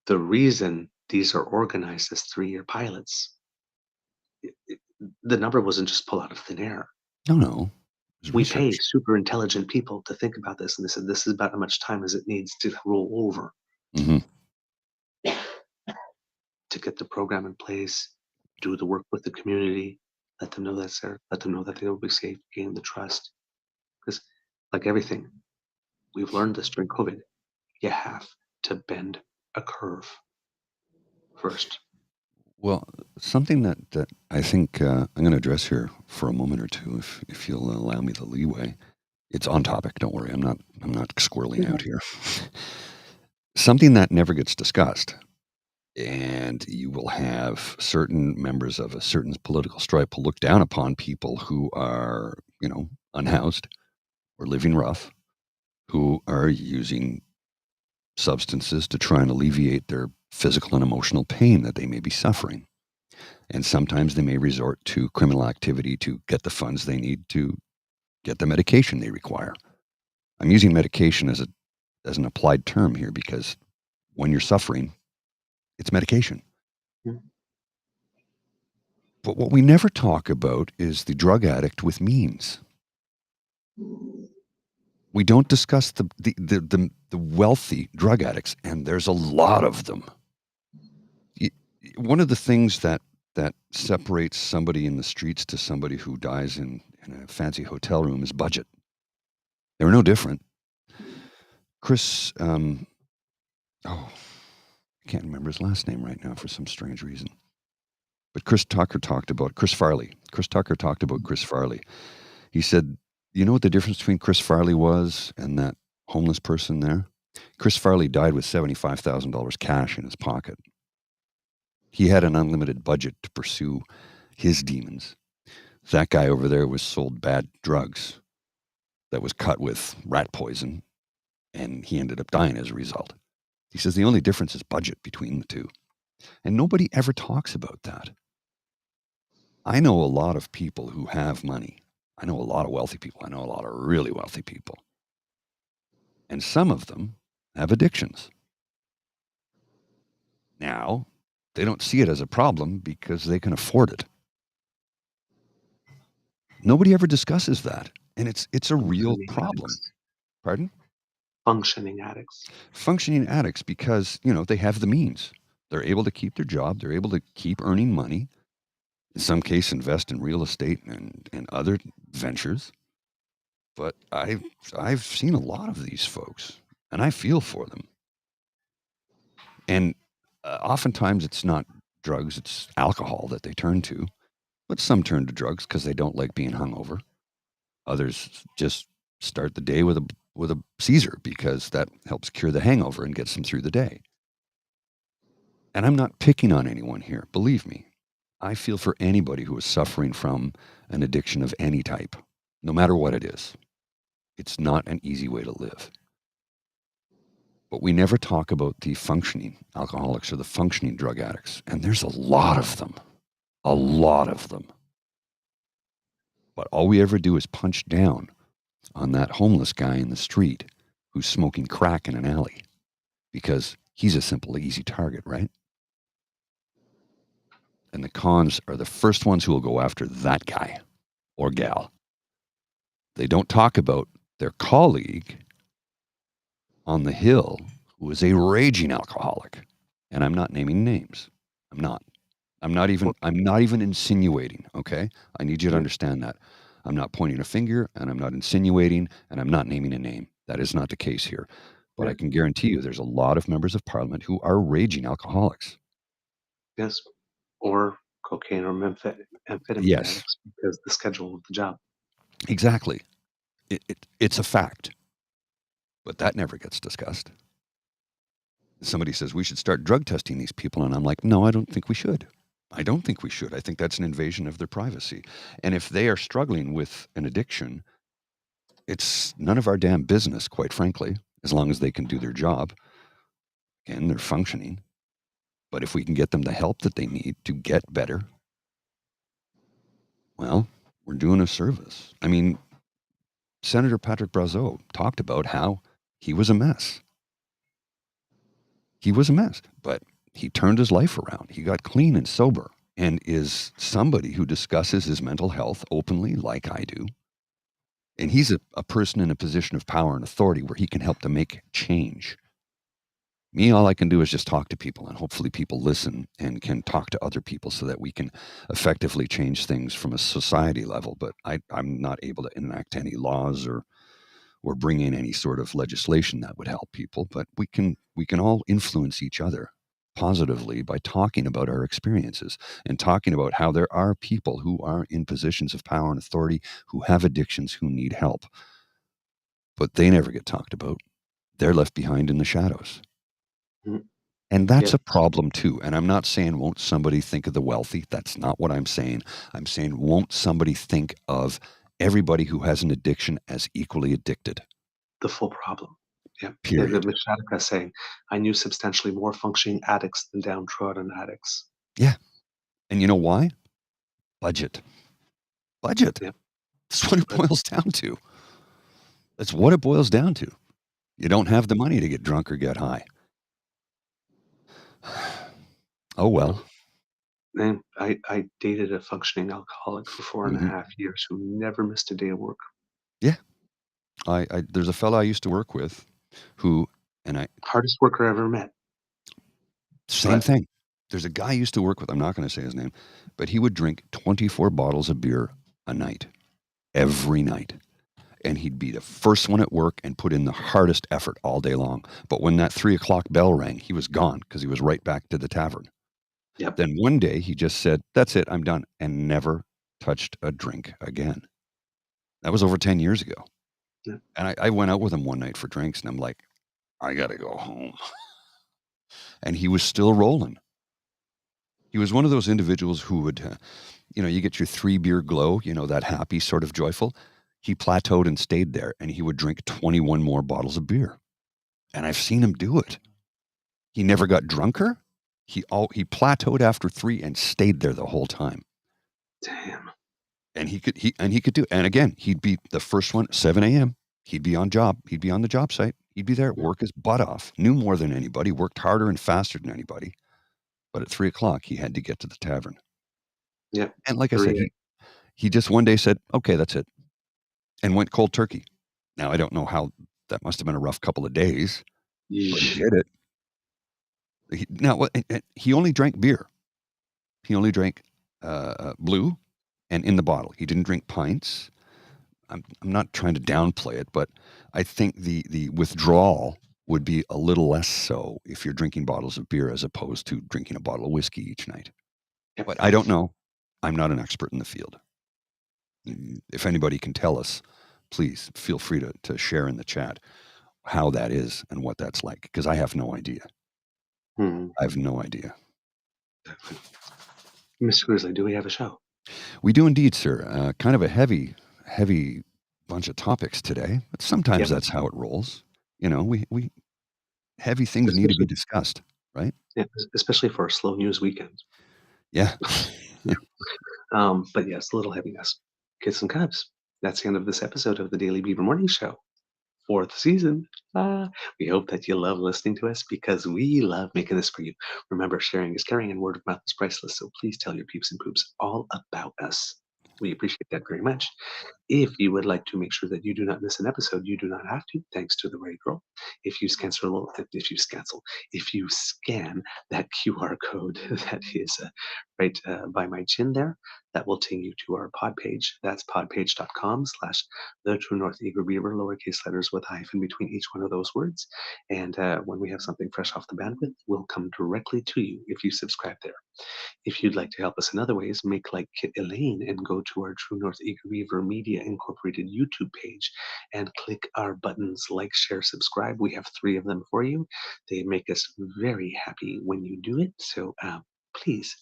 The reason these are organized as 3-year pilots, the number wasn't just pulled out of thin air. No. We pay super intelligent people to think about this, and they said this is about how much time as it needs to roll over to get the program in place, do the work with the community, let them know that's there, let them know that they will be safe, gain the trust. Because, like everything, we've learned this during COVID. You have to bend a curve first. Well, something that I think I'm going to address here for a moment or two, if you'll allow me the leeway. It's on topic. Don't worry. I'm not squirreling out here. Something that never gets discussed, and you will have certain members of a certain political stripe who look down upon people who are, unhoused or living rough, who are using substances to try and alleviate their physical and emotional pain that they may be suffering. And sometimes they may resort to criminal activity to get the funds they need to get the medication they require. I'm using medication as an applied term here because when you're suffering, it's medication. Mm-hmm. But what we never talk about is the drug addict with means. We don't discuss the wealthy drug addicts, and there's a lot of them. One of the things that separates somebody in the streets to somebody who dies in a fancy hotel room is budget. They're no different. Chris, I can't remember his last name right now for some strange reason. But Chris Tucker talked about Chris Farley. He said You know what the difference between Chris Farley was and that homeless person there? Chris Farley died with $75,000 cash in his pocket. He had an unlimited budget to pursue his demons. That guy over there was sold bad drugs that was cut with rat poison, and he ended up dying as a result. He says the only difference is budget between the two. And nobody ever talks about that. I know a lot of people who have money. I know a lot of wealthy people. I know a lot of really wealthy people. And some of them have addictions. Now, they don't see it as a problem because they can afford it. Nobody ever discusses that. And it's a real Functioning problem. addicts. Pardon? Functioning addicts. Functioning addicts because, they have the means. They're able to keep their job. They're able to keep earning money. In some case, invest in real estate and other ventures. But I've seen a lot of these folks, and I feel for them. And oftentimes it's not drugs, it's alcohol that they turn to. But some turn to drugs because they don't like being hungover. Others just start the day with a Caesar because that helps cure the hangover and gets them through the day. And I'm not picking on anyone here, believe me. I feel for anybody who is suffering from an addiction of any type, no matter what it is. It's not an easy way to live. But we never talk about the functioning alcoholics or the functioning drug addicts. And there's a lot of them. A lot of them. But all we ever do is punch down on that homeless guy in the street who's smoking crack in an alley because he's a simple, easy target, right? And the cons are the first ones who will go after that guy or gal. They don't talk about their colleague on the hill who is a raging alcoholic. And I'm not naming names. I'm not even insinuating, okay? I need you to understand that. I'm not pointing a finger, and I'm not insinuating, and I'm not naming a name. That is not the case here. But I can guarantee you there's a lot of members of parliament who are raging alcoholics. Yes. Or cocaine or amphetamine Yes. addicts because the schedule of the job. Exactly. It's a fact. But that never gets discussed. Somebody says we should start drug testing these people, and I'm like, no, I don't think we should. I don't think we should. I think that's an invasion of their privacy. And if they are struggling with an addiction, it's none of our damn business, quite frankly, as long as they can do their job and they're functioning. But if we can get them the help that they need to get better, well, we're doing a service. I mean, Senator Patrick Brazeau talked about how he was a mess. He was a mess, but he turned his life around. He got clean and sober and is somebody who discusses his mental health openly like I do. And he's a person in a position of power and authority where he can help to make change. Me, all I can do is just talk to people, and hopefully people listen and can talk to other people so that we can effectively change things from a society level. But I'm not able to enact any laws or bring in any sort of legislation that would help people. But we can all influence each other positively by talking about our experiences and talking about how there are people who are in positions of power and authority who have addictions, who need help. But they never get talked about. They're left behind in the shadows. And that's a problem too. And I'm not saying won't somebody think of the wealthy. That's not what I'm saying. I'm saying won't somebody think of everybody who has an addiction as equally addicted? The full problem. Yeah. Period. The Shattuck saying, I knew substantially more functioning addicts than downtrodden addicts. Yeah. And you know why? Budget. Budget. Yeah. That's what it boils down to. That's what it boils down to. You don't have the money to get drunk or get high. Oh, well. And I dated a functioning alcoholic for 4.5 years who never missed a day of work. Yeah. There's a fellow I used to work with who, hardest worker I ever met. Same thing. There's a guy I used to work with, I'm not going to say his name, but he would drink 24 bottles of beer a night, every night. And he'd be the first one at work and put in the hardest effort all day long. But when that 3:00 bell rang, he was gone because he was right back to the tavern. Yep. Then one day he just said, that's it, I'm done, and never touched a drink again. That was over 10 years ago. Yeah. And I went out with him one night for drinks, and I'm like, I got to go home. And he was still rolling. He was one of those individuals who would, you get your 3-beer glow, that happy sort of joyful. He plateaued and stayed there, and he would drink 21 more bottles of beer. And I've seen him do it. He never got drunker. He plateaued after 3 and stayed there the whole time. Damn. And he could do it. And again, he'd be the first one, 7 a.m. He'd be on the job site. He'd be there, work his butt off, knew more than anybody, worked harder and faster than anybody. But at 3 o'clock, he had to get to the tavern. Yeah. And like I said, he just one day said, okay, that's it. And went cold turkey. Now, I don't know how, that must have been a rough couple of days, but he did it. He only drank beer. He only drank blue and in the bottle. He didn't drink pints. I'm not trying to downplay it, but I think the withdrawal would be a little less so if you're drinking bottles of beer as opposed to drinking a bottle of whiskey each night. But I don't know. I'm not an expert in the field. If anybody can tell us, please feel free to share in the chat how that is and what that's like, because I have no idea. I have no idea. Mr. Grizzly, do we have a show? We do indeed, sir. Kind of a heavy bunch of topics today, but sometimes that's how it rolls. We heavy things need to be discussed, right? Yeah, especially for a slow news weekend. Yeah. But yes, a little heaviness. Kids and Cubs. That's the end of this episode of the Daily Beaver Morning Show. 4th season. We hope that you love listening to us because we love making this for you. Remember, sharing is caring and word of mouth is priceless. So please tell your peeps and poops all about us. We appreciate that very much. If you would like to make sure that you do not miss an episode, you do not have to, thanks to the right girl. If you scan that QR code that is right by my chin there, that will take you to our pod page. That's podpage.com/The True North Eager Beaver, lowercase letters with a hyphen between each one of those words. And when we have something fresh off the bandwidth, we'll come directly to you if you subscribe there. If you'd like to help us in other ways, make like Kit Elaine and go to our True North Eager Beaver Media Incorporated YouTube page and click our buttons like, share, subscribe. We have 3 of them for you. They make us very happy when you do it. So please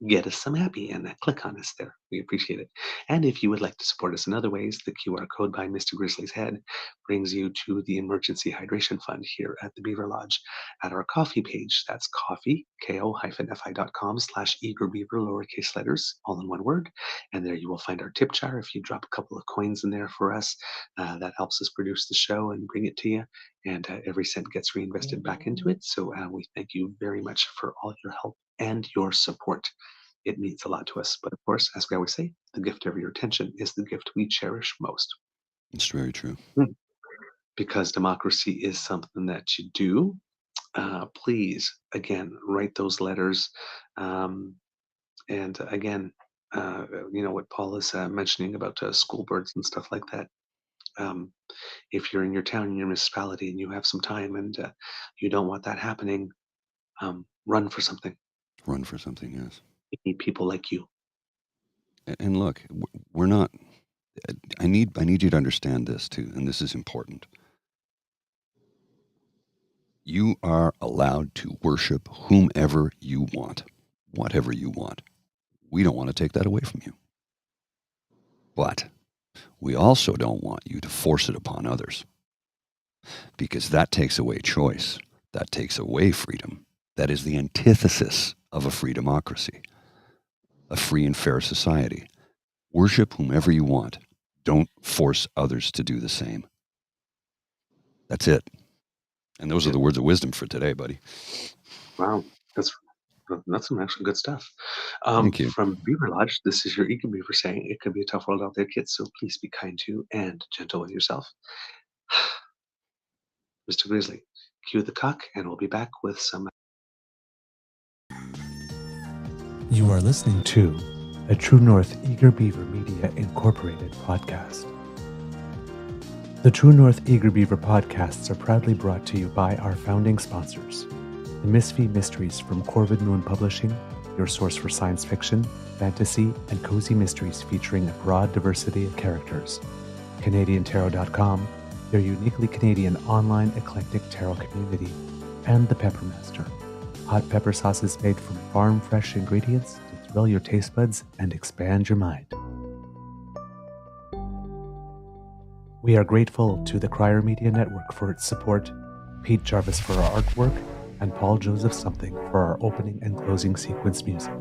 get us some happy and click on us there. We appreciate it. And if you would like to support us in other ways, the QR code by Mr. Grizzly's head brings you to the Emergency Hydration Fund here at the Beaver Lodge at our coffee page. That's coffee, ko-fi.com/eagerbeaver, lowercase letters, all in one word. And there you will find our tip jar. If you drop a couple of coins in there for us, that helps us produce the show and bring it to you. And every cent gets reinvested back into it. So we thank you very much for all your help and your support. It means a lot to us. But of course, as we always say, the gift of your attention is the gift we cherish most. It's very true. Because democracy is something that you do. Please, again, write those letters. And again, what Paul is mentioning about school boards and stuff like that. If you're in your town, in your municipality, and you have some time and you don't want that happening, run for something. Run for something, yes. We need people like you. And look, we're not. I need you to understand this too, and this is important. You are allowed to worship whomever you want, whatever you want. We don't want to take that away from you. But we also don't want you to force it upon others, because that takes away choice. That takes away freedom. That is the antithesis of a free democracy, a free and fair society. Worship whomever you want. Don't force others to do the same. That's it. And those are the words of wisdom for today, buddy. Wow, that's some actually good stuff. Thank you. From Beaver Lodge, this is your Eager Beaver saying, it could be a tough world out there, kids, so please be kind to and gentle with yourself. Mr. Grizzly, cue the cock, and we'll be back with some. You are listening to a True North Eager Beaver Media Incorporated podcast. The True North Eager Beaver podcasts are proudly brought to you by our founding sponsors, the Misfit Mysteries from Corvid Moon Publishing, your source for science fiction, fantasy, and cozy mysteries featuring a broad diversity of characters. CanadianTarot.com, their uniquely Canadian online eclectic tarot community, and the Peppermaster, hot pepper sauces made from farm-fresh ingredients to thrill your taste buds and expand your mind. We are grateful to the Crier Media Network for its support, Pete Jarvis for our artwork, and Paul Joseph Something for our opening and closing sequence music.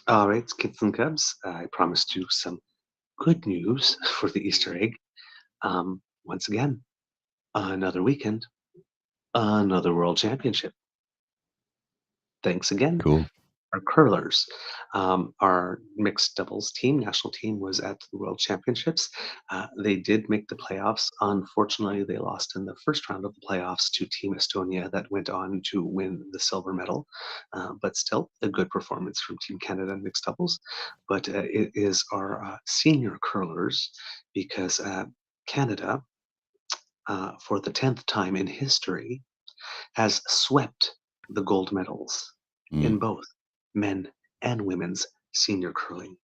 All right, kids and cubs, I promised you some good news for the Easter egg. Once again, another weekend, another World Championship. Thanks again. Cool. Our curlers. Our mixed doubles team, national team, was at the World Championships. They did make the playoffs. Unfortunately, they lost in the first round of the playoffs to Team Estonia that went on to win the silver medal. But still, a good performance from Team Canada in mixed doubles. But it is our senior curlers because Canada, for the 10th time in history, has swept the gold medals in both men and women's senior curling.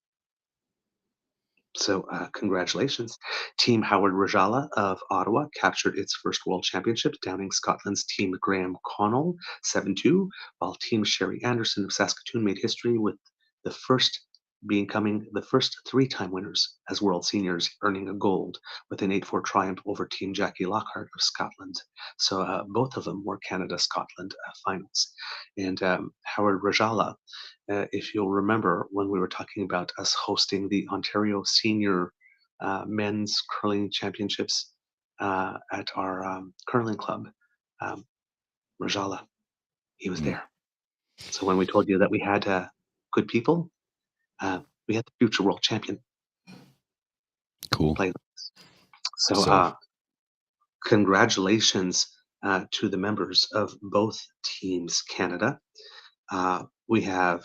So congratulations. Team Howard Rajala of Ottawa captured its first World Championship, downing Scotland's Team Graham Connell 7-2, while Team Sherry Anderson of Saskatoon made history with the first becoming the first three-time winners as World Seniors, earning a gold with an 8-4 triumph over Team Jackie Lockhart of Scotland. So both of them were Canada-Scotland finals. And Howard Rajala, if you'll remember when we were talking about us hosting the Ontario Senior Men's Curling Championships at our curling club, Rajala, he was there. So when we told you that we had good people, we had the future world champion. Cool. Play. So congratulations to the members of both teams, Canada. We have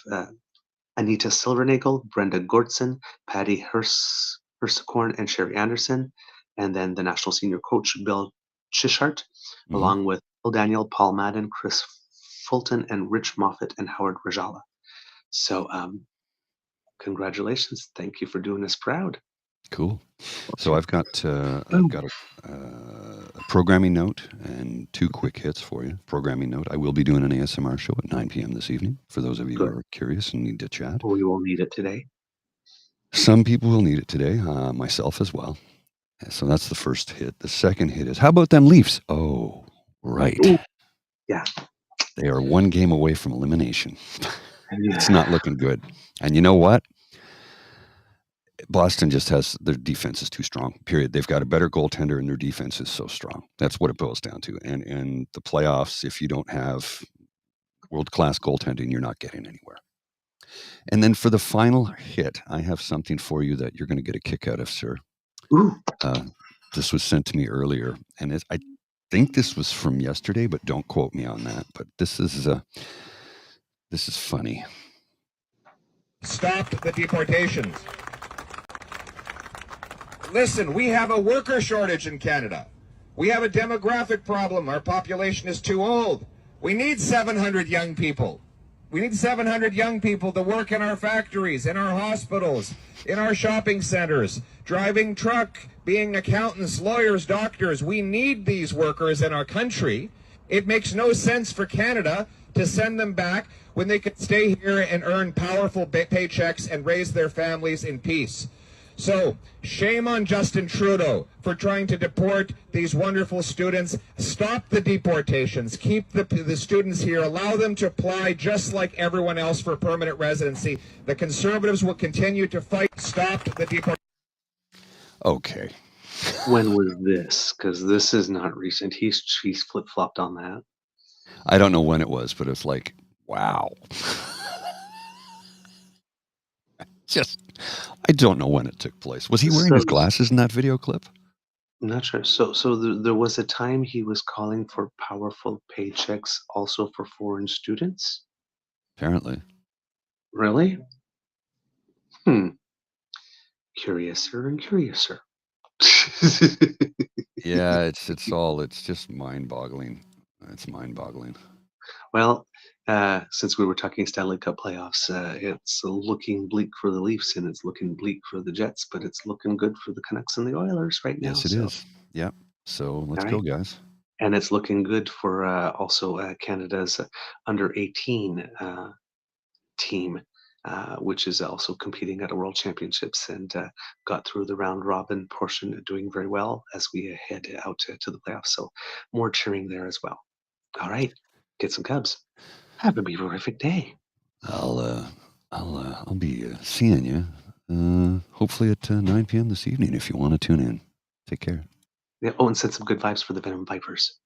Anita Silvernagel, Brenda Gortson, Patty Hersecorn, and Sherry Anderson, and then the national senior coach, Bill Chishart, along with Bill Daniel, Paul Madden, Chris Fulton, and Rich Moffat, and Howard Rajala. So congratulations. Thank you for doing us proud. Cool. So I've got a programming note and two quick hits for you. Programming note: I will be doing an ASMR show at 9 p.m. this evening. For those of you who are curious and need to chat, we will need it today. Some people will need it today, myself as well. So that's the first hit. The second hit is: how about them Leafs? Oh, right. Ooh. Yeah. They are one game away from elimination. It's not looking good. And you know what? Boston just has, their defense is too strong, period. They've got a better goaltender and their defense is so strong. That's what it boils down to. And in the playoffs, if you don't have world-class goaltending, you're not getting anywhere. And then for the final hit, I have something for you that you're going to get a kick out of, sir. This was sent to me earlier, and I think this was from yesterday, but don't quote me on that. But this is funny. Stop the deportations. Listen, we have a worker shortage in Canada. We have a demographic problem. Our population is too old. We need 700 young people. We need 700 young people to work in our factories, in our hospitals, in our shopping centers, driving truck, being accountants, lawyers, doctors. We need these workers in our country. It makes no sense for Canada to send them back when they could stay here and earn powerful paychecks and raise their families in peace. So, shame on Justin Trudeau for trying to deport these wonderful students. Stop the deportations. Keep the students here. Allow them to apply just like everyone else for permanent residency. The Conservatives will continue to fight. Stop the deportations. Okay. When was this? Because this is not recent. He's flip-flopped on that. I don't know when it was, but it's like, wow. I don't know when it took place. Was he wearing his glasses in that video clip? I'm not sure. So there was a time he was calling for powerful paychecks also for foreign students? Apparently. Really? Curiouser and curiouser. Yeah, it's just mind-boggling. It's mind-boggling. Well, since we were talking Stanley Cup playoffs, it's looking bleak for the Leafs and it's looking bleak for the Jets, but it's looking good for the Canucks and the Oilers right now. Yes, it So, is. Yep. So let's all go, right. guys. And it's looking good for also Canada's under 18 team, which is also competing at a World Championships and got through the round robin portion, doing very well as we head out to the playoffs. So more cheering there as well. All right, get some Cubs. Have a beaverific day. I'll be seeing you hopefully at 9 p.m. this evening if you want to tune in. Take care. Yeah, oh, and send some good vibes for the Venom Vipers.